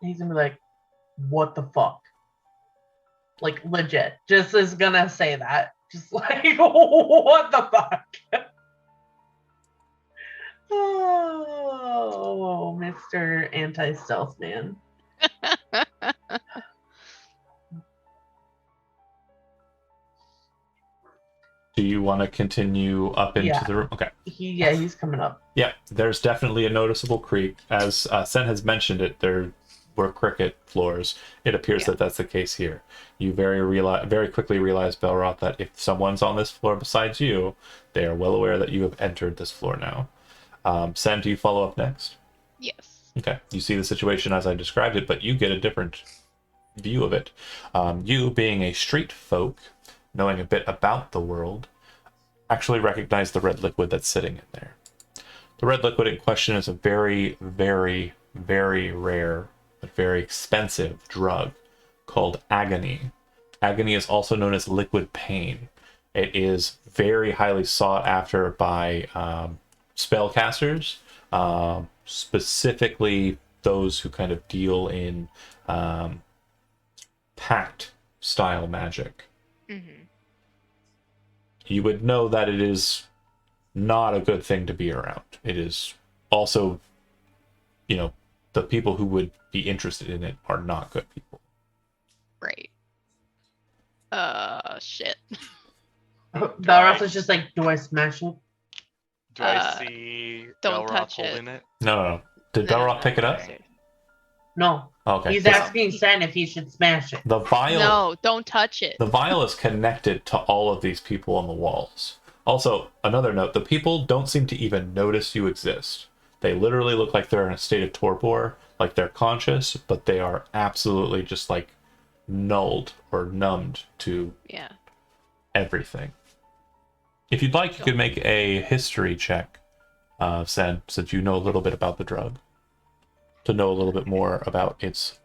He's gonna be like, what the fuck? Like, legit. Just is gonna say that. Just like, what the fuck? Oh, Mr. Anti-Stealth Man. Do you want to continue up into Yeah. the room? Okay. He's coming up. Yeah, there's definitely a noticeable creak. As Sen has mentioned it, there were cricket floors. It appears that that's the case here. You very quickly realize, Belroth, that if someone's on this floor besides you, they are well aware that you have entered this floor now. Sen, do you follow up next? Yes. Okay. You see the situation as I described it, but you get a different view of it. You, being a street folk, knowing a bit about the world, actually recognize the red liquid that's sitting in there. The red liquid in question is a very, very, very rare but very expensive drug called agony. Agony is also known as liquid pain. It is very highly sought after by spellcasters, specifically those who kind of deal in pact style magic. Mm-hmm. You would know that it is not a good thing to be around. It is also, the people who would be interested in it are not good people. Right. Shit. Belroth is just like, do I smash it? Do I see don't Belroth touch it. holding it? No. Did Belroth pick it up? No. Okay. He's 'cause asking Sen if he should smash it. the vial. No, don't touch it. The vial is connected to all of these people on the walls. Also, another note, the people don't seem to even notice you exist. They literally look like they're in a state of torpor, like they're conscious, but they are absolutely just like nulled or numbed to everything. If you'd like, you could make a history check, Sen, since you know a little bit about the drug, to know a little bit more about its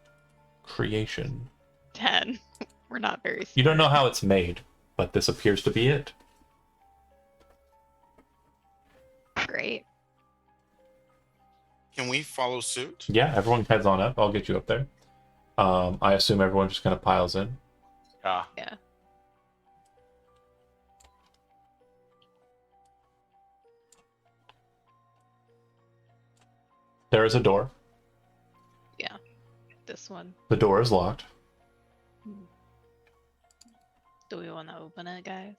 creation. 10. We're not very smart. You don't know how it's made, but this appears to be it. Great. Can we follow suit? Yeah, everyone heads on up. I'll get you up there. I assume everyone just kind of piles in. Yeah. There is a door. Yeah. This one. The door is locked. Do we want to open it, guys?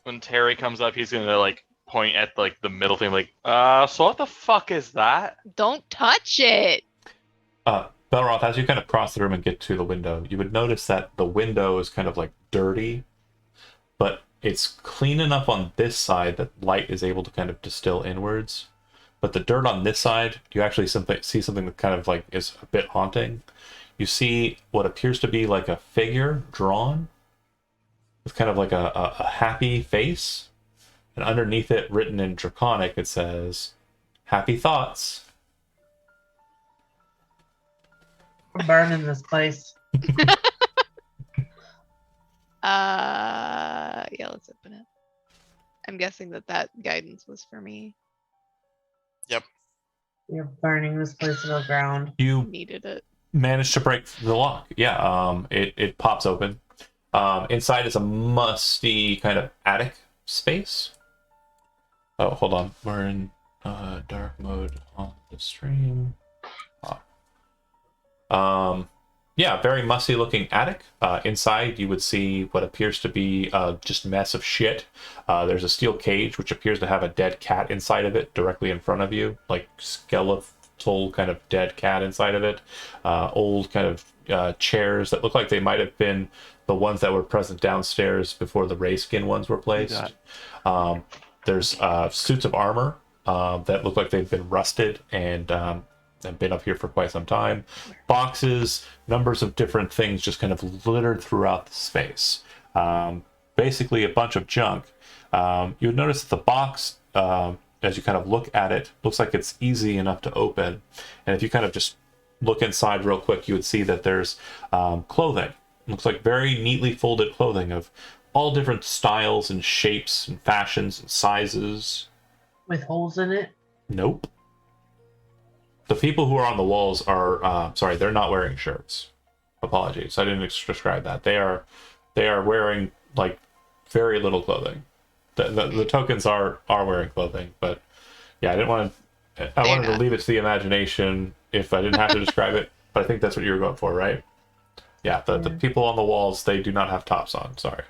When Terry comes up, he's gonna like point at like the middle thing, like, so what the fuck is that? Don't touch it. Belroth, as you kind of cross the room and get to the window, you would notice that the window is kind of like dirty, but it's clean enough on this side that light is able to kind of distill inwards. But the dirt on this side, you actually see something that kind of like is a bit haunting. You see what appears to be like a figure drawn with kind of like a happy face. And underneath it, written in Draconic, it says, "Happy thoughts." I'm burning this place. Yeah, let's open it. I'm guessing that guidance was for me. You're burning this place to the ground. You Needed it. managed to break the lock. Yeah, it pops open. Inside is a musty kind of attic space. Oh, hold on. We're in dark mode on the stream. Yeah, very musty looking attic. Inside, you would see what appears to be just mess of shit. There's a steel cage which appears to have a dead cat inside of it directly in front of you, like skeletal kind of dead cat inside of it. Old kind of chairs that look like they might have been the ones that were present downstairs before the ray skin ones were placed. There's suits of armor that look like they've been rusted and been up here for quite some time. Boxes, numbers of different things just kind of littered throughout the space. Basically a bunch of junk. You would notice that the box, as you kind of look at it, looks like it's easy enough to open. And if you kind of just look inside real quick, you would see that there's clothing. It looks like very neatly folded clothing of all different styles and shapes and fashions and sizes. With holes in it? Nope. The people who are on the walls are sorry, they're not wearing shirts. Apologies, I didn't describe that. They are wearing like very little clothing. The tokens are wearing clothing, but yeah, I wanted to leave it to the imagination if I didn't have to describe it. But I think that's what you were going for, right? Yeah, the people on the walls, they do not have tops on. Sorry.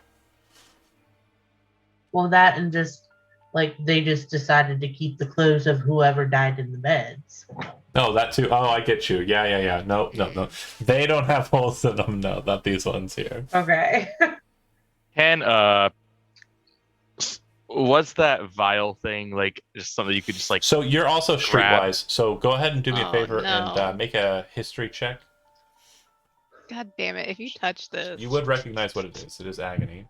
Well, that and just like they just decided to keep the clothes of whoever died in the beds. Oh, that too. Oh, I get you. Yeah. No. They don't have holes in them. No, not these ones here. Okay. Was that vial thing like just something you could just like? So you're also grab? streetwise. So go ahead and do me a Oh, favor no. and make a history check. God damn it! If you touch this, You would recognize what it is. It is agony.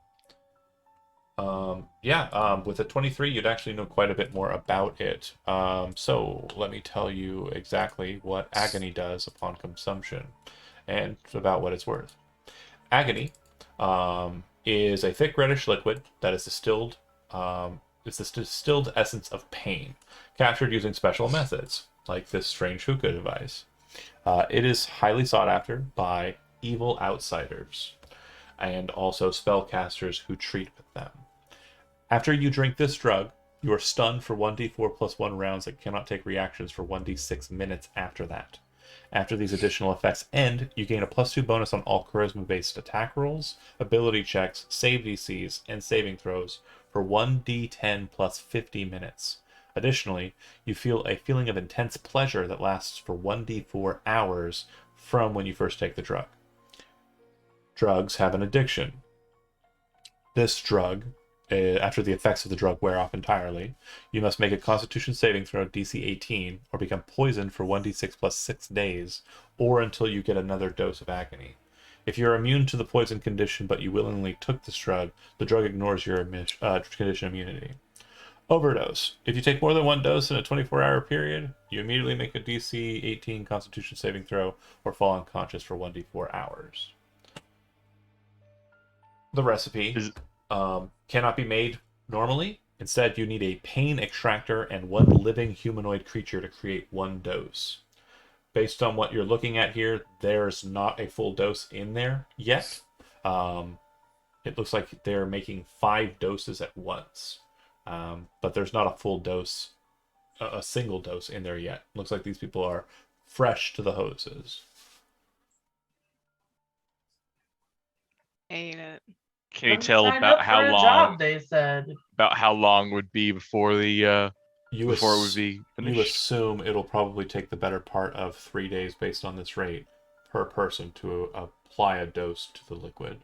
With a 23, you'd actually know quite a bit more about it. So let me tell you exactly what agony does upon consumption and about what it's worth. Agony is a thick reddish liquid that is distilled. It's the distilled essence of pain, captured using special methods, like this strange hookah device. It is highly sought after by evil outsiders and also spellcasters who treat with them. After you drink this drug, you are stunned for 1d4 plus 1 rounds that cannot take reactions for 1d6 minutes after that. After these additional effects end, you gain a +2 bonus on all charisma-based attack rolls, ability checks, save DCs, and saving throws for 1d10 plus 50 minutes. Additionally, you feel a feeling of intense pleasure that lasts for 1d4 hours from when you first take the drug. Drugs have an addiction. This drug, after the effects of the drug wear off entirely, you must make a Constitution saving throw DC 18 or become poisoned for 1d6 plus 6 days or until you get another dose of agony. If you're immune to the poison condition but you willingly took this drug, the drug ignores your condition immunity. Overdose. If you take more than one dose in a 24-hour period, you immediately make a DC 18 Constitution saving throw or fall unconscious for 1d4 hours. The recipe cannot be made normally. Instead, you need a pain extractor and one living humanoid creature to create one dose. Based on what you're looking at here, there's not a full dose in there yet. It looks like they're making 5 doses at once. But there's not a full dose, a single dose in there yet. Looks like these people are fresh to the hoses. ain't it? Can you Don't tell sign about up how for a long? job, they said. About how long would be before the before it would be You finished? assume it'll probably take the better part of 3 days based on this rate. per person to apply a dose to the liquid.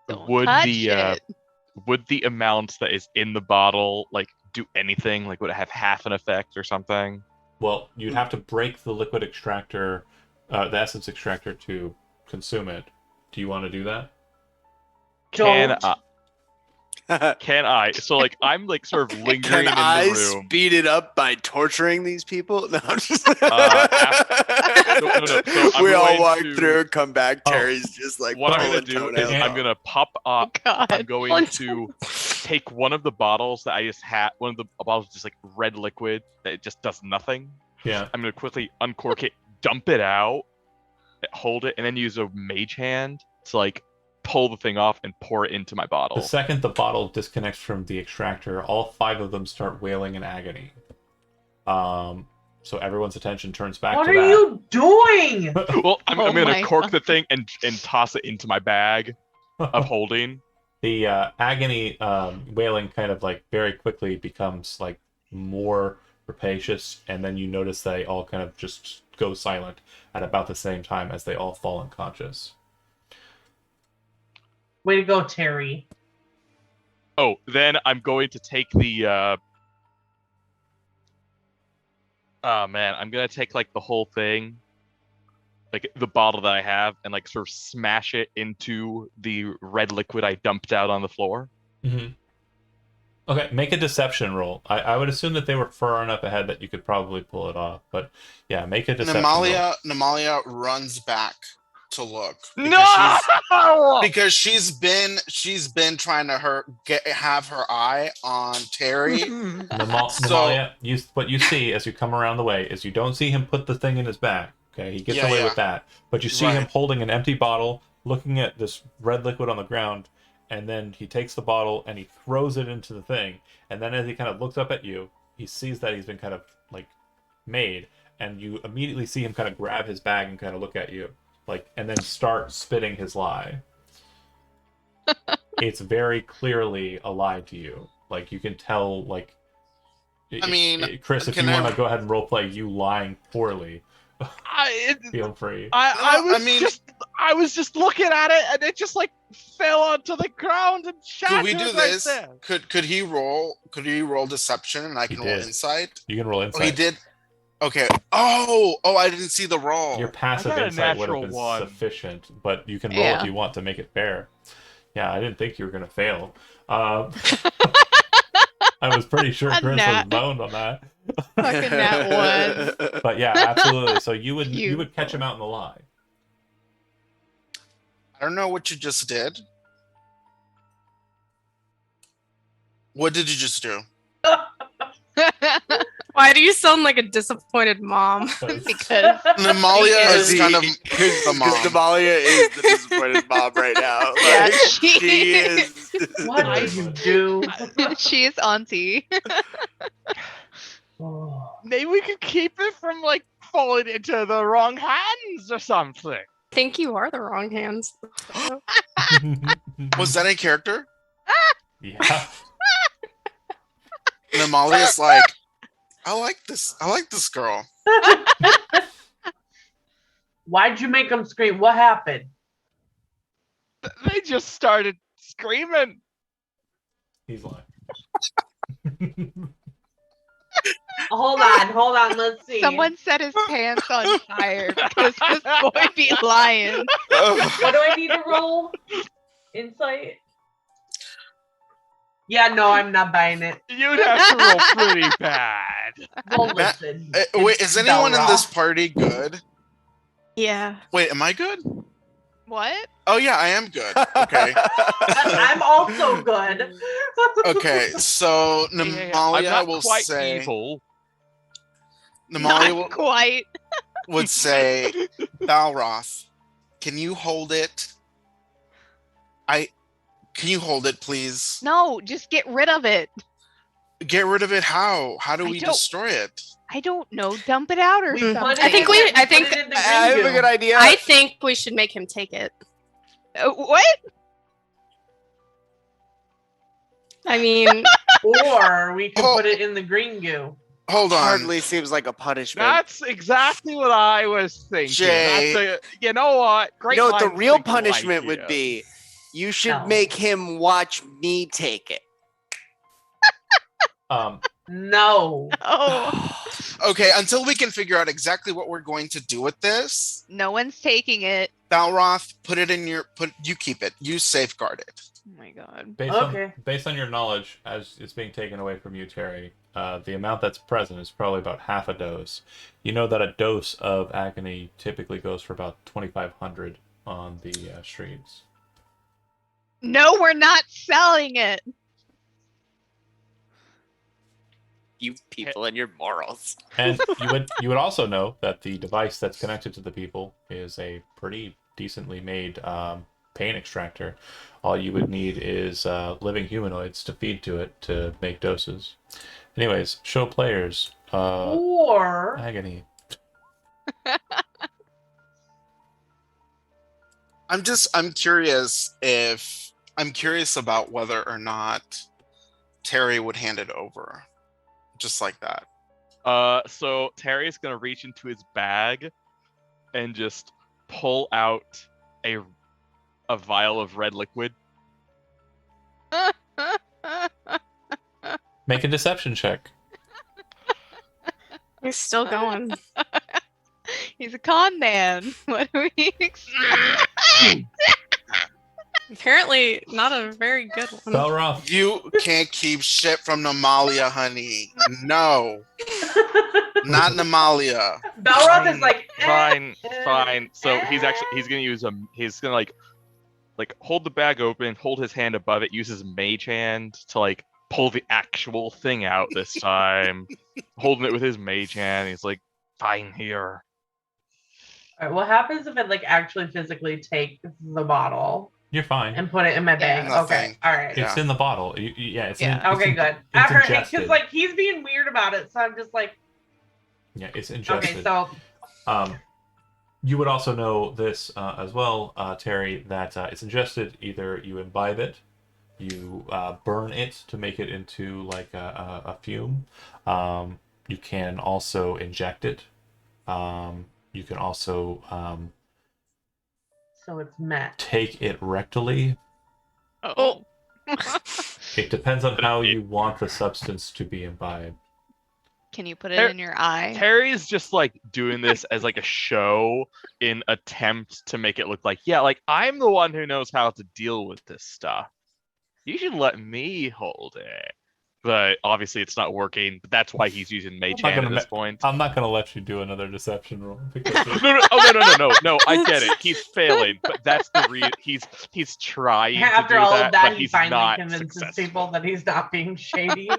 Don't Would touch the it. would the amount that is in the bottle like do anything? Like would it have half an effect or something? Well, you'd have to break the liquid extractor, the essence extractor, to consume it. Do you want to do that? Can Don't. can I? So like I'm like sort of lingering Can in I the room. speed it up by torturing these people? No, I'm just... No. So I'm we all going walk to- through, come back. Oh. Terry's just like What I'm gonna pulling do toenails. is I'm gonna pop up. God. I'm going to take one of the bottles that I just had. One of the bottles just like red liquid that it just does nothing. Yeah. I'm gonna quickly uncork it, dump it out, hold it, and then use a mage hand to like pull the thing off and pour it into my The bottle. second the bottle disconnects from the extractor, all 5 of them start wailing in agony. So everyone's attention turns back What to are that. you doing? Well, I'm Oh gonna my cork God. the thing and toss it into my bag of holding. The agony wailing kind of like very quickly becomes like more rapacious, and then you notice they all kind of just go silent at about the same time as they all fall unconscious. Way to go, Terry. Oh, then I'm going to take the. Oh man, I'm gonna take like the whole thing, like the bottle that I have, and like sort of smash it into the red liquid I dumped out on the floor. Mm-hmm. Okay, make a deception roll. I would assume that they were far enough ahead that you could probably pull it off, but yeah, make a deception roll. Namalia runs back to look No! because she's been trying to have her eye on Terry. Namalia, what you see as you come around the way is you don't see him put the thing in his bag. Okay, he gets away with that, but you see him Right. holding an empty bottle, looking at this red liquid on the ground, and then he takes the bottle and he throws it into the thing, and then as he kind of looks up at you, he sees that he's been kind of like made, and you immediately see him kind of grab his bag and kind of look at you, like, and then start spitting his lie. It's very clearly a lie to you. Like, you can tell, like, I mean, Chris, if you can I- want to go ahead and roleplay you lying poorly, feel free. I was just looking at it and it just like fell onto the ground and shattered Could we do right this? there. Could he roll? Could he roll deception and I He can roll did. insight? You can roll insight. Oh, he did. Okay. Oh, I didn't see the roll. Your passive I got a insight would have natural been one. sufficient, but you can roll Yeah. if you want to make it fair. Yeah, I didn't think you were going to fail. I was pretty sure A Chris was nat. boned on that. Fucking nat one. But yeah, absolutely. So you would You- catch him out in the lie. I don't know what you just did. What did you just do? Why do you sound like a disappointed mom? Because Namalia is He- kind of Because the mom. Damalia is the disappointed mom right now. Yeah, Like, she she is. What did you do? she is auntie. Oh. Maybe we could keep it from like falling into the wrong hands or something. I think you are the wrong hands. Was that a character? Yeah. Namalia's like, I like this girl. Why'd you make them scream? What happened? They just started screaming. He's lying. Hold on. Let's see. Someone set his pants on fire because this boy be lying. What do I need to roll? Insight? Yeah, no, I'm not buying it. You'd have to roll pretty bad. Well, listen. Wait, is anyone in this Belroth. party good? Yeah. Wait, am I good? What? Oh yeah, I am good. Okay. I'm also good. Okay, so I'm Namalia not will quite say evil. Namalia Not quite. would say, Balroth, can you hold it? Can you hold it, please? No, just get rid of it. Get rid of it. How? How do I we don't- destroy it? I don't know. Dump it out or We something. put it I think in- we- put I think- it in the I have green a good goo. idea. I think we should make him take it. What? I mean, Or we could Oh. put it in the green goo. Hold on. Hardly seems like a punishment. That's exactly what I was thinking. Jay. You know what? Great You know what the minds real think alike punishment would here. be? You should No. make him watch me take it. No. Oh, Okay, until we can figure out exactly what we're going to do with this, no one's taking it. Balroth, you keep it. You safeguard it. Oh my god. Based on your knowledge, as it's being taken away from you, Terry, the amount that's present is probably about half a dose. You know that a dose of agony typically goes for about 2,500 on the streets. No, we're not selling it. You people and your morals. And you would also know that the device that's connected to the people is a pretty decently made pain extractor. All you would need is living humanoids to feed to it to make doses. Anyways, show players Or agony. I'm curious about whether or not Terry would hand it over. Just like that. So Terry's gonna reach into his bag and just pull out a vial of red liquid. Make a deception check. He's still going. He's a con man. What do we expect? Apparently, not a very good one. Balroth, You can't keep shit from Namalia, honey. No, not Namalia. Balroth is like, Fine. So he's gonna use he's gonna like hold the bag open, hold his hand above it, use his mage hand to like pull the actual thing out this time. Holding it with his mage hand, he's like, fine here. All right, what happens if it like actually physically take the bottle you're fine. and put it in my bag? Yeah. Okay, Nothing. all right. It's in the bottle. It's Yeah. Okay, good. It's Because ingested. like he's being weird about it, so I'm just like, Yeah, it's ingested. okay, so You would also know this as well, Terry, that it's ingested. Either you imbibe it, you burn it to make it into like a fume. You can also inject it. You can also so it's met. take it rectally. Oh. It depends on how you want the substance to be imbibed. Can you put it in your eye? Terry's just like doing this as like a show in attempt to make it look like, yeah, like I'm the one who knows how to deal with this stuff. You should let me hold it. But obviously it's not working. But that's why he's using mage I'm not hand at gonna this point. I'm not gonna let you do another deception roll because No, I get it. He's failing, but that's the he's trying After to do all that, of that, but he he's finally not convinces successful. people that he's not being shady.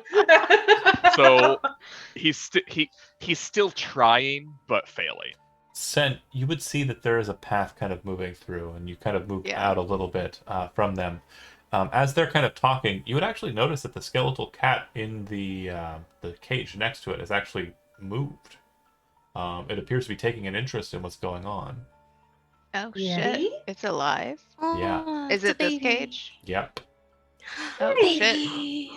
So he's still trying but failing. Sen, you would see that there is a path kind of moving through, and you kind of move Yeah. out a little bit from them. As they're kind of talking, you would actually notice that the skeletal cat in the cage next to it has actually moved. It appears to be taking an interest in what's going on. Oh Yeti? shit! It's alive. Yeah. Is it this cage? Yep. Oh shit!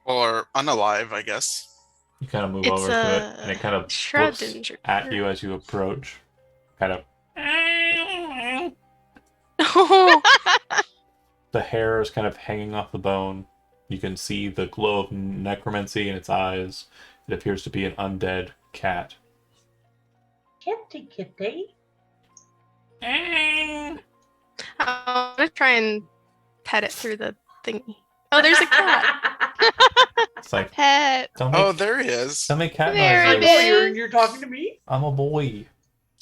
Or unalive, I guess. You kind of move It's over to it, and it kind of shroud looks danger. at you as you approach. Kind of. The hair is kind of hanging off the bone. You can see the glow of necromancy in its eyes. It appears to be an undead cat. Kitty, kitty. I'm gonna try and pet it through the thingy. Oh, there's a cat. It's like, Pet. don't make, Oh, there he is. don't make cat There it noises. Oh, is. you're talking to me? I'm a boy.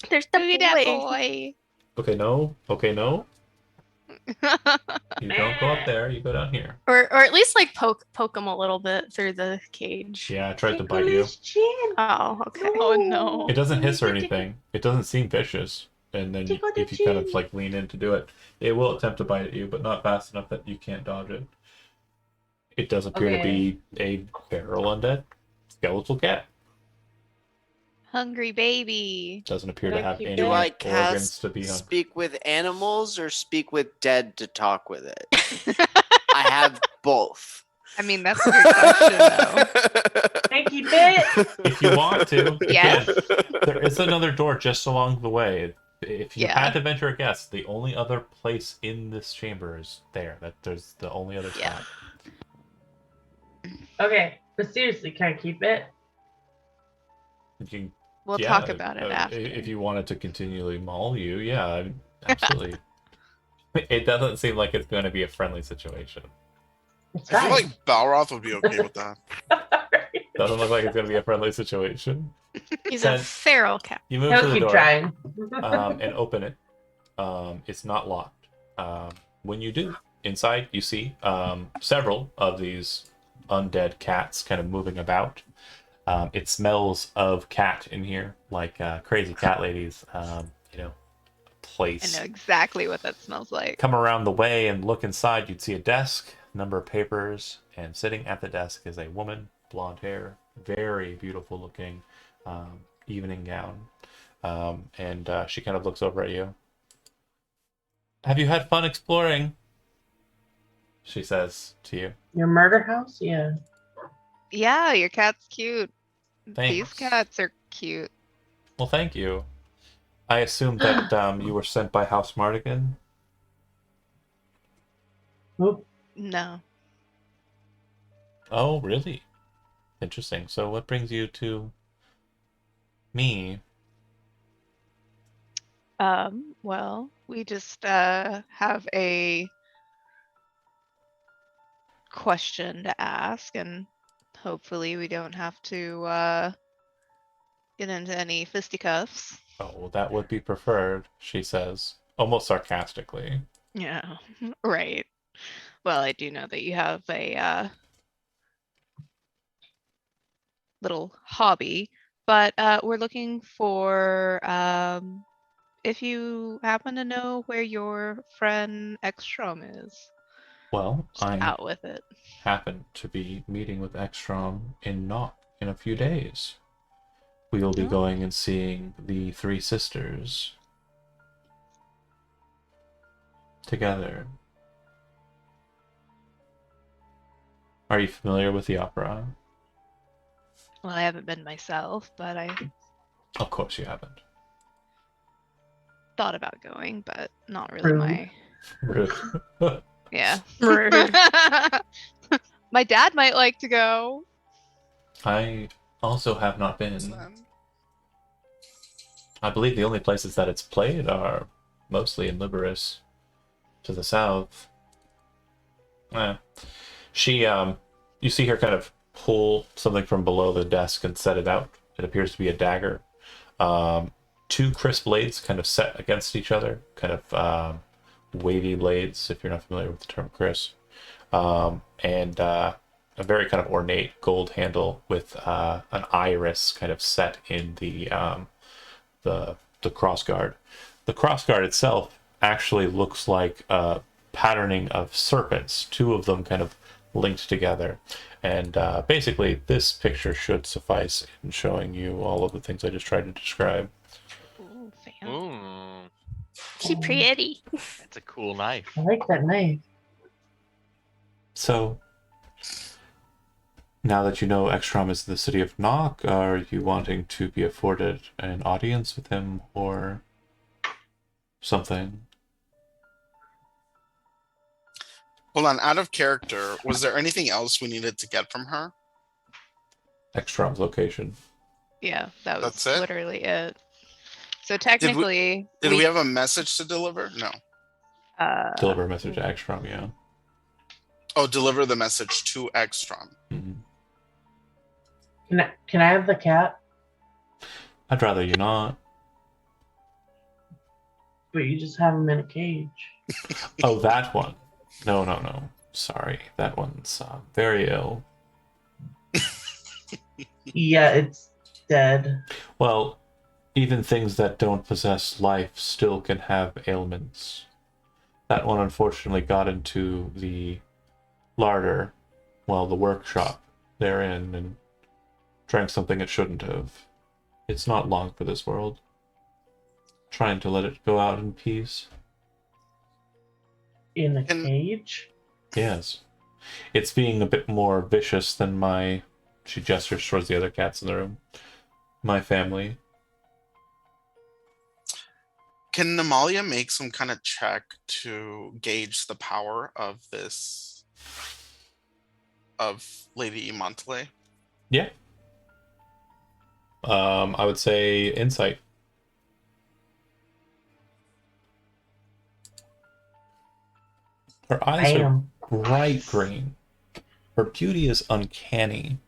There's the Look at that boy. Okay, no. Okay, no. You don't go up there. You go down here. or at least like poke him a little bit through the cage. Yeah, I tried to bite Tickle you. his chin. Oh, okay. Oh no. It doesn't hiss or anything. It doesn't seem vicious. And then Tickle the if you kind of chin. like lean in to do it, it will attempt to bite at you, but not fast enough that you can't dodge it. It does appear to be a feral undead skeletal cat. Hungry baby. Doesn't appear Can to I have keep any it? Do I organs cast to be on. speak with animals or speak with dead to talk with it? I have both. I mean, that's a good question, though. Can I keep it? If you want to, Yes. again, there is another door just along the way. If you Yeah. had to venture a guess, the only other place in this chamber is there. That there's the only other Yeah. spot. Okay, but seriously, can I keep it? You can, We'll yeah, talk about it uh, after. If you wanted to continually maul you, yeah, absolutely. It doesn't seem like it's going to be a friendly situation. It's I feel fine. like Balroth would be okay with that. Doesn't look like it's going to be a friendly situation. He's a Then- feral cat. You move to He'll the keep door trying. and open it. It's not locked. When you do, inside you see several of these undead cats kind of moving about. It smells of cat in here, like crazy cat ladies. Place. I know exactly what that smells like. Come around the way and look inside. You'd see a desk, number of papers, and sitting at the desk is a woman, blonde hair, very beautiful looking, evening gown, and she kind of looks over at you. Have you had fun exploring? She says to you. Your murder house? Yeah. Yeah, your cat's cute. These Thanks. cats are cute. Well, thank you. I assume that you were sent by House Mardigan. Oop. No. Oh, really? Interesting. So what brings you to me? Well, we just have a question to ask, and hopefully we don't have to get into any fisticuffs. Oh, well, that would be preferred, she says, almost sarcastically. Yeah, right. Well, I do know that you have a little hobby, but we're looking for if you happen to know where your friend Ekstrom is. Well, Just I out with it. happen to be meeting with Ekstrom in Knock in a few days. We will be Oh. going and seeing the three sisters together. Are you familiar with the opera? Well, I haven't been myself, but I Of course you haven't. thought about going, but not really Rude. my. Rude. Yeah. Rude. My dad might like to go. I also have not been. I believe the only places that it's played are mostly in Liberus, to the south. She, you see her kind of pull something from below the desk and set it out. It appears to be a dagger. Two crisp blades kind of set against each other, kind of wavy blades, if you're not familiar with the term crisp. And a very kind of ornate gold handle with an iris kind of set in the crossguard. The crossguard itself actually looks like a patterning of serpents, two of them kind of linked together. And basically, this picture should suffice in showing you all of the things I just tried to describe. Ooh, fancy. Ooh, She pretty. that's a cool knife. I like that knife. So, now that you know Ekstrom is the city of Nock, are you wanting to be afforded an audience with him or something? Hold on, out of character, was there anything else we needed to get from her? Ekstrom's location. Yeah, that was That's it? literally it. So technically, Did we have a message to deliver? No. Deliver a message to Ekstrom, yeah. Oh, deliver the message to Ekstrom. Mhm. Can I have the cat? I'd rather you not. But you just have him in a cage. Oh, that one. No. Sorry, that one's very ill. Yeah, it's dead. Well, even things that don't possess life still can have ailments. That one unfortunately got into the larder, well, the workshop they're in, and drank something it shouldn't have. It's not long for this world. Trying to let it go out in peace. In a And- cage? Yes. It's being a bit more vicious than my... She gestures towards the other cats in the room. My family. Can Namalia make some kind of check to gauge the power of this, of Lady Montele? Yeah. I would say insight. Her eyes are bright green. Her beauty is uncanny.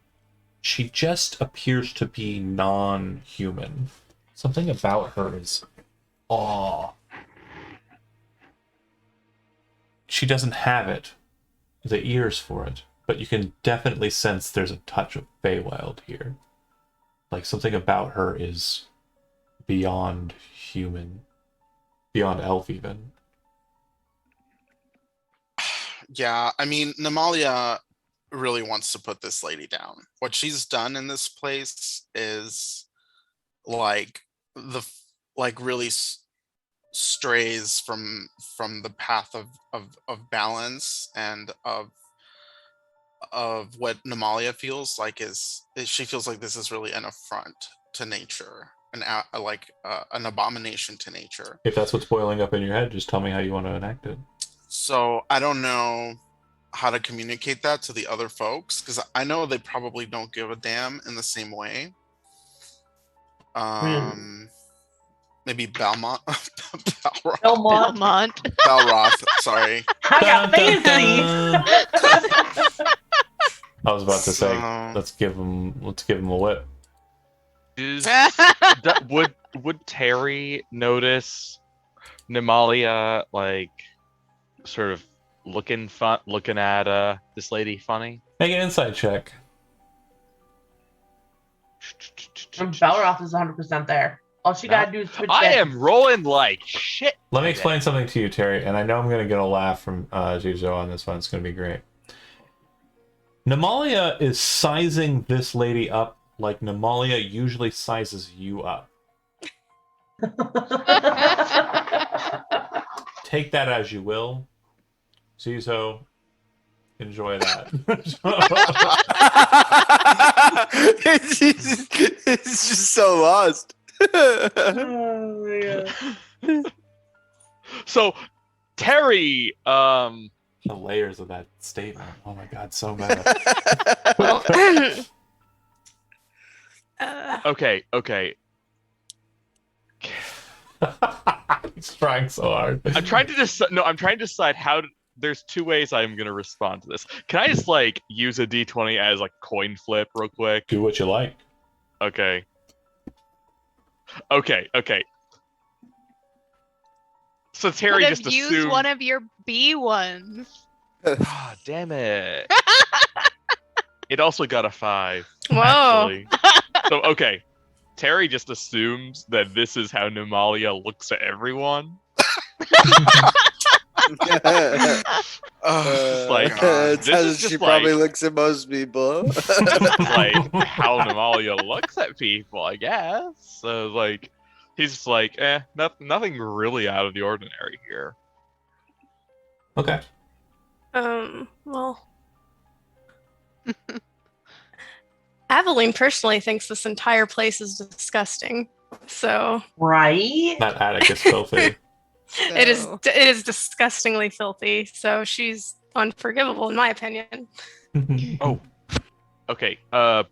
She just appears to be non-human. Something about her is awe. She doesn't have it, the ears for it, but you can definitely sense there's a touch of Feywild here. Like something about her is beyond human, beyond elf even. Yeah, I mean, Namalia really wants to put this lady down. What she's done in this place is like really strays from the path of balance and of what Namalia feels like is she feels like this is really an affront to nature, an abomination to nature. If that's what's boiling up in your head, just tell me how you want to enact it. So I don't know how to communicate that to the other folks, because I know they probably don't give a damn in the same way. Maybe Belmont. Belmont. Belroth, sorry. I got fancy. I was about to say, So- let's give him a whip. Would Terry notice Namalia like sort of looking at this lady funny? Make an insight check. Belroth is 100% there. All she gotta do is twitch I that. am rolling like shit. Let me explain something to you, Terry, and I know I'm going to get a laugh from Jizo on this one. It's going to be great. Namalia is sizing this lady up like Namalia usually sizes you up. Take that as you will. Zizo, enjoy that. It's just so lost. Oh, yeah. So Terry, The layers of that statement. Oh my god, so meta. Well, okay. He's trying so hard. I'm trying to decide how to, there's two ways I'm going to respond to this. Can I just like use a D20 as like coin flip real quick? Do what you like. Okay. So Terry Could just have used assumed. one of your B ones. Ah, damn it. It also got a 5. Whoa. Actually. So okay. Terry just assumes that this is how Namalia looks at everyone. Oh, like, God. That's this how is she just probably like- looks at most people. Like how Namalia looks at people, I guess. So like he's just like, nothing really out of the ordinary here. Okay. Well. Aveline personally thinks this entire place is disgusting. So Right? That attic is filthy. it is disgustingly filthy. So she's unforgivable in my opinion. Oh. Okay, out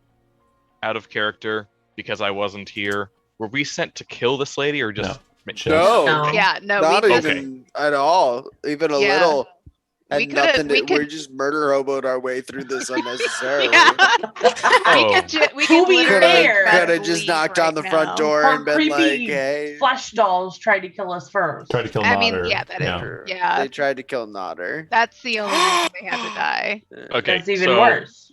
of character, because I wasn't here. Were we sent to kill this lady or just No. No. Yeah, no, Not we even at all. Even a Yeah. little. We And coulda- nothing. we We're could- just murder hoboed our way through this unnecessarily. Yeah. Oh. we To could be literally fair- try Could to have just leave knocked right on the now. front door Her and been like, creepy "Hey." flesh dolls tried to kill us first. Try to kill I mean, Nodder. yeah, that is Yeah. yeah. They tried to kill Nodder. That's the only reason they had to die. Okay, That's even so worse.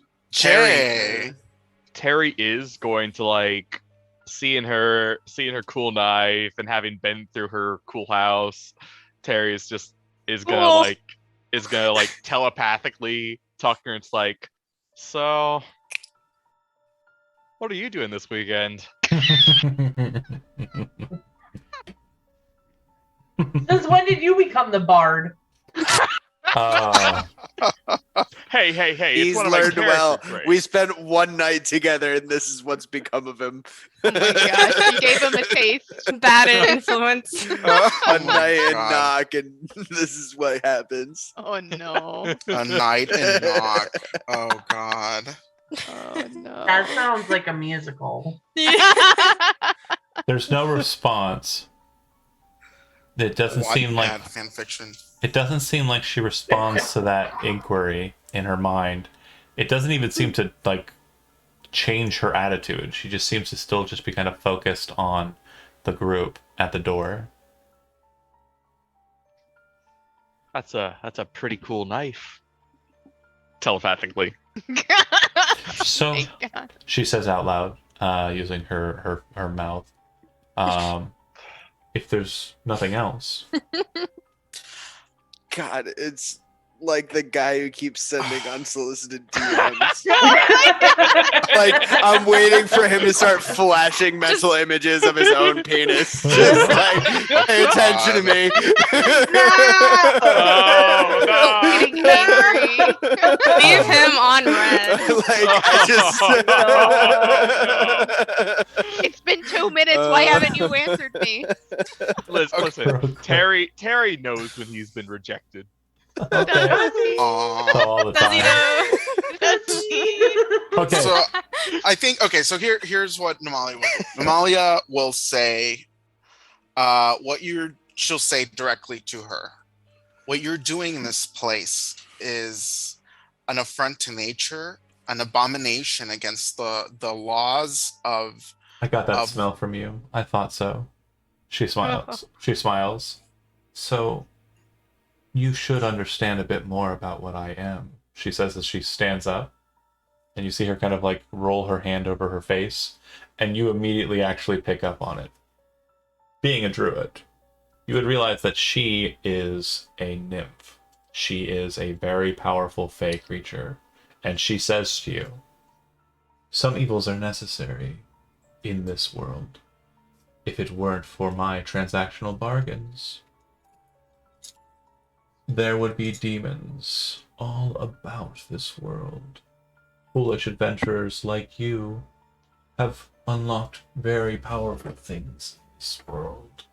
Terry is going to like seeing her cool knife and having been through her cool house. Terry is gonna telepathically talk to her. And it's like, so what are you doing this weekend? Since when did you become the bard? Oh, Hey, it's He's one of my learned well. character traits. We spent one night together, and this is what's become of him. Oh my gosh, you gave him a taste. Bad influence. A Oh my night and God. knock, and this is what happens. Oh no. A night and knock. Oh God. Oh no. That sounds like a musical. there's no response. It doesn't seem like Wattpad fan fiction. it doesn't seem like she responds to that inquiry in her mind. It doesn't even seem to like change her attitude. She just seems to still just be kind of focused on the group at the door. That's a pretty cool knife. Telepathically. So My God. she says out loud, using her mouth, if there's nothing else. God, it's like the guy who keeps sending unsolicited DMs. Like, I'm waiting for him to start flashing mental images of his own penis. Just like, pay attention to me. Oh, no. Getting angry. Leave him on red. Like, It's been 2 minutes. Why haven't you answered me? Listen, Terry knows when he's been rejected. Okay. Does he? Aw. All the Does he time. know? Does he? Okay. So I think so here's what Namalia will do. Namalia will say she'll say directly to her. What you're doing in this place is an affront to nature, an abomination against the laws of I got that smell from you. I thought so. She smiles. She smiles. So, you should understand a bit more about what I am, she says as she stands up. And you see her kind of like roll her hand over her face, and you immediately actually pick up on it. Being a druid, you would realize that she is a nymph. She is a very powerful fey creature. And she says to you, some evils are necessary in this world. If it weren't for my transactional bargains, there would be demons all about this world. Foolish adventurers like you have unlocked very powerful things in this world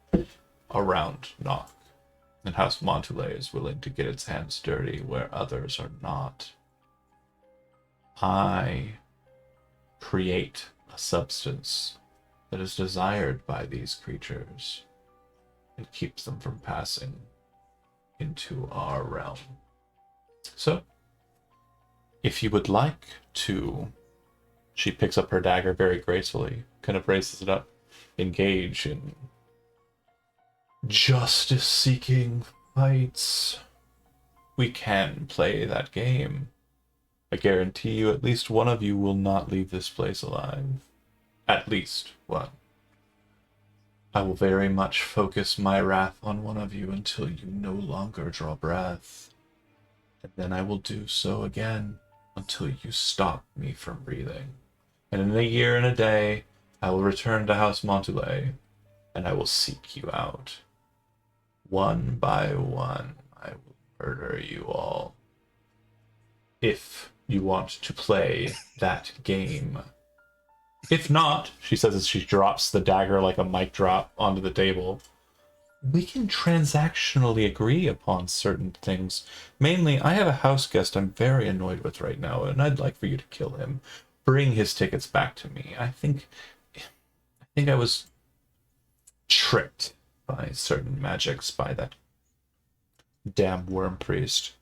around Nock. And House Montele is willing to get its hands dirty where others are not. I create a substance that is desired by these creatures and keeps them from passing into our realm. So, if you would like to, she picks up her dagger very gracefully, kind of raises it up, engage in justice-seeking fights. We can play that game. I guarantee you at least one of you will not leave this place alive. At least one. I will very much focus my wrath on one of you until you no longer draw breath. And then I will do so again until you stop me from breathing. And in a year and a day, I will return to House Montele, and I will seek you out. One by one, I will murder you all. If you want to play that game. If not, she says as she drops the dagger like a mic drop onto the table, we can transactionally agree upon certain things. Mainly, I have a house guest I'm very annoyed with right now, and I'd like for you to kill him. Bring his tickets back to me. I think I was tricked by certain magics by that damn worm priest.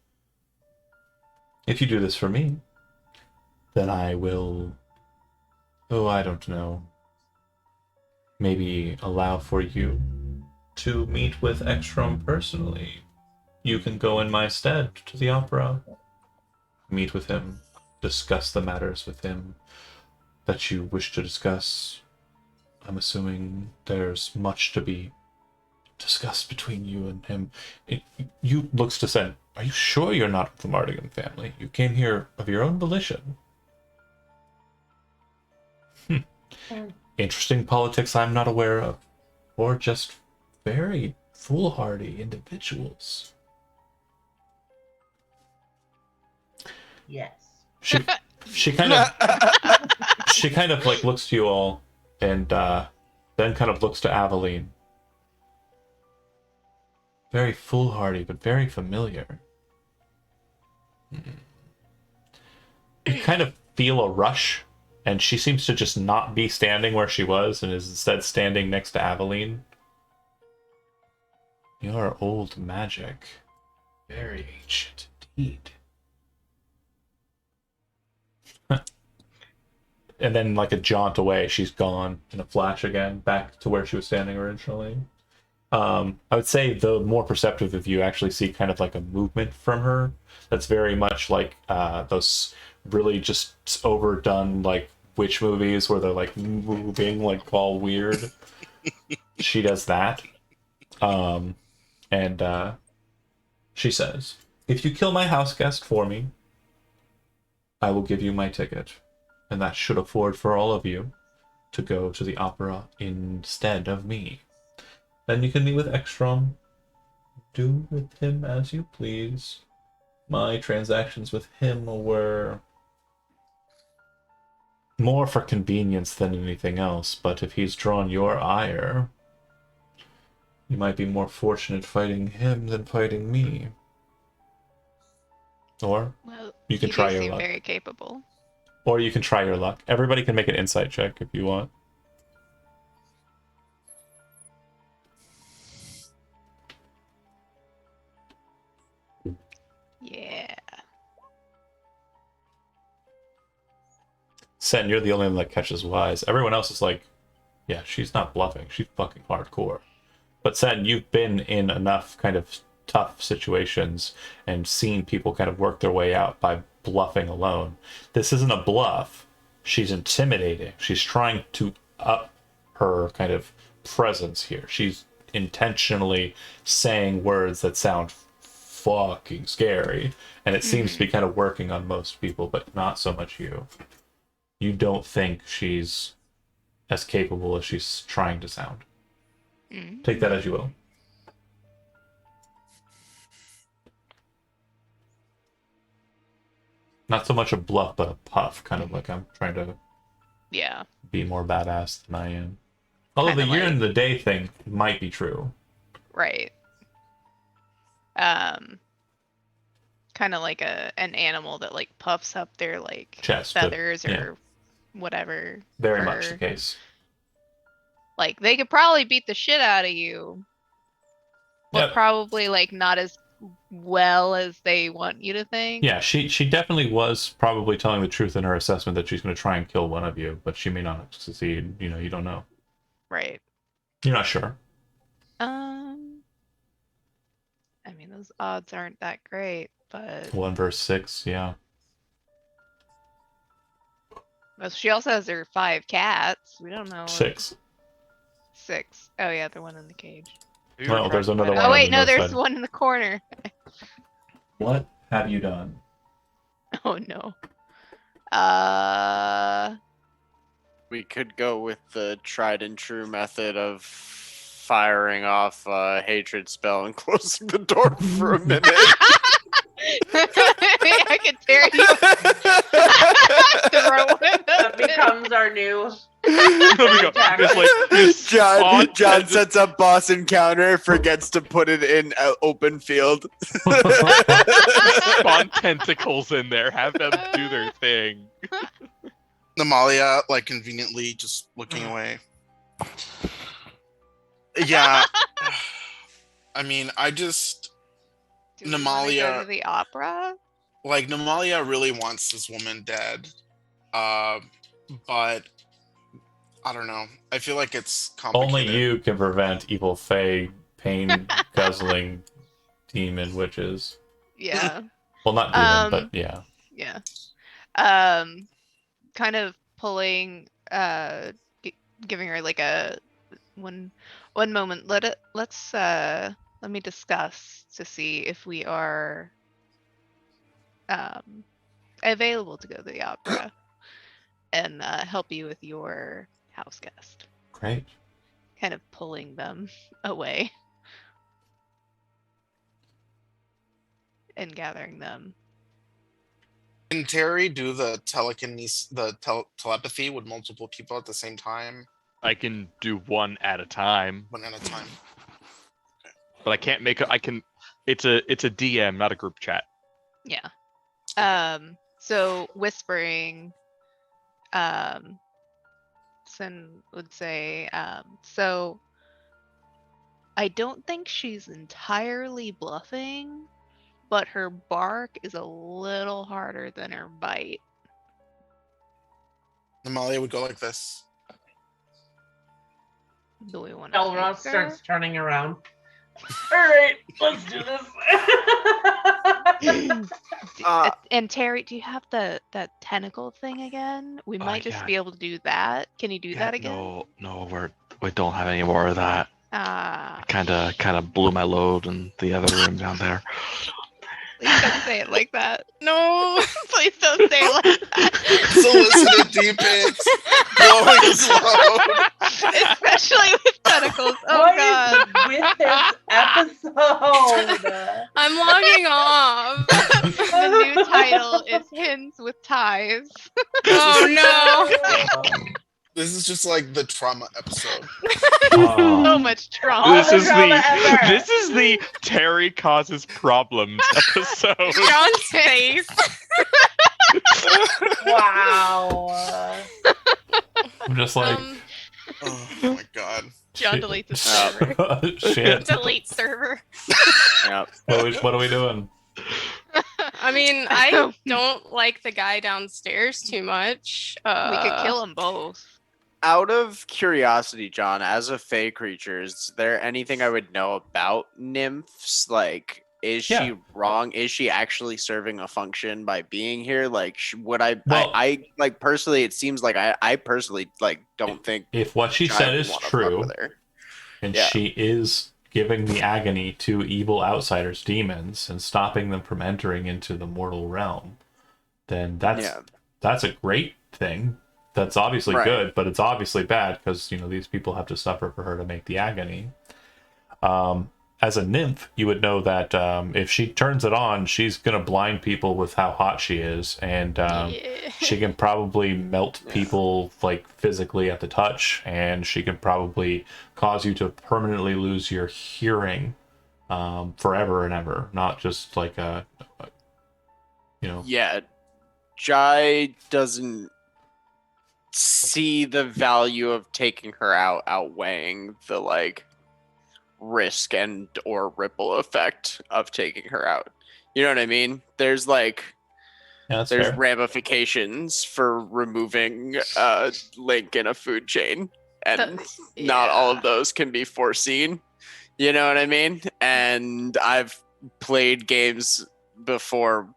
If you do this for me, then I will, I don't know, maybe allow for you to meet with Ekstrom personally. You can go in my stead to the opera, meet with him, discuss the matters with him that you wish to discuss. I'm assuming there's much to be discussed between you and him. You looks to Sen. Are you sure you're not with the Mardigan family? You came here of your own volition. Interesting politics I'm not aware of. Or just very foolhardy individuals. Yes. She kind of like looks to you all, and then kind of looks to Aveline. Very foolhardy, but very familiar. You kind of feel a rush, and she seems to just not be standing where she was, and is instead standing next to Aveline. Your old magic. Very ancient indeed. And then, like a jaunt away, she's gone in a flash again, back to where she was standing originally. I would say the more perceptive of you actually see kind of like a movement from her that's very much like those really just overdone like witch movies where they're like moving like all weird. She does that. And she says, "If you kill my house guest for me, I will give you my ticket. And that should afford for all of you to go to the opera instead of me. Then you can meet with Ekstrom. Do with him as you please. My transactions with him were more for convenience than anything else, but if he's drawn your ire, you might be more fortunate fighting him than fighting me. Or Well, you can try your seem luck. very capable. Or you can try your luck. Everybody can make an insight check if you want. Yeah. Sen, you're the only one that catches wise. Everyone else is like, yeah, she's not bluffing. She's fucking hardcore. But Sen, you've been in enough kind of tough situations and seen people kind of work their way out by bluffing alone. This isn't a bluff. She's intimidating. She's trying to up her kind of presence here. She's intentionally saying words that sound fucking scary, and it seems to be kind of working on most people, but not so much you. You don't think she's as capable as she's trying to sound. Take that as you will. Not so much a bluff, but a puff, kind of like I'm trying to Yeah. be more badass than I am. Although Kinda the year like- and the day thing might be true. Right. Kind of like an animal that like puffs up their like Chest, feathers yeah. or whatever. Very much the fur. case. Like they could probably beat the shit out of you, but Yep. probably like not as well as they want you to think. Yeah, she definitely was probably telling the truth in her assessment that she's going to try and kill one of you, but she may not succeed. You know, you don't know. Right. You're not sure. I mean, those odds aren't that great, but 1 versus 6, yeah. well, she also has her 5 cats. We don't know. 6. 6. Oh yeah, the one in the cage. Have you ever No, tried there's to another fight one Oh on wait, the no, north there's side. one in the corner. What have you done? Oh no. We could go with the tried and true method of firing off a hatred spell and closing the door for a minute. I could tear you. Throw one That of them. becomes our new. There we go. Just like this John spawn- sets up boss encounter, forgets to put it in open field. spawn tentacles in there. Have them do their thing. Namalia, like conveniently just looking away. Yeah. I mean, I just Do we wanna go Namalia- to the opera? like Namalia really wants this woman dead. But I don't know. I feel like it's complicated. Only you can prevent evil fae, pain guzzling demon witches. Yeah. Well, not demon, but yeah. Yeah. Kind of pulling, giving her like a one moment. Let's let me discuss to see if we are available to go to the opera and help you with your house guest. Great. Kind of pulling them away and gathering them. Can Terry do the telekinesis, telepathy with multiple people at the same time, I can do one at a time, one at a time? but I can't make it. I can. It's a DM, not a group chat. Yeah. So whispering, Sin would say, so I don't think she's entirely bluffing, but her bark is a little harder than her bite. Amalia would go like this. Do we want to? Elros starts turning around. All right, let's do this. And Terry, do you have that tentacle thing again? We might just yeah. be able to do that. Can you do that again? No, we don't have any more of that. Kind of blew my load in the other room down there. Please don't say it like that. No. Please don't say it like that. Solicited deepens, blowing his load. Especially with tentacles. Oh What god. is with this episode? I'm logging off. The new title is Hymns with Ties. Oh no. This is just like the trauma episode. So much trauma. All the drama ever. This is the Terry causes problems episode. John's face. Wow. I'm just like, Oh my god. John deletes the server. shit. Delete server. Yeah. What are we doing? I mean, I don't like the guy downstairs too much. We could kill them both. Out of curiosity, John, as a fey creature, is there anything I would know about nymphs? Like, is Yeah. she wrong? Is she actually serving a function by being here? Like, would I? Well- I like personally. It seems like I personally like don't think. If what she I said would is wanna fuck true, with her. and Yeah. she is giving the agony to evil outsiders, demons, and stopping them from entering into the mortal realm, then that's a great thing. That's obviously Right. good, but it's obviously bad because these people have to suffer for her to make the agony. As a nymph, you would know that if she turns it on, she's gonna blind people with how hot she is, and Yeah. she can probably melt people like physically at the touch, and she can probably cause you to permanently lose your hearing forever and ever, not just like Yeah, Jai doesn't see the value of taking her out outweighing the like risk and or ripple effect of taking her out. You know what I mean? There's like Yeah, that's there's fair. ramifications for removing a link in a food chain, and Yeah. not all of those can be foreseen. You know what I mean? And I've played games before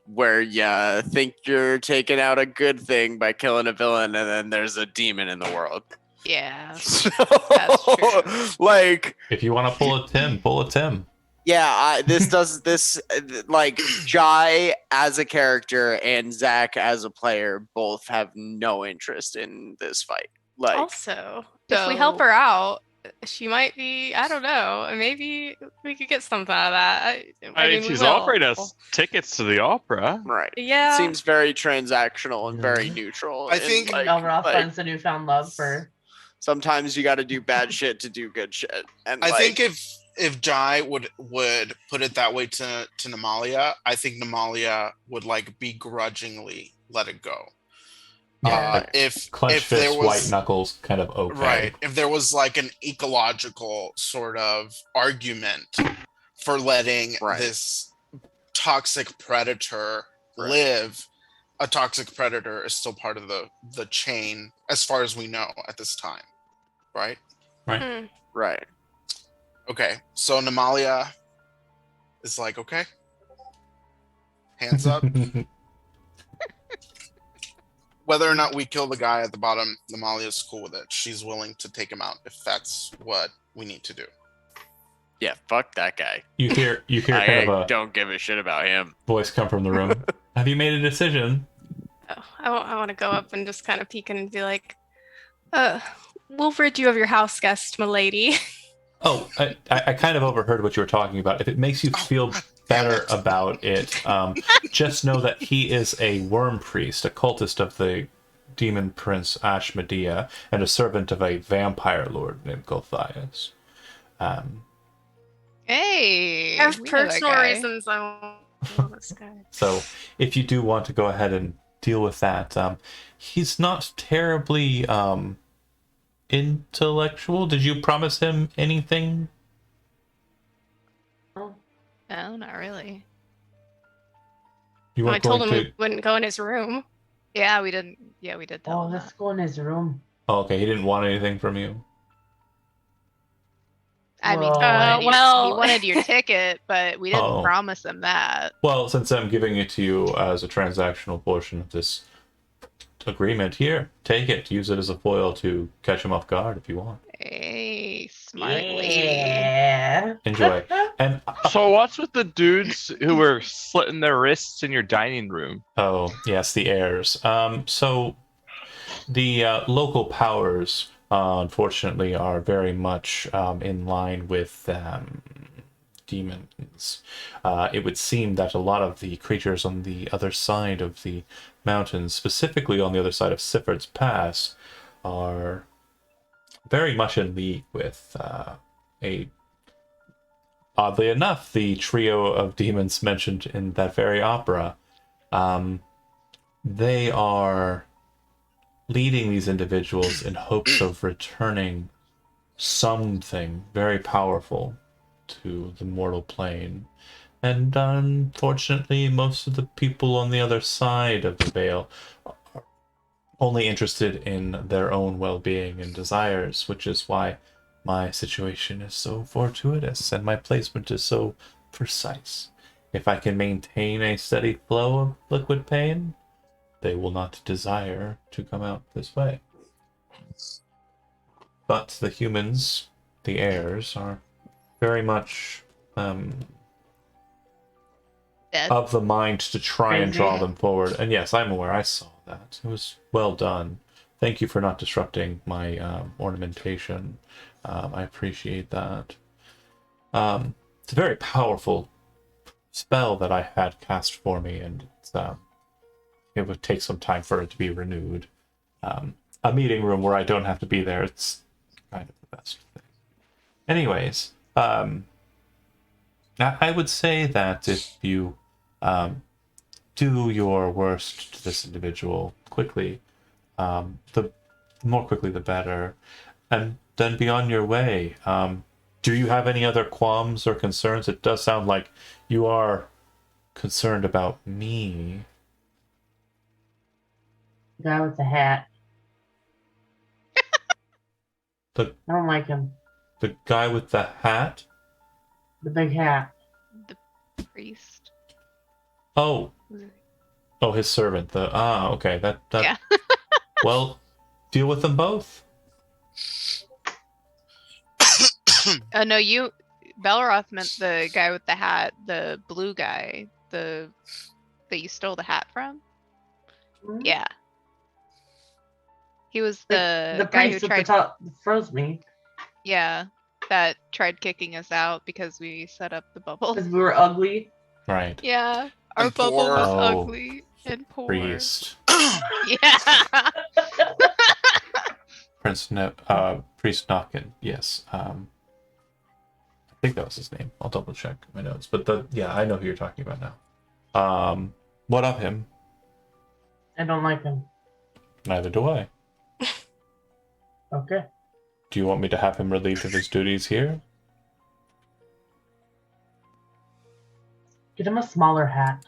where you think you're taking out a good thing by killing a villain, and then there's a demon in the world. Yeah. So, That's true. like, If you want to pull a Tim, pull a Tim. yeah, this like Jai as a character and Zach as a player both have no interest in this fight. Like, Also, if we help her out, she might be. I don't know. Maybe we could get something out of that. I mean, we she's will. offering us tickets to the opera. right. Yeah. Seems very transactional and very neutral. I and, think like, Elros like, finds a newfound love for. sometimes you got to do bad shit to do good shit. And I like, think if Jai would put it that way to Namalia, I think Namalia would like begrudgingly let it go. Yeah, If Clenched there fist, was white knuckles, kind of okay. right, if there was like an ecological sort of argument for letting Right. this toxic predator Right. live, a toxic predator is still part of the chain as far as we know at this time, right? Hmm. right. Okay, so Namalia is like, okay, hands up. Whether or not we kill the guy at the bottom, Namalia's cool with it. She's willing to take him out if that's what we need to do. Yeah, fuck that guy. You hear I kind of a don't give a shit about him. voice come from the room. Have you made a decision? Oh, I want to go up and just kind of peek in and be like, we'll rid you of your house guest, milady. Oh, I kind of overheard what you were talking about. If it makes you feel better about it, just know that he is a worm priest, a cultist of the demon prince Ashmedea, and a servant of a vampire lord named Gulthias. Hey, I have we know that personal guy. reasons I won't know this guy. So if you do want to go ahead and deal with that, he's not terribly intellectual. Did you promise him anything? Oh, No, not really. You I weren't told going him to. we wouldn't go in his room. Yeah, we didn't. Yeah, we did tell oh, him let's that. go in his room. Oh, okay, he didn't want anything from you. I mean, Well, he wanted your ticket, but we didn't Oh. promise him that. Well, since I'm giving it to you as a transactional portion of this agreement, here, take it. Use it as a foil to catch him off guard if you want. Hey, smart lady. yeah. Enjoy. And So what's with the dudes who were slitting their wrists in your dining room? oh, yes, the heirs. So the local powers, unfortunately, are very much in line with demons. It would seem that a lot of the creatures on the other side of the mountains, specifically on the other side of Sifford's Pass, are very much in league with oddly enough, the trio of demons mentioned in that very opera. They are leading these individuals in hopes of returning something very powerful to the mortal plane. And unfortunately, most of the people on the other side of the veil are only interested in their own well-being and desires, which is why my situation is so fortuitous and my placement is so precise. If I can maintain a steady flow of liquid pain, they will not desire to come out this way. But the humans, the heirs, are very much Dead. of the mind to try and draw Crazy. them forward. And yes, I'm aware. I saw that. It was well done. Thank you for not disrupting my ornamentation. I appreciate that. It's a very powerful spell that I had cast for me, and it would take some time for it to be renewed. A meeting room where I don't have to be there, it's kind of the best thing. Anyways, I would say that if you do your worst to this individual quickly, the more quickly the better, and then be on your way. Do you have any other qualms or concerns? It does sound like you are concerned about me. Guy with the hat. The I don't like him. the guy with the hat? The big hat. The priest. Oh, his servant. Okay. That. Yeah. Well, deal with them both. No, Belroth meant the guy with the hat, the blue guy, that you stole the hat from. Hmm? Yeah. He was the guy who priest at tried. the top froze me Yeah, that tried kicking us out because we set up the bubble. because we were ugly. Right. Yeah, our And bubble poor. was Oh, ugly and poor. Priest. Yeah. Priest Knockin. Yes. I think that was his name. I'll double check my notes. But I know who you're talking about now. What of him? I don't like him. Neither do I. Okay. Do you want me to have him relieved of his duties here? Get him a smaller hat.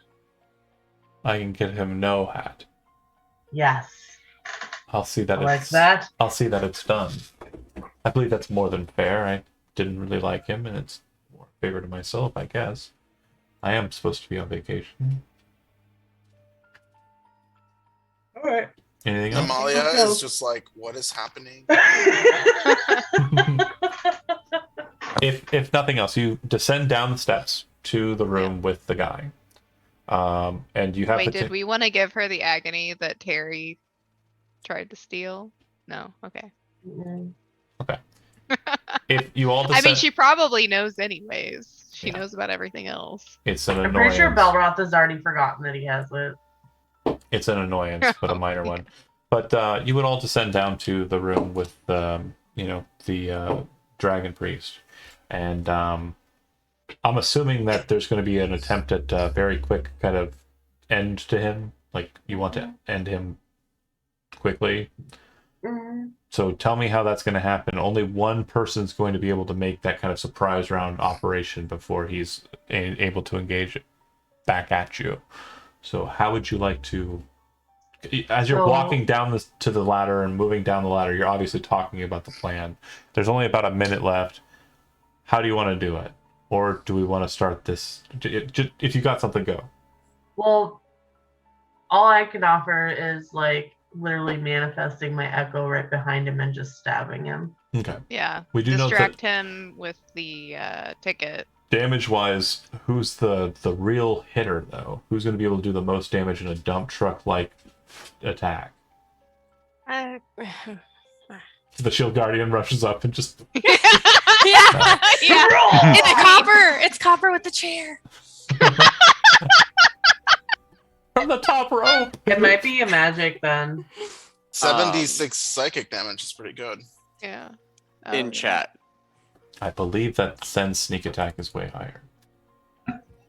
I can get him no hat. Yes. I'll see that I like it's that. I'll see that it's done. I believe that's more than fair. I didn't really like him, and it's more a favor to myself, I guess. I am supposed to be on vacation. All right. Anything else? Amalia No. is just like, what is happening? If nothing else, you descend down the steps to the room with the guy. And you have Wait, the did we want to give her the agony that Terry tried to steal? No. Okay. Mm. if you all I descend, mean, she probably knows anyways. She knows about everything else. It's an I'm annoyance. pretty sure Belroth has already forgotten that he has it. It's an annoyance, but a minor one. But you would all descend down to the room with the dragon priest, and I'm assuming that there's going to be an attempt at a very quick kind of end to him. Like you want to end him quickly. Mm-hmm. So tell me how that's going to happen. Only one person's going to be able to make that kind of surprise round operation before he's able to engage back at you. So how would you like to, as you're walking down to the ladder and moving down the ladder, you're obviously talking about the plan. There's only about a minute left. How do you want to do it? Or do we want to start this? If you got something, go. Well, all I can offer is like literally manifesting my echo right behind him and just stabbing him. Okay. Yeah. We do distract know him with the ticket. damage-wise, who's the real hitter, though? Who's going to be able to do the most damage in a dump truck-like attack? The shield guardian rushes up and just... yeah. It's copper with the chair. From the top rope! It might be a magic then. 7d6 psychic damage is pretty good. Yeah. In chat. I believe that Sen's sneak attack is way higher.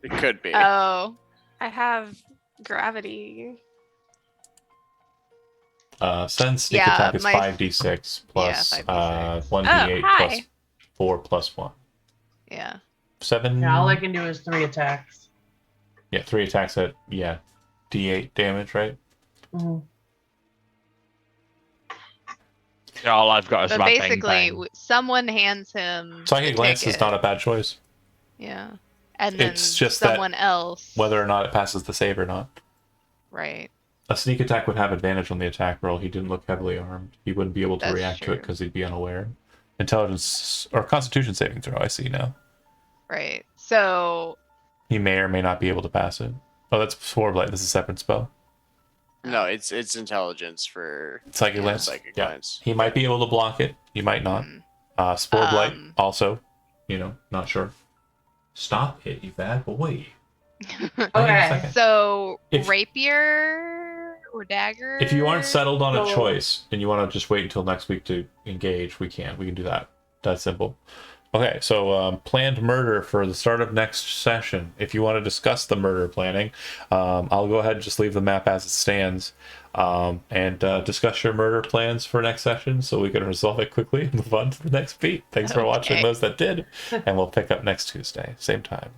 It could be. Oh. I have gravity. Sen's sneak Yeah, attack is my- 5d6 plus 5d6. 1d8 Oh, plus hi. 4 plus 1. Yeah. 7... Yeah, all I can do is 3 attacks. Yeah, 3 attacks at, d8 damage, right? Mm-hmm. Yeah, all I've got is But my basically, bang bang. someone hands him Psychic the Lance is ticket. not a bad choice. Yeah. And then It's just that someone else. Whether or not it passes the save or not. Right. A sneak attack would have advantage on the attack roll. He didn't look heavily armed. He wouldn't be able to That's react to true. it because he'd be unaware. Intelligence or Constitution saving throw, I see now. Right. So. He may or may not be able to pass it. Oh, that's Spore Blight. This is a separate spell. No, it's intelligence for Psychic Lance. Psychic Yeah. Lance. He might be able to block it. He might not. mm, Spore Blight, also. Not sure. Stop it, you bad boy. Okay. So If- rapier or dagger. If you aren't settled on a So- choice and you want to just wait until next week to engage, we can. We can do that. That's simple. Okay, so planned murder for the start of next session. If you want to discuss the murder planning, I'll go ahead and just leave the map as it stands and discuss your murder plans for next session so we can resolve it quickly and move on to the next beat. Thanks for watching Okay. those that did, and we'll pick up next Tuesday, same time.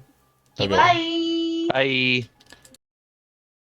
Okay. Bye. Bye.